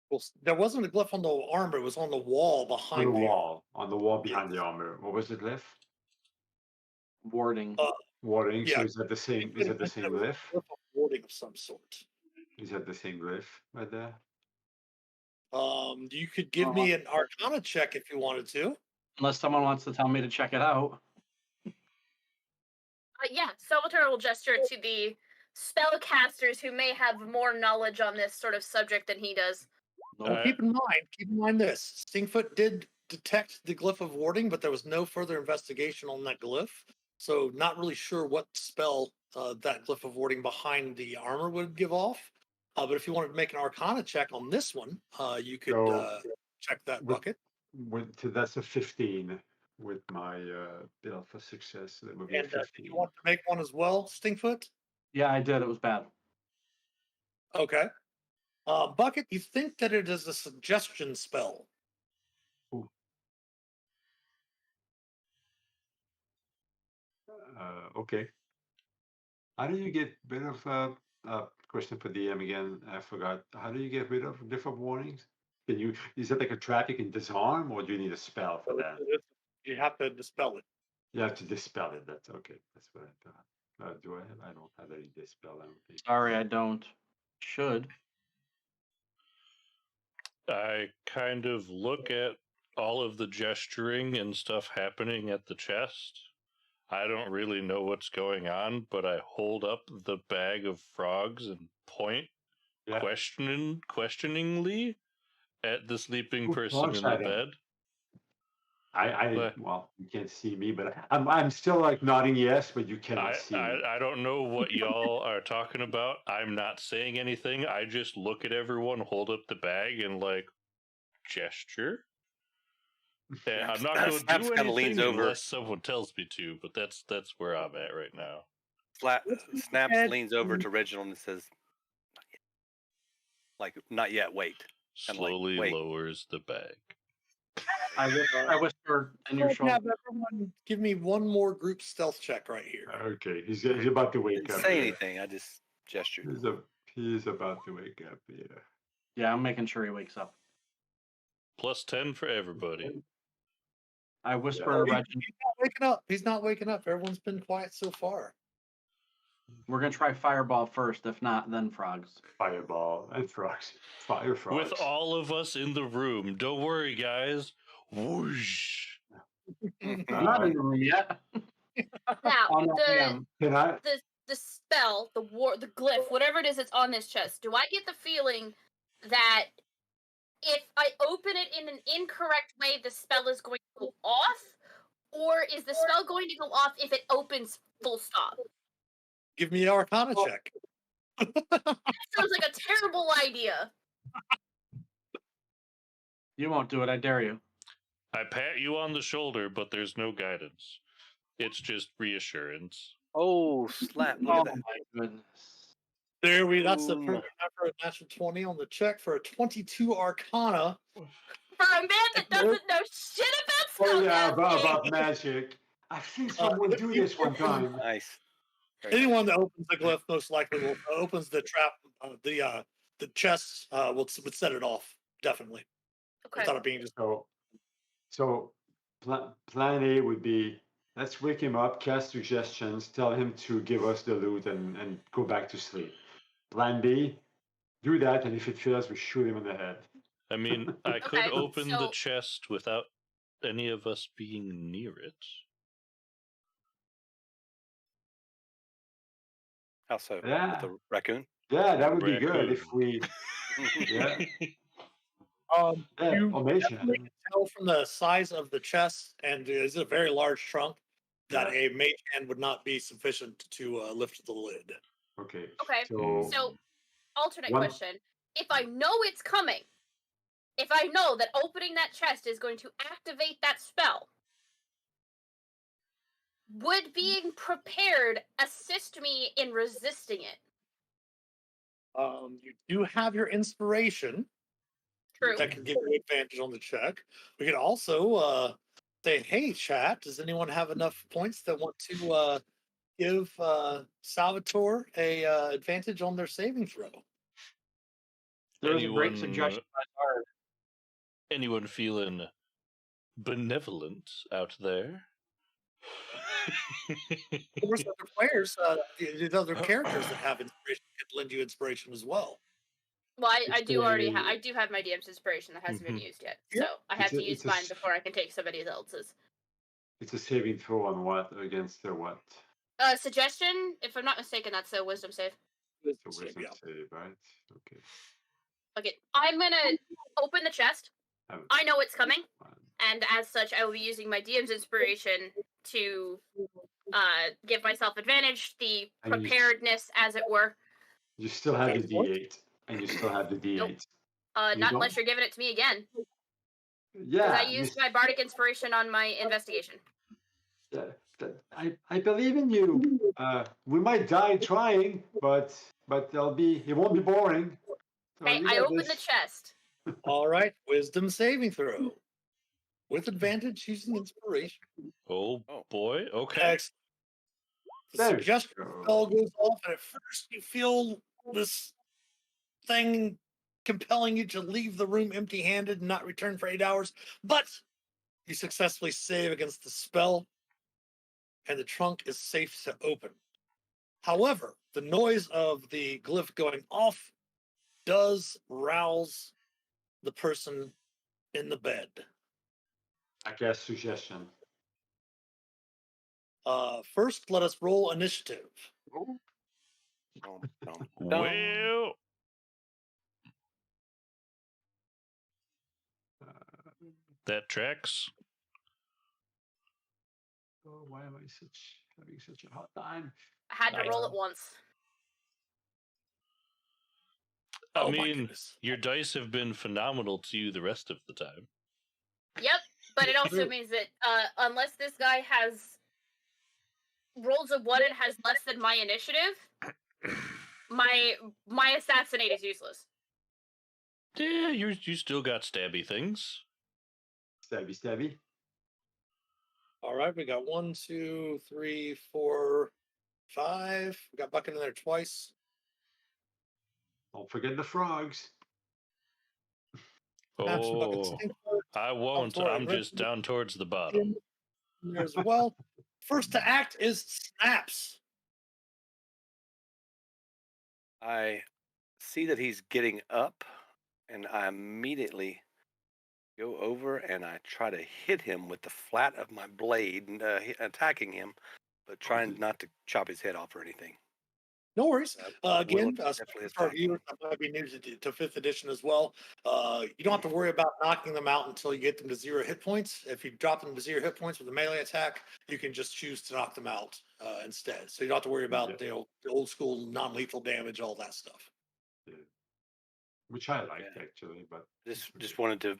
Well, there wasn't a glyph on the armor; it was on the wall On the behind the armor. wall. On the wall behind the armor. What was the glyph? Warding. Warding. Yeah. So is that the same? Is that the same There was glyph? a glyph of warding of some sort. Is that the same glyph right there? You could give me an Arcana check if you wanted to. Unless someone wants to tell me to check it out. Yeah, Salvatore will gesture to the spellcasters who may have more knowledge on this sort of subject than he does. Well, keep in mind this. Stingfoot did detect the glyph of warding, but there was no further investigation on that glyph. So not really sure what spell that glyph of warding behind the armor would give off. But if you wanted to make an Arcana check on this one, you could check that bucket. That's a 15 with my bill for success. So that would be a And 15. you want to make one as well, Stingfoot? Yeah, I did. It was bad. Okay. Bucket, you think that it is a suggestion spell? Okay. How do you get rid of question for DM again? I forgot. How do you get rid of different warnings? Can you? Is it like a trap you can disarm, or do you need a spell for that? You have to dispel it. You have to dispel it. That's okay. That's what I thought. Do I have? I don't have any dispel. I don't think. Sorry, I don't. Should. I kind of look at all of the gesturing and stuff happening at the chest. I don't really know what's going on, but I hold up the bag of frogs and point questioningly at the sleeping person in the bed. Well, you can't see me, but I'm still like nodding yes, but you cannot see me. I don't know what y'all are talking about. I'm not saying anything. I just look at everyone, hold up the bag, and like gesture. And I'm not going to do anything unless someone tells me to. But that's where I'm at right now. Snaps leans over to Reginald and says, "Like, not yet. Wait." Slowly lowers the bag. I whisper in your shoulder. Have everyone give me one more group stealth check right here. Okay, he's about to wake up. Say anything. I just gestured. He's about to wake up. Yeah. Yeah, I'm making sure he wakes up. Plus 10 for everybody. I whisper, He's not waking up. He's not waking up. Everyone's been quiet so far. We're gonna try fireball first. If not, then frogs. Fireball and frogs. Fire frogs. With all of us in the room. Don't worry, guys. Whoosh. I'm not in the room yet. Now, the spell, the glyph, whatever it is that's on this chest, do I get the feeling that if I open it in an incorrect way, the spell is going to go off? Or is the spell going to go off if it opens full stop? Give me an Arcana check. That sounds like a terrible idea. You won't do it, I dare you. I pat you on the shoulder, but there's no guidance. It's just reassurance. Oh, slap. Look at that. My goodness. That's the first for a natural 20 on the check for a 22 Arcana. For a man that doesn't know shit about spellcasting. Oh yeah, about magic. I've seen someone do this one time. Nice. Anyone that opens the glyph most likely opens the trap. The chest would set it off definitely. Okay. Without it being just So plan A would be, let's wake him up, cast suggestions, tell him to give us the loot and go back to sleep. Plan B, do that, and if it fails, we shoot him in the head. I mean, I could open the chest without any of us being near it. How so? Yeah. With the raccoon? Yeah, that would be good if we. Yeah. You definitely can tell from the size of the chest, and it's a very large trunk, that a mage hand would not be sufficient to lift the lid. Okay. Okay. So alternate question. If I know it's coming, if I know that opening that chest is going to activate that spell, would being prepared assist me in resisting it? You do have your inspiration. True. That can give you advantage on the check. We could also say, hey, chat, does anyone have enough points that want to give Salvatore a advantage on their saving throw. There was a great Anyone- suggestion by Bard. Anyone feeling benevolent out there? Of course, other players, the other characters that have inspiration can lend you inspiration as well. Well, I It's do already a- I do have my DM's inspiration that hasn't been Mhm. used yet, Yep. so I have It's a- to use it's a mine s- before I can take somebody else's. It's a saving throw on what against the what? Suggestion, if I'm not mistaken, that's a wisdom save. It's a Wisdom save, wisdom yeah. save, right? Okay. Okay, I'm gonna open the chest. Um, I know it's coming, fine. and as such, I will be using my DM's inspiration to give myself advantage, the And you- preparedness, as it were. You still have the Okay, what? D8, and you still have the D8. You Not unless don't- you're giving it to me again, because Yeah, I used my bardic inspiration on my investigation. I believe in you. We might die trying, but it won't be boring. So Okay, you I got open the this. chest. All right, wisdom saving throw with advantage using inspiration. Oh Oh. boy. Okay. Excellent. The There you suggestion go. spell goes off, and at first you feel this thing compelling you to leave the room empty-handed and not return for 8 hours, but you successfully save against the spell, and the trunk is safe to open. However, the noise of the glyph going off does rouse the person in the bed. I guess suggestion. First, let us roll initiative. Dum, dum, dum. Well, that tracks. Oh, why am I having such a hard time? I had to Nice. roll it once. I Oh my mean, goodness. your dice have been phenomenal to you the rest of the time. Yep, but it also True. means that unless this guy has rolls of 1 and has less than my initiative, my assassinate is useless. Yeah, you still got stabby things. Stabby, stabby. All right, we got 1, 2, 3, 4, 5. We got Bucket in there twice. Don't forget the frogs. Snaps and Bucket Oh, stink I won't. Salvatore I'm just Red- down towards the bottom. in there as well. First to act is Snaps. I see that he's getting up, and I immediately go over and I try to hit him with the flat of my blade, and attacking him, but trying not to chop his head off or anything. No worries. Again, definitely for attacking. viewers that might be new to 5th edition as well, you don't have to worry about knocking them out until you get them to 0 hit points. If you drop them to 0 hit points with a melee attack, you can just choose to knock them out instead. So you don't have to worry about the old school non-lethal damage, all that stuff. Yeah. Which I liked Yeah. actually, but Just wanted to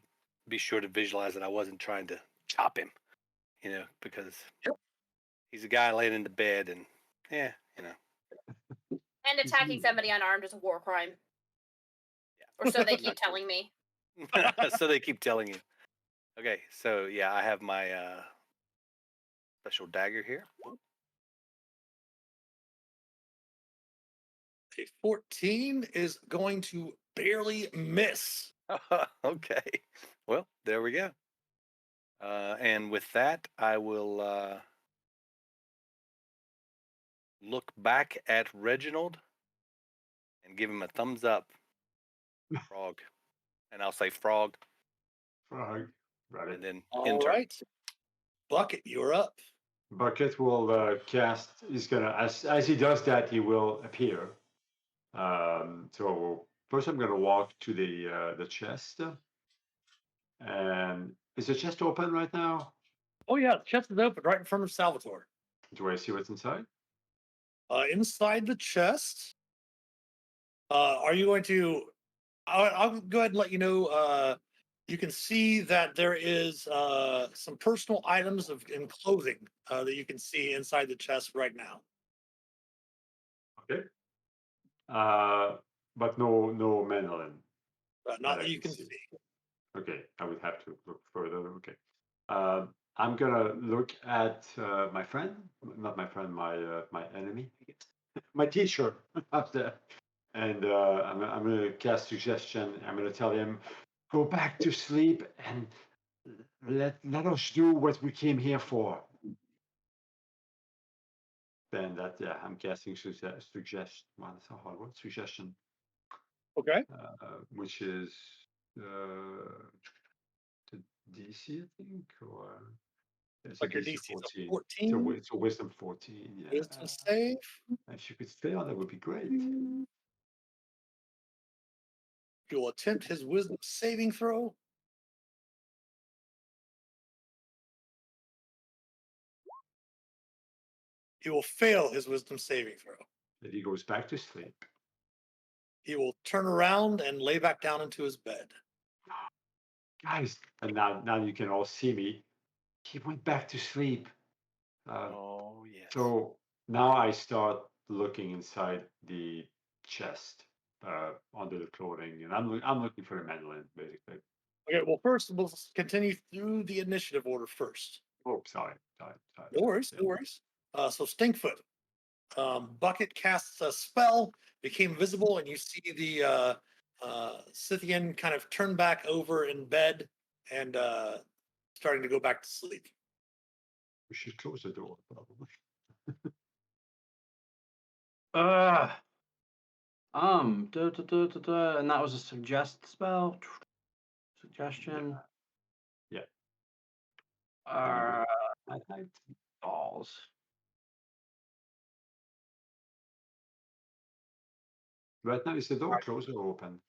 be sure to visualize that I wasn't trying to chop him, because he's a guy laying in the bed, and And attacking somebody unarmed is a war crime. Yeah. Or so they keep telling me. So they keep telling you. Okay, so yeah, I have my special dagger here. A 14 is going to barely miss. Okay, well, there we go. And with that, I will look back at Reginald and give him a thumbs up. Frog. And I'll say frog, frog. Right. and then All enter. right. Bucket, you're up. Bucket will cast. He's gonna as he does that, he will appear. So first, I'm gonna walk to the chest. And is the chest open right now? Oh yeah, the chest is open right in front of Salvatore. Do I see what's inside? Inside the chest, are you going to? I'll go ahead and let you know. You can see that there is some personal items in clothing that you can see inside the chest right now. Okay. But no mandolin. Not I that you can can see. see. Okay, I would have to look further. Okay. I'm gonna look at my friend, not my friend, my enemy, I guess, my teacher up there, and I'm gonna cast suggestion. I'm gonna tell him, go back to sleep and let us do what we came here for. Then that, yeah, I'm casting suggestion. Wow, that's a hard word. Suggestion, Okay. which is the DC, I think, or it's a Like your DC DC is a 14. 14. It's a wisdom 14. Yeah. Wisdom save. If you could fail, that would be great. He will attempt his wisdom saving throw. He will fail his wisdom saving throw. Then he goes back to sleep. He will turn around and lay back down into his bed. Guys, and now you can all see me. He went back to sleep. Oh yes. So now I start looking inside the chest under the clothing, and I'm looking for the mandolin, basically. Okay, well, first we'll continue through the initiative order first. Oh, sorry. No worries, no worries. So Stinkfoot. Bucket casts a spell, became visible, and you see the Scythian kind of turn back over in bed and starting to go back to sleep. We should close the door, probably. And that was a suggest spell. Suggestion. Yeah. Uh, Night. balls. Right now, is the door closed or open?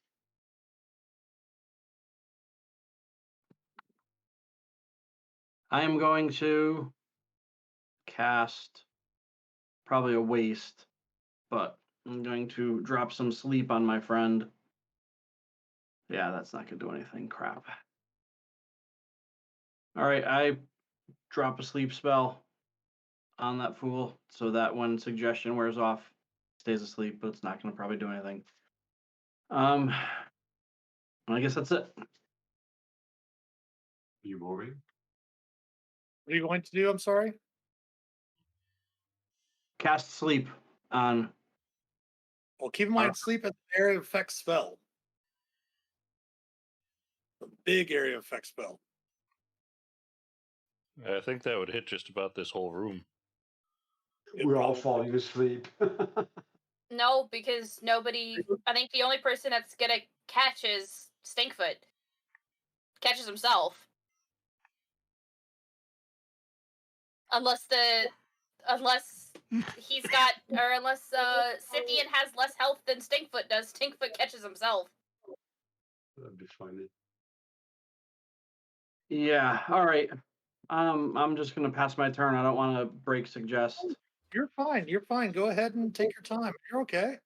I am going to cast probably a waste, but I'm going to drop some sleep on my friend. Yeah, that's not going to do anything. Crap. All right, I drop a sleep spell on that fool so that when suggestion wears off, stays asleep, but it's not going to probably do anything. I guess that's it. Are you moving? What are you going to do? I'm sorry. Cast sleep on. Well, keep in mind, sleep is an area of effect spell. A big area of effect spell. I think that would hit just about this whole room. We're all falling asleep. No, because nobody. I think the only person that's gonna catch is Stinkfoot. Catches himself. Unless he's got, or unless Scythian has less health than Stinkfoot does, Stinkfoot catches himself. That'd be funny. Yeah. All right. I'm just gonna pass my turn. I don't want to break suggest. You're fine. You're fine. Go ahead and take your time. You're okay.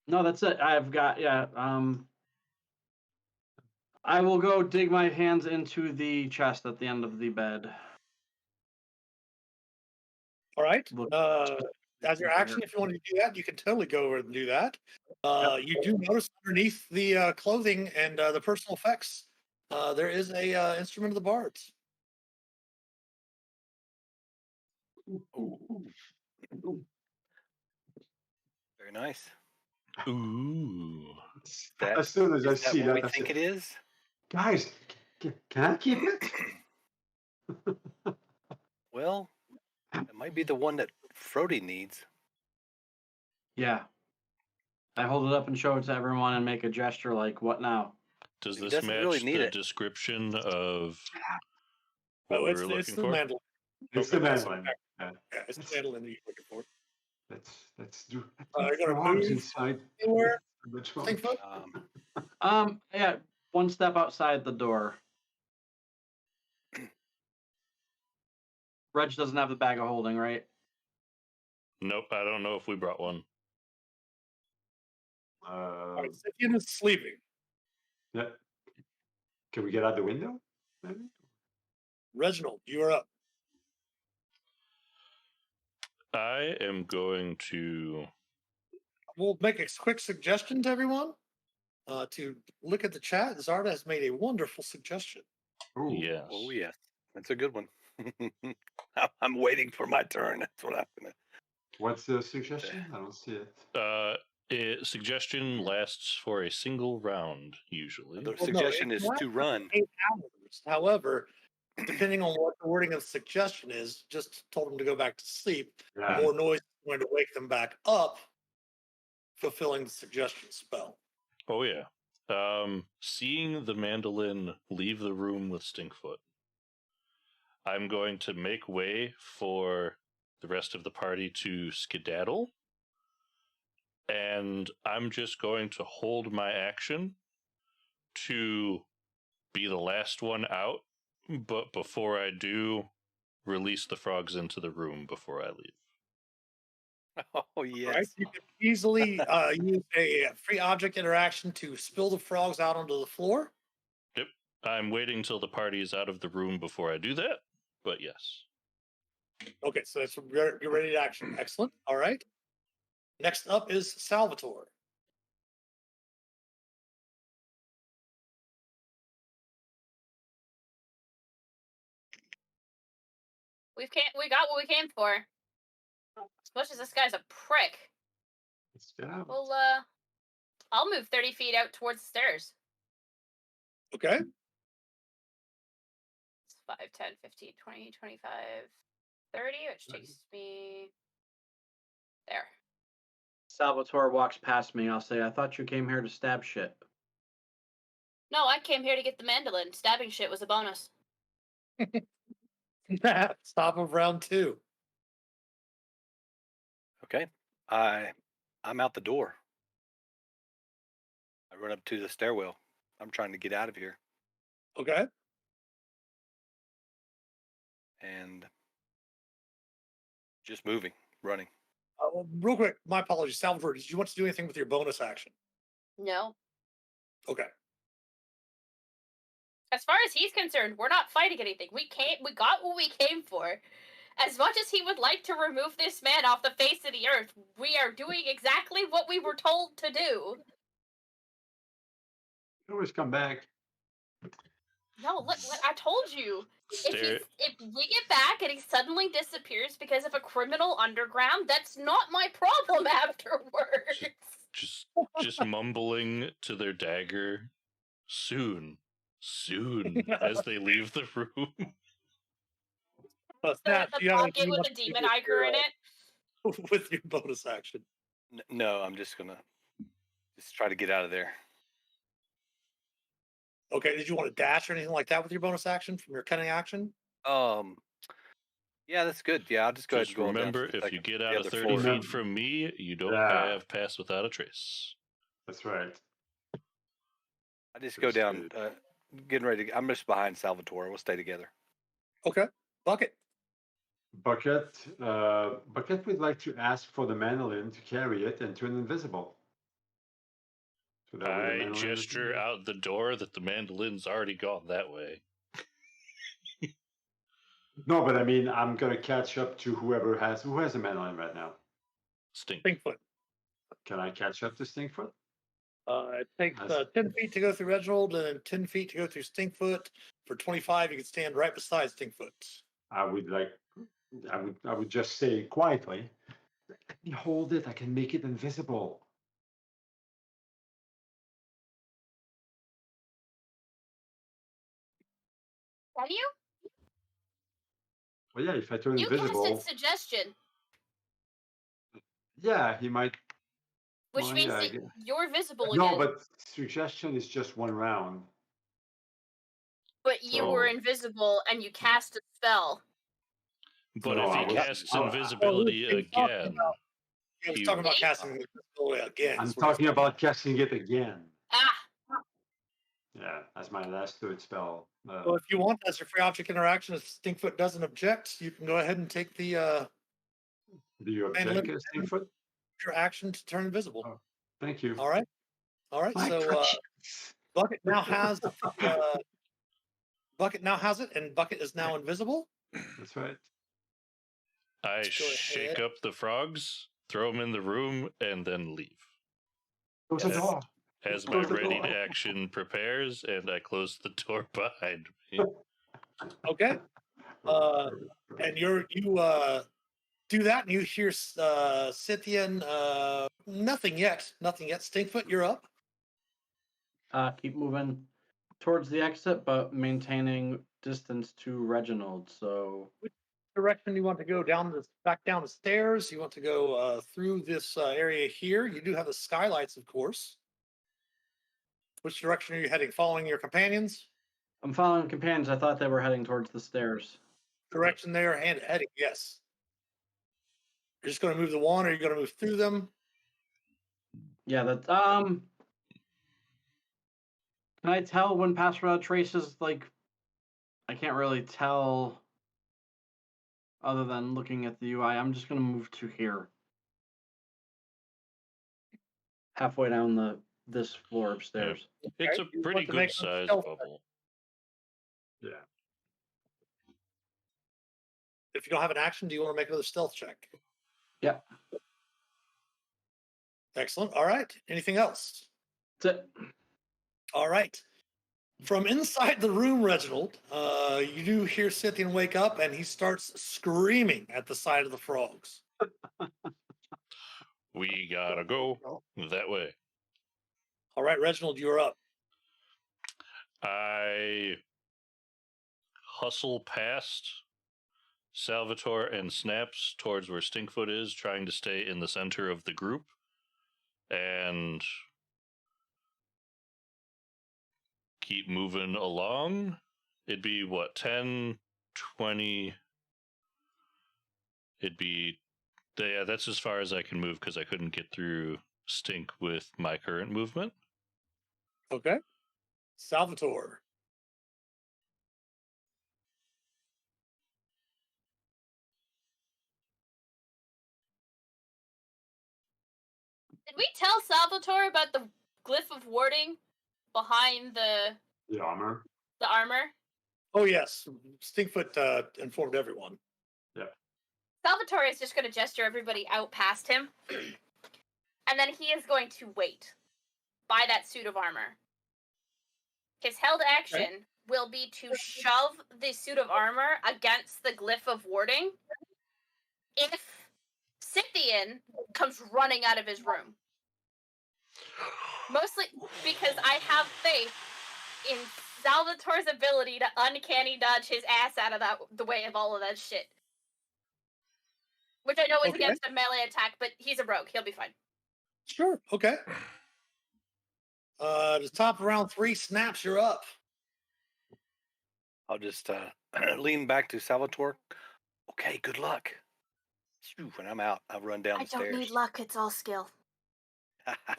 No, that's it. I've got I will go dig my hands into the chest at the end of the bed. All right. Look, As your action, if you want to do that, you can totally go over and do that. You do notice underneath the clothing and the personal effects, there is a instrument of the bards. Very nice. Ooh. That, As soon as I is that see what that, we I think say, it is? guys, can I keep it? Well, it might be the one that Frody needs. yeah. I hold it up and show it to everyone and make a gesture like, "What now?" Does He this doesn't really match need the it. description of what Oh, we it's, were it's looking the for? mandolin. It's Okay, the that's mandolin. Yeah, it's the mandolin that you're looking for. Let's do You're gonna frogs move inside. anywhere? The trunk. Stinkfoot? Yeah, one step outside the door. Reg doesn't have the bag of holding, right? Nope, I don't know if we brought one. All right, Scythian is sleeping. Yeah. Can we get out the window? Maybe? Reginald, you are up. I am going to. We'll make a quick suggestion to everyone to look at the chat. Zarda has made a wonderful suggestion. Ooh. Yes. Oh, yes. That's a good one. I'm waiting for my turn. That's what I'm gonna. What's the suggestion? I don't see it. Suggestion lasts for a single round, usually. The Well, no, suggestion it is lasts to for run. 8 hours. However, depending on what the wording of suggestion is, just told them to go back to sleep. Yeah. More noise is going to wake them back up, fulfilling the suggestion spell. Oh yeah. Seeing the mandolin leave the room with Stinkfoot, I'm going to make way for the rest of the party to skedaddle, and I'm just going to hold my action to be the last one out, but before I do, release the frogs into the room before I leave. Oh yes. Right? You can easily use a free object interaction to spill the frogs out onto the floor. Yep. I'm waiting till the party is out of the room before I do that, but yes. Okay, so that's you're ready to action. Excellent. All right. Next up is Salvatore. We got what we came for. As much as this guy's a prick. Let's get out. Well, I'll move 30 feet out towards the stairs. Okay. It's 5, 10, 15, 20, 25, 30, which takes me there. Salvatore walks past me. I'll say, I thought you came here to stab shit. No, I came here to get the mandolin. Stabbing shit was a bonus. Stop of round 2. Okay. I'm out the door. I run up to the stairwell. I'm trying to get out of here. Okay. And just moving, running. Real quick, my apologies. Salvatore, did you want to do anything with your bonus action? No. Okay. As far as he's concerned, we're not fighting anything. We got what we came for. As much as he would like to remove this man off the face of the earth, we are doing exactly what we were told to do. You can always come back. No, look, I told you. If we get back and he suddenly disappears because of a criminal underground, that's not my problem afterwards. Just mumbling to their dagger, soon, as they leave the room. Snap, The do you have pocket anything with you the want to do demon with iger in your, it. with your bonus action? No, I'm just gonna try to get out of there. Okay, did you want to dash or anything like that with your bonus action from your cunning action? Yeah, that's good. Yeah, I'll just go ahead Just and go remember, down to if you get the out of other 30 floor. feet from me, you don't Yeah. have pass without a trace. That's right. I just go That's down, good. getting ready to. I'm just behind Salvatore. We'll stay together. Okay. Bucket. Bucket would like to ask for the mandolin to carry it and turn invisible. So that way the I mandolin is gesture invisible. out the door that the mandolin's already gone that way. No, but I mean, I'm gonna catch up to who has a mandolin right now. Stink. Stinkfoot. Can I catch up to Stinkfoot? It takes That's- 10 feet to go through Reginald and 10 feet to go through Stinkfoot. For 25, you can stand right beside Stinkfoot. I would just say quietly, let me hold it. I can make it invisible. Can you? Well, yeah, if I turn You invisible, casted suggestion, yeah, he might. which Well, means yeah, I that guess. you're visible No, again. but suggestion is just one round. But you were So- invisible and you cast a spell. But No, if I he was- casts I- invisibility he was talking again, I was he talking about will. casting invisibility again. I'm is what he's talking about casting it again. Ah, Yeah, that's my last third spell. Well, if you want, as your free object interaction, if Stinkfoot doesn't object, you can go ahead and take the Do you and object, limit- Stinkfoot? your action to turn invisible. Oh. Thank you. All right. All right. My So precious. Bucket now has Bucket now has it, and Bucket is now invisible. That's right. I Let's go shake ahead. up the frogs, throw them in the room, and then leave. Close the Yes. door. As my Close the ready door. to action prepares, and I close the door behind me. Okay. And you do that, and you hear Scythian. Nothing yet. Nothing yet. Stinkfoot, you're up. Keep moving towards the exit, but maintaining distance to Reginald. So Direction you want to go back down the stairs? You want to go through this area here? You do have the skylights, of course. Which direction are you heading? Following your companions? I'm following companions. I thought they were heading towards the stairs. Direction they are heading, yes. You're just going to move the wand, or you're going to move through them? Yeah, that's Can I tell when pass without trace is like? I can't really tell. Other than looking at the UI, I'm just gonna move to here. Halfway down this floor upstairs. It's Okay, a you pretty want to good make a size stealth check. bubble. Yeah. If you don't have an action, do you want to make another stealth check? Yeah. Excellent. All right. Anything else? That's it. All right. From inside the room, Reginald, you do hear Scythian wake up, and he starts screaming at the sight of the frogs. We gotta go that way. All right, Reginald, you're up. I hustle past Salvatore and Snaps towards where Stinkfoot is, trying to stay in the center of the group. And keep moving along. It'd be what, 10, 20. It'd be, yeah, that's as far as I can move because I couldn't get through Stink with my current movement. Okay. Salvatore. Did we tell Salvatore about the glyph of warding behind The armor. the armor? Oh, yes. Stinkfoot informed everyone. Salvatore is just going to gesture everybody out past him. And then he is going to wait by that suit of armor. His held action will be to shove the suit of armor against the glyph of warding if Scythian comes running out of his room. Mostly because I have faith in Salvatore's ability to uncanny dodge his ass out of the way of all of that shit. Which I know is Okay. against a melee attack, but he's a rogue. He'll be fine. Sure. Okay. The top of round 3, Snaps, you're up. I'll just lean back to Salvatore. Okay, good luck. Phew, when I'm out, I'll run down the stairs. I don't need luck. It's all skill.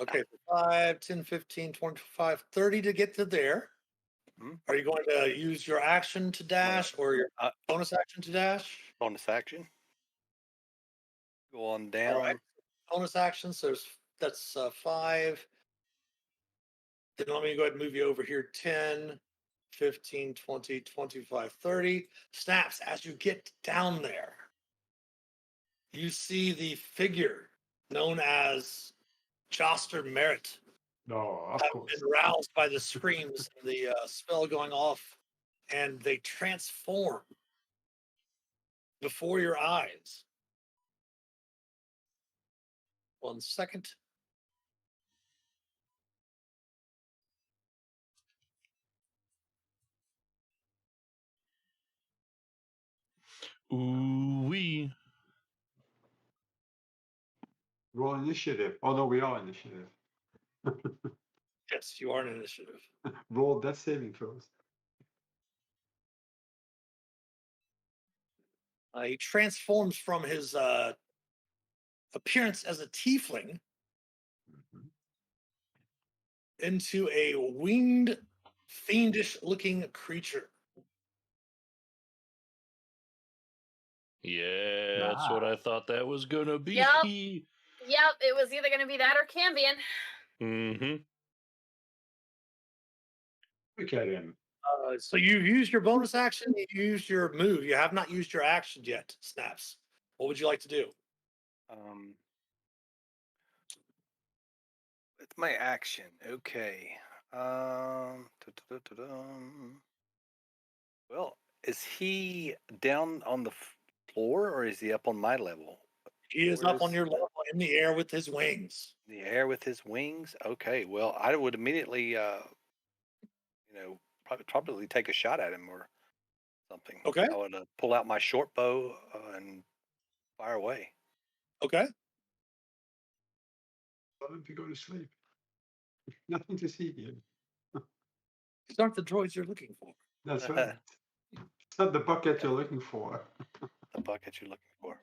Okay, 5, 10, 15, 25, 30 to get to there. Hmm? Are you going to use your action to dash or your bonus action to dash? Bonus action. Go on down. All right. Bonus action, so that's 5. Then let me go ahead and move you over here. 10, 15, 20, 25, 30. Snaps, as you get down there, you see the figure known as Joster Merritt No, of have course. been roused by the screams and the spell going off, and they transform before your eyes. 1 second. Ooh-wee. Roll initiative. Oh no, we are initiative. Yes, you are an initiative. Roll that saving throws. He transforms from his appearance as a tiefling into a winged, fiendish-looking creature. Yeah, that's what I thought that was gonna be. Yep. Yep, it was either going to be that or Cambion. Mm-hmm. Look at him. So you used your bonus action, you used your move. You have not used your action yet, Snaps. What would you like to do? With my action, okay. Well, Is he down on the floor or is he up on my level? He is Where up on is- your level in the air with his wings. The air with his wings? Okay, well, I would immediately, probably take a shot at him or something. Okay. I would pull out my short bow and fire away. Okay. Tell him to go to sleep. Nothing to see here. These aren't the droids you're looking for. That's right. It's not the bucket you're looking for. The bucket you're looking for.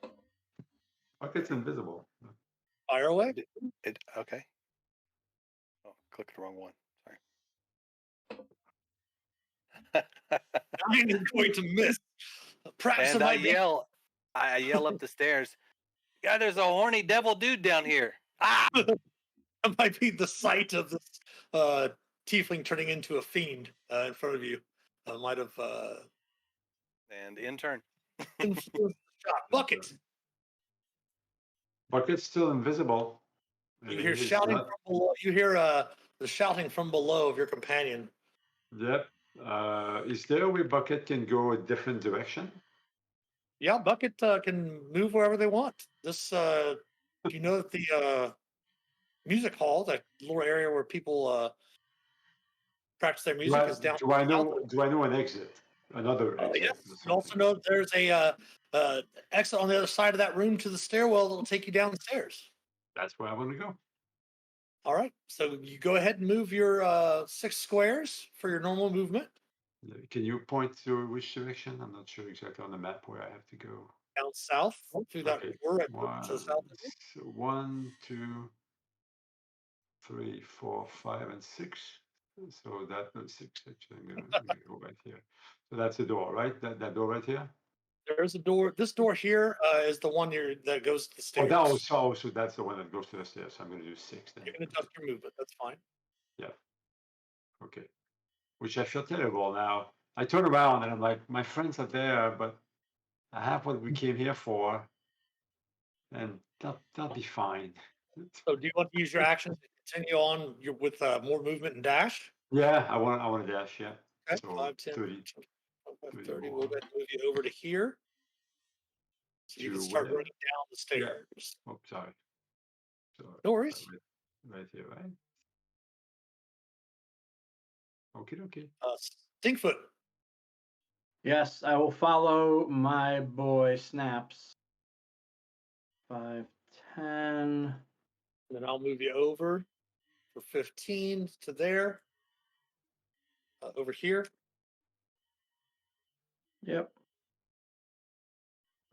Bucket's invisible. Fire away. Okay. Oh, clicked the wrong one. Sorry. I am going to miss. Perhaps And it I might be. yell up the stairs. Yeah, there's a horny devil dude down here. Ah! That might be the sight of this tiefling turning into a fiend in front of you. Might have And intern. influenced the shot. Bucket. Bucket's still invisible. You hear He's shouting not- from below. You hear the shouting from below of your companion. Yep. Is there a way Bucket can go a different direction? Yeah, Bucket can move wherever they want. This, you know that the music hall, that little area where people practice their music, is down. Do I know an exit? Another exit. Yes. or You also something? know that there's a exit on the other side of that room to the stairwell that'll take you downstairs. That's where I want to go. All right. So you go ahead and move your 6 squares for your normal movement Can you point to which direction? I'm not sure exactly on the map where I have to go. down south through that Okay. door to the south. So 1, 2, 3, 4, 5, and 6. So that was 6 actually. I'm gonna go right here. So that's the door, right? That door right here. There's a door. This door here is the one that goes to the Oh, stairs. that also. So that's the one that goes to the stairs. So I'm gonna do 6 then. You can adjust your movement. That's fine. Okay. Which I feel terrible now. I turn around and I'm like, my friends are there, but I have what we came here for, and that'll be fine. So do you want to use your actions to continue on with more movement and dash? Yeah, I want to dash. Yeah. Okay. So 5, 10, 30 30. We'll go ahead and move you over to here. So you can To start where? running down the stairs. Oh, sorry. So No worries. right here, right? Okay. Stinkfoot. Yes, I will follow my boy Snaps. 5, 10. And then I'll move you over for 15 to there. Over here. Yep.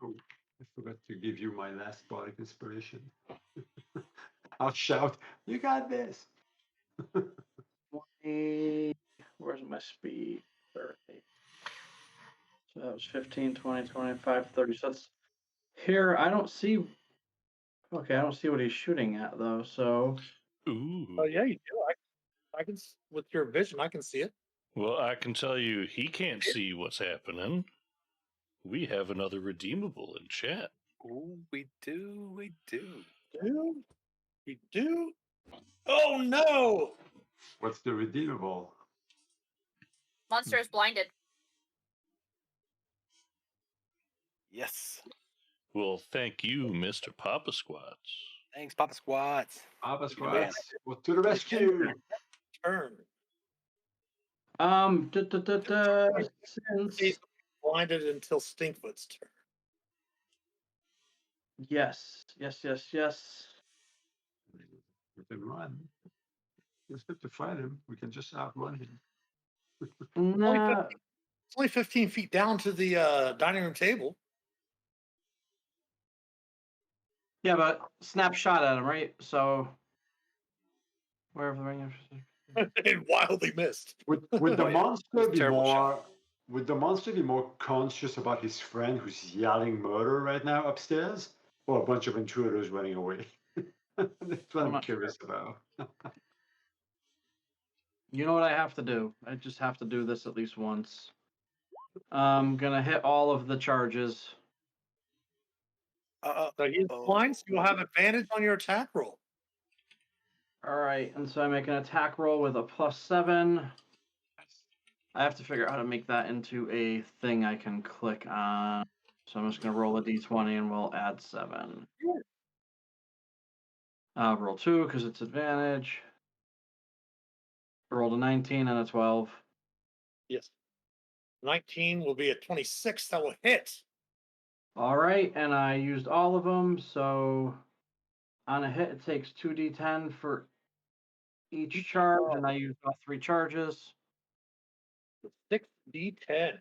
Oh, I forgot to give you my last bardic inspiration. I'll shout, "You got this!" 20. Where's my speed? 30. So that was 15, 20, 25, 30. So that's here. I don't see. Okay, I don't see what he's shooting at though. So Ooh. Oh yeah, you do. I can with your vision, I can see it. Well, I can tell you, he can't see what's happening. We have another redeemable in chat. Ooh, we do. Do we do? Oh no! What's the redeemable? Monster is blinded. Yes. Well, thank you, Mr. Papa Squats. Thanks, Papa Squats. Papa Good man. Squats, well, to the rescue! Turn. Since He's blinded until Stinkfoot's turn. yes. We can run. Just have to fight him. We can just outrun him. Nah, It's only 15 feet down to the dining room table. yeah, but snapshot at him, right? So wherever the ring is. It wildly missed. Would the Oh, yeah. monster be Terrible shot. more? Would the monster be more conscious about his friend who's yelling murder right now upstairs, or a bunch of intruders running away? That's what I'm I'm not curious about. You know what I have to do? I just have to do this at least once. I'm gonna hit all of the charges. So he's blind, so you'll have advantage on your attack roll. All right, and so I make an attack roll with a +7. I have to figure out how to make that into a thing I can click on. So I'm just going to roll a d20 and we'll add 7. Roll 2 because it's advantage. I rolled a 19 and a 12. Yes. 19 will be a 26. That will hit. All right, and I used all of them. So on a hit, it takes 2d10 for each charge, and I used all 3 charges. 6d10.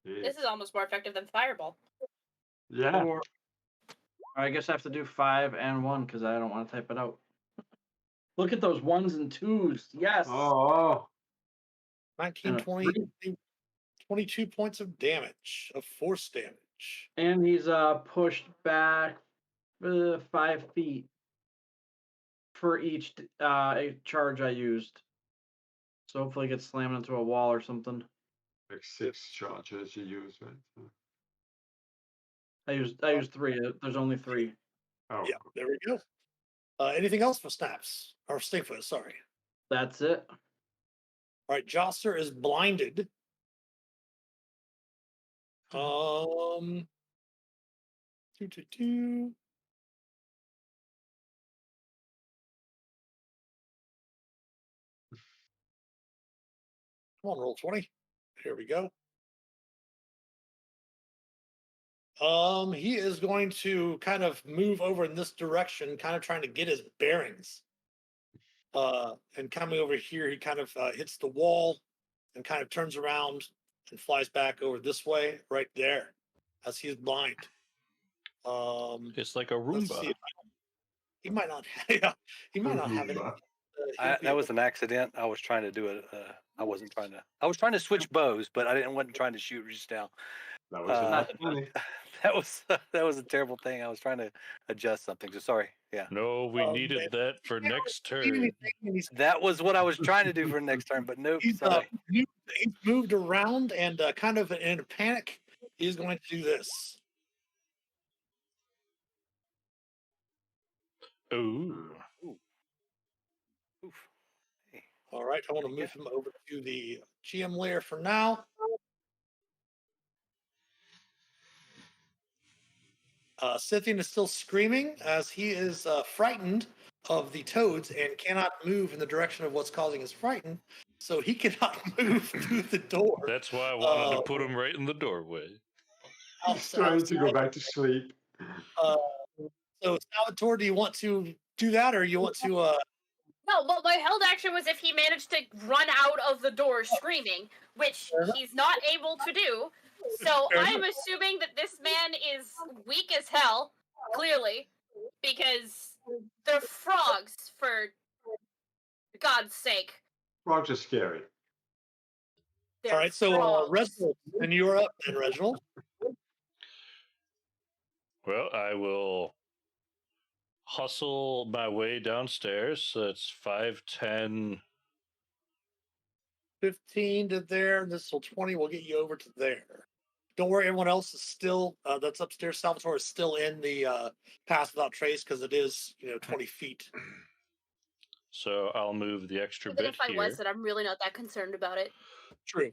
This is almost more effective than Fireball. Yeah. Or I guess I have to do 5 and 1 because I don't want to type it out. Look at those 1s and 2s. Yes. Oh. 19, And a 20, three. 22 points of damage, of force damage. And he's pushed back 5 feet for each charge I used. So hopefully he gets slammed into a wall or something. Like 6 charges you use, right? I used 3. There's only 3. Oh. Yeah, there we go. Anything else for Snaps? Or Stinkfoot, sorry. That's it. All right, Joster is blinded. Two, two, two. Come on, roll 20. Here we go. He is going to kind of move over in this direction, kind of trying to get his bearings. And coming over here, he kind of hits the wall and kind of turns around and flies back over this way, right there, as he's blind. It's like a Let's Roomba. see. He might not. Yeah, he might not have any. That was an accident. I was trying to do it. I wasn't trying to. I was trying to switch bows, but wasn't trying to shoot just now. That was enough money. that was a terrible thing. I was trying to adjust something. So sorry. Yeah. No, we needed man. that for next turn. Anything, and he's That was what I was trying to do for next turn, but nope. he's, Sorry. he's moved around and kind of in a panic. He's going to do this. Ooh. Oof. Hey. All right, I want to move him over to the GM layer for now. Scythian is still screaming as he is frightened of the toads and cannot move in the direction of what's causing his frighten. So he cannot move through the door. That's why I wanted to put him right in the doorway. He's trying to go back to sleep. So Salvatore, do you want to do that, or you want to? No, but my held action was if he managed to run out of the door screaming, which he's not able to do. So Fair I'm enough. assuming that this man is weak as hell, clearly, because they're frogs, for God's sake. Frogs are scary. They're All right, so frogs. Reginald, and you're up then, Reginald. Well, I will hustle my way downstairs. So that's 5, 10. 15 to there. This will 20 will get you over to there. Don't worry, everyone else is still that's upstairs. Salvatore is still in the pass without trace because it is 20 feet. So I'll move the extra Even bit if I here. was, that I'm really not that concerned about it. True.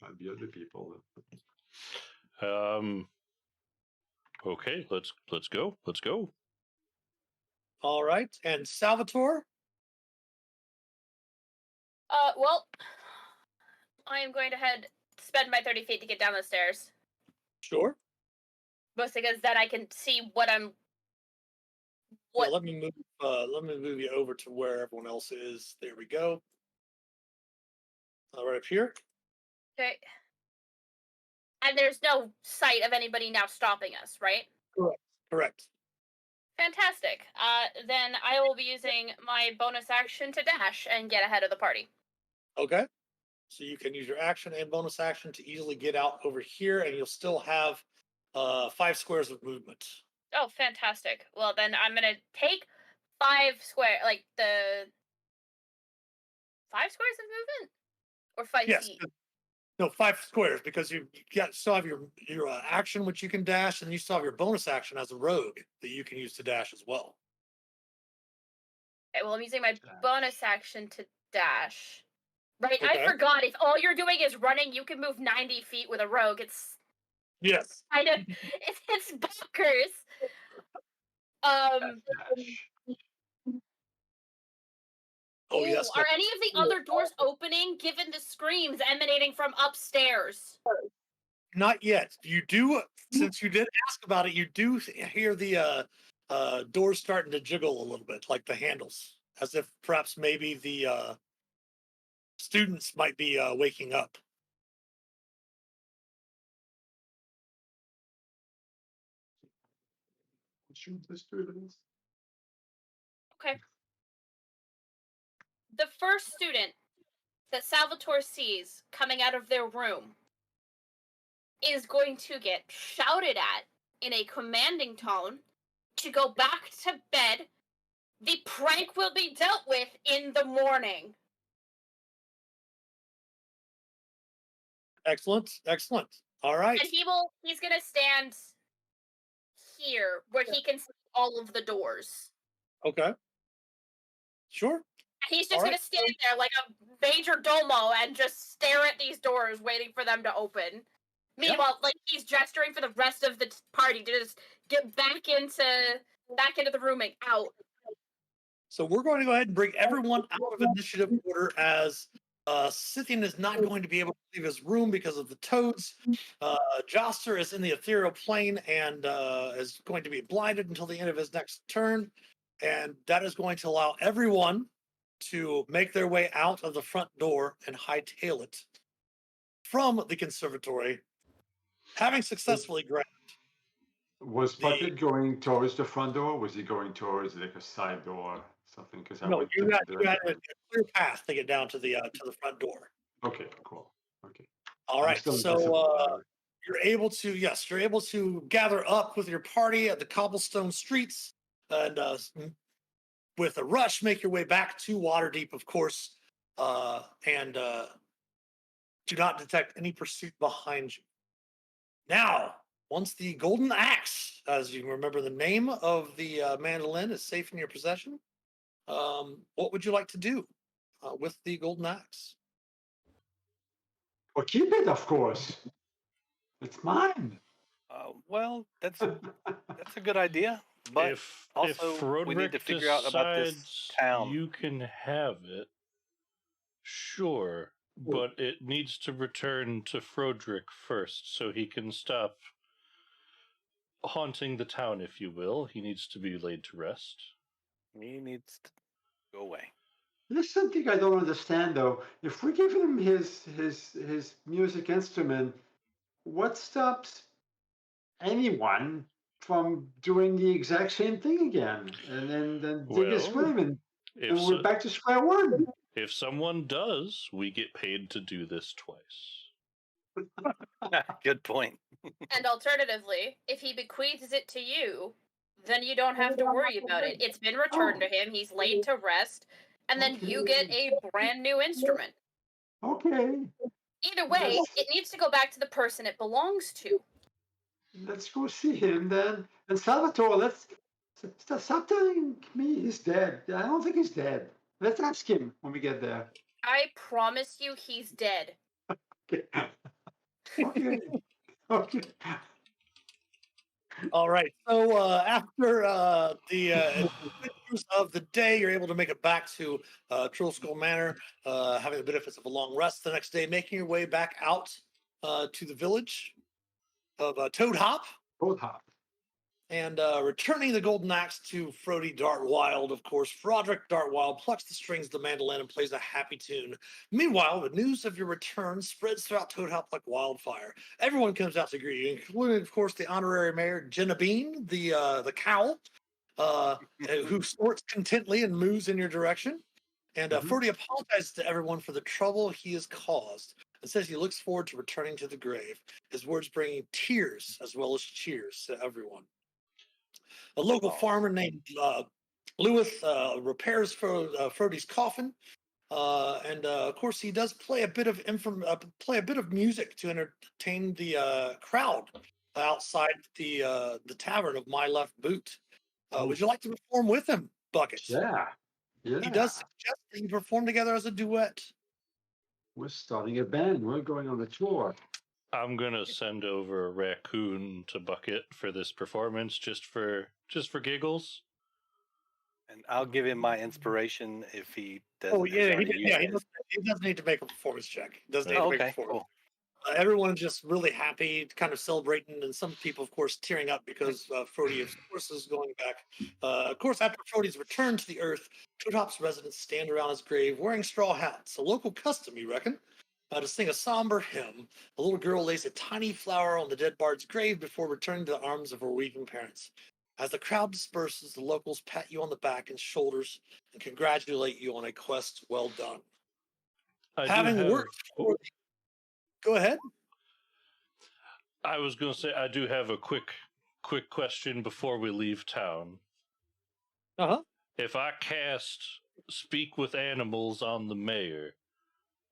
Might be other people. Okay, let's go. Let's go. All right, and Salvatore. Well, I am going to spend my 30 feet to get down the stairs. Sure. Mostly because then I can see what I'm. Yeah, let me move you over to where everyone else is. There we go. Right up here. Okay. And there's no sight of anybody now stopping us, right? Correct. Fantastic. Then I will be using my bonus action to dash and get ahead of the party. Okay. So you can use your action and bonus action to easily get out over here, and you'll still have 5 squares of movement. Oh, fantastic. Well, then I'm going to take 5 square, like the 5 squares of movement? Or 5 Yes. feet? No, 5 squares because you still have your action, which you can dash, and you still have your bonus action as a rogue that you can use to dash as well. Okay, well, I'm using my bonus action to dash. Right, Okay. I forgot. If all you're doing is running, you can move 90 feet with a rogue. It's Yes. kind of it's bonkers. Dash. Oh yes. Are any of the other doors opening given the screams emanating from upstairs? Not yet. You do, since you did ask about it, you do hear the doors starting to jiggle a little bit, like the handles, as if perhaps maybe the students might be waking up. Shoot the students. Okay. The first student that Salvatore sees coming out of their room is going to get shouted at in a commanding tone to go back to bed. The prank will be dealt with in the morning. Excellent. Excellent. All right. And he's gonna stand here where he can see all of the doors. Okay. Sure. He's just All gonna right. stand there like a major domo and just stare at these doors, waiting for them to open. Meanwhile, like he's gesturing for the rest of the party to just get back into the room and out. So we're going to go ahead and bring everyone out of initiative order, as Scythian is not going to be able to leave his room because of the toads. Joster is in the ethereal plane and is going to be blinded until the end of his next turn. And that is going to allow everyone to make their way out of the front door and hightail it from the conservatory, having successfully grabbed. Was Puckett going towards the front door? Was he going towards like a side door, something? Because I No, went you different got a direction. clear path to get down to the front door. Okay, cool. Okay. All I'm right, still so invisible, Larry. you're able to gather up with your party at the cobblestone streets and with a rush make your way back to Waterdeep, of course, and do not detect any pursuit behind you. Now, once the golden axe, as you remember the name of the mandolin, is safe in your possession, what would you like to do with the golden axe? Well, keep it, of course. It's mine. Well, that's a good idea, but if also we need to Roderick figure out about this decides town. you can have it, sure, but it needs to return to Froderick first so he can stop haunting the town, if you will. He needs to be laid to rest. He needs to go away. There's something I don't understand though. If we give him his music instrument, what stops anyone from doing the exact same thing again? And then dig his Well, grave and If we're back to square one. if someone does, we get paid to do this twice. Good point. And alternatively, if he bequeaths it to you, then you don't have to worry about it. It's been returned to him. He's laid to rest, and then you get a brand new instrument. Okay, Either way, it needs to go back to the person it belongs to. let's go see him then. And Salvatore, let's stop telling me he's dead. I don't think he's dead. Let's ask him when we get there. I promise you he's dead. Okay. Okay. Okay. All right. So after the adventures of the day, you're able to make it back to Troll Skull Manor, having the benefits of a long rest the next day, making your way back out to the village of Toad Hop, Both hop. and returning the golden axe to Frody Dartwild. Of course, Froderick Dartwild plucks the strings of the mandolin and plays a happy tune. Meanwhile, the news of your return spreads throughout Toad Hop like wildfire. Everyone comes out to greet you, including, of course, the honorary mayor, Jenna Bean, the cow, who snorts contently and moves in your direction. And Frody apologizes to everyone for the trouble he has caused and says he looks forward to returning to the grave. His words bringing tears as well as cheers to everyone. A local farmer named Lewis repairs Frody's coffin, and of course he does play a bit of music to entertain the crowd outside the tavern of My Left Boot. Would you like to perform with him, Buckets? Yeah. Yeah. He does suggest that you perform together as a duet. We're starting a band. We're going on a tour. I'm gonna send over a raccoon to Bucket for this performance, just for giggles. And I'll give him my inspiration if he doesn't. Oh has yeah, already used he his. doesn't need to make a performance check. He doesn't need Oh, to make a okay, performance. cool. Everyone's just really happy, kind of celebrating, and some people, of course, tearing up because Frody, of course, is going back. Of course, after Frody's return to the Earth, Two Top's residents stand around his grave wearing straw hats, a local custom, you reckon, to sing a somber hymn. A little girl lays a tiny flower on the dead bard's grave before returning to the arms of her weeping parents. As the crowd disperses, the locals pat you on the back and shoulders and congratulate you on a quest well done. Having worked for Go ahead. I was going to say I do have a quick question before we leave town. If I cast Speak with Animals on the mayor,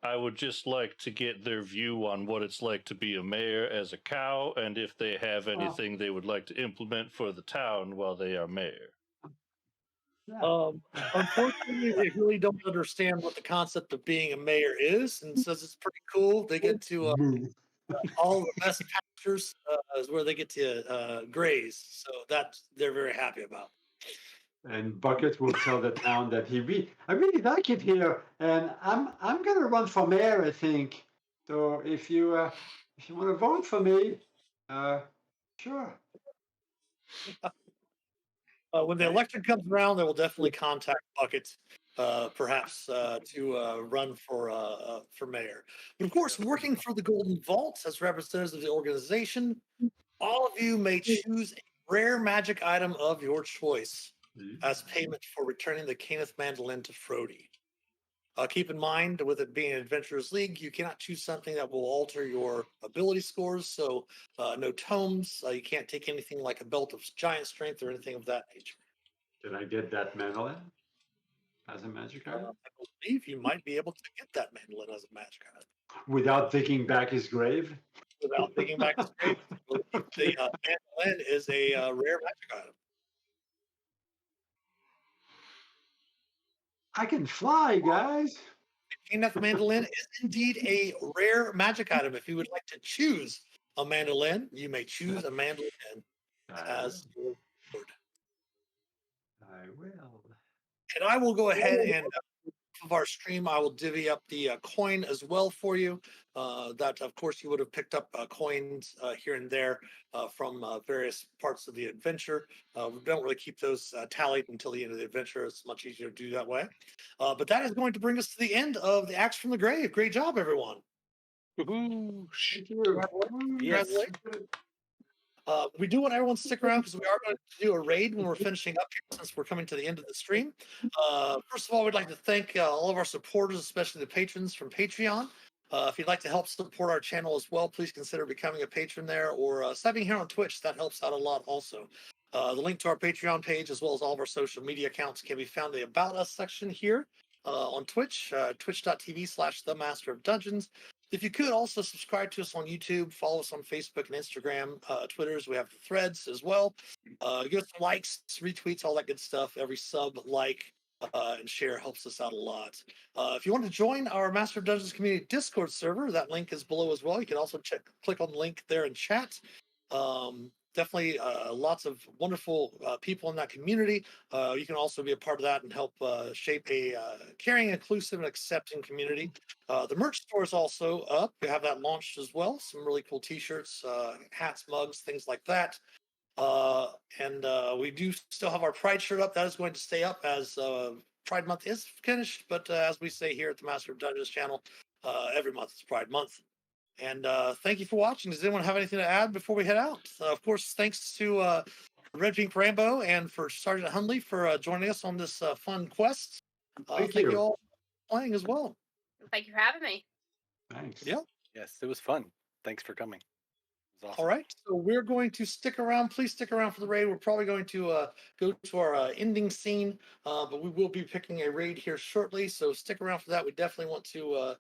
I would just like to get their view on what it's like to be a mayor as a cow, and if they have anything they would like to implement for the town while they are mayor. Unfortunately, they really don't understand what the concept of being a mayor is, and says it's pretty cool. They get to all the best pastures is where they get to graze, so that's they're very happy about. And Bucket will tell the town that I really like it here, and I'm gonna run for mayor, I think. So if you want to vote for me, sure. When the election comes around, they will definitely contact Bucket, perhaps to run for mayor. But of course, working for the Golden Vault as representatives of the organization, all of you may choose a rare magic item of your choice as payment for returning the Kenneth Mandolin to Frody. Keep in mind, with it being an Adventurers League, you cannot choose something that will alter your ability scores. So, no tomes. You can't take anything like a belt of giant strength or anything of that nature. Can I get that mandolin as a magic item? I believe you might be able to get that mandolin as a magic item without digging back his grave. without digging back his grave. The mandolin is a rare magic item. I can fly, guys. Kenneth Mandolin is indeed a rare magic item. If you would like to choose a mandolin, you may choose a mandolin as your reward. I will. And I will go ahead and of our stream, I will divvy up the coin as well for you. That, of course, you would have picked up coins here and there from various parts of the adventure. We don't really keep those tallied until the end of the adventure. It's much easier to do that way. But that is going to bring us to the end of the Axe from the Grave. Great job, everyone. Woohoo! Thank you. Yes. We do want everyone to stick around because we are going to do a raid when we're finishing up here since we're coming to the end of the stream. First of all, we'd like to thank all of our supporters, especially the patrons from Patreon. If you'd like to help support our channel as well, please consider becoming a patron there or stepping here on Twitch. That helps out a lot also. The link to our Patreon page as well as all of our social media accounts can be found in the About Us section here on Twitch, twitch.tv/themasterofdungeons. If you could also subscribe to us on YouTube, follow us on Facebook and Instagram, Twitters. We have the threads as well. Give us some likes, retweets, all that good stuff. Every sub, like, and share helps us out a lot. If you want to join our Master of Dungeons community Discord server, that link is below as well. You can also click on the link there in chat. Definitely lots of wonderful people in that community. You can also be a part of that and help shape a caring, inclusive, and accepting community. The merch store is also up. We have that launched as well. Some really cool t-shirts, hats, mugs, things like that. And we do still have our Pride shirt up. That is going to stay up as Pride Month is finished. But as we say here at the Master of Dungeons channel, every month is Pride Month. And thank you for watching. Does anyone have anything to add before we head out? Of course, thanks to Red Pink Rambo and for Sergeant Hundley for joining us on this fun quest. Thank you all for playing as well. Thank you for having me. Thanks. Yeah. Yes, it was fun. Thanks for coming. It was awesome. All right. So we're going to stick around. Please stick around for the raid. We're probably going to go to our ending scene, but we will be picking a raid here shortly. So stick around for that. We definitely want to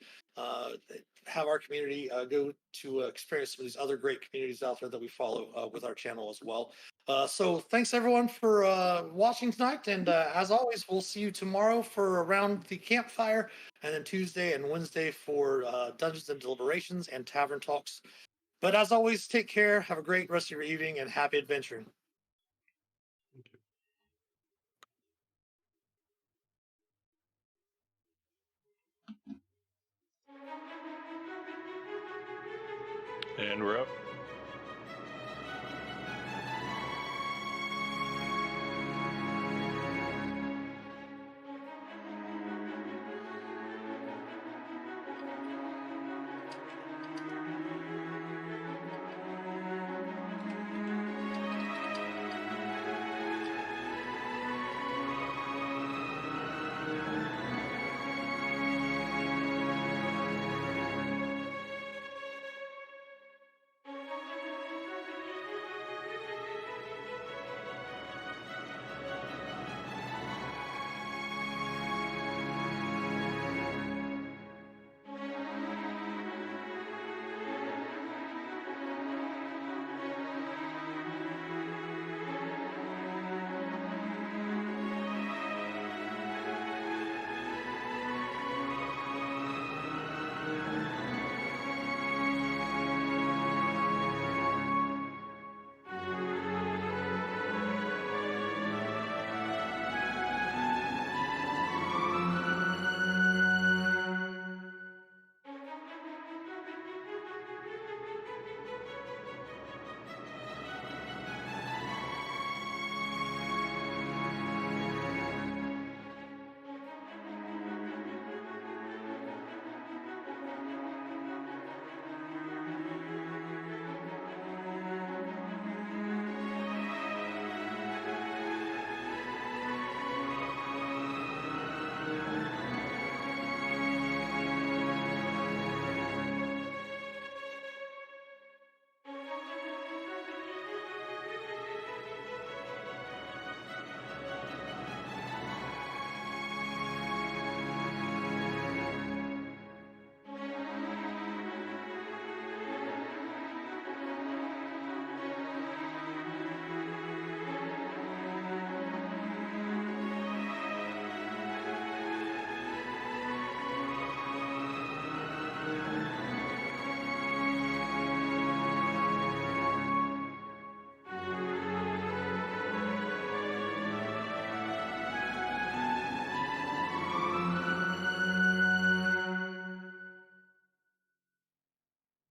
have our community go to experience some of these other great communities out there that we follow with our channel as well. So thanks everyone for watching tonight, and as always, we'll see you tomorrow for around the campfire, and then Tuesday and Wednesday for Dungeons and Deliberations and Tavern Talks. But as always, take care, have a great rest of your evening, and happy adventuring. And we're up.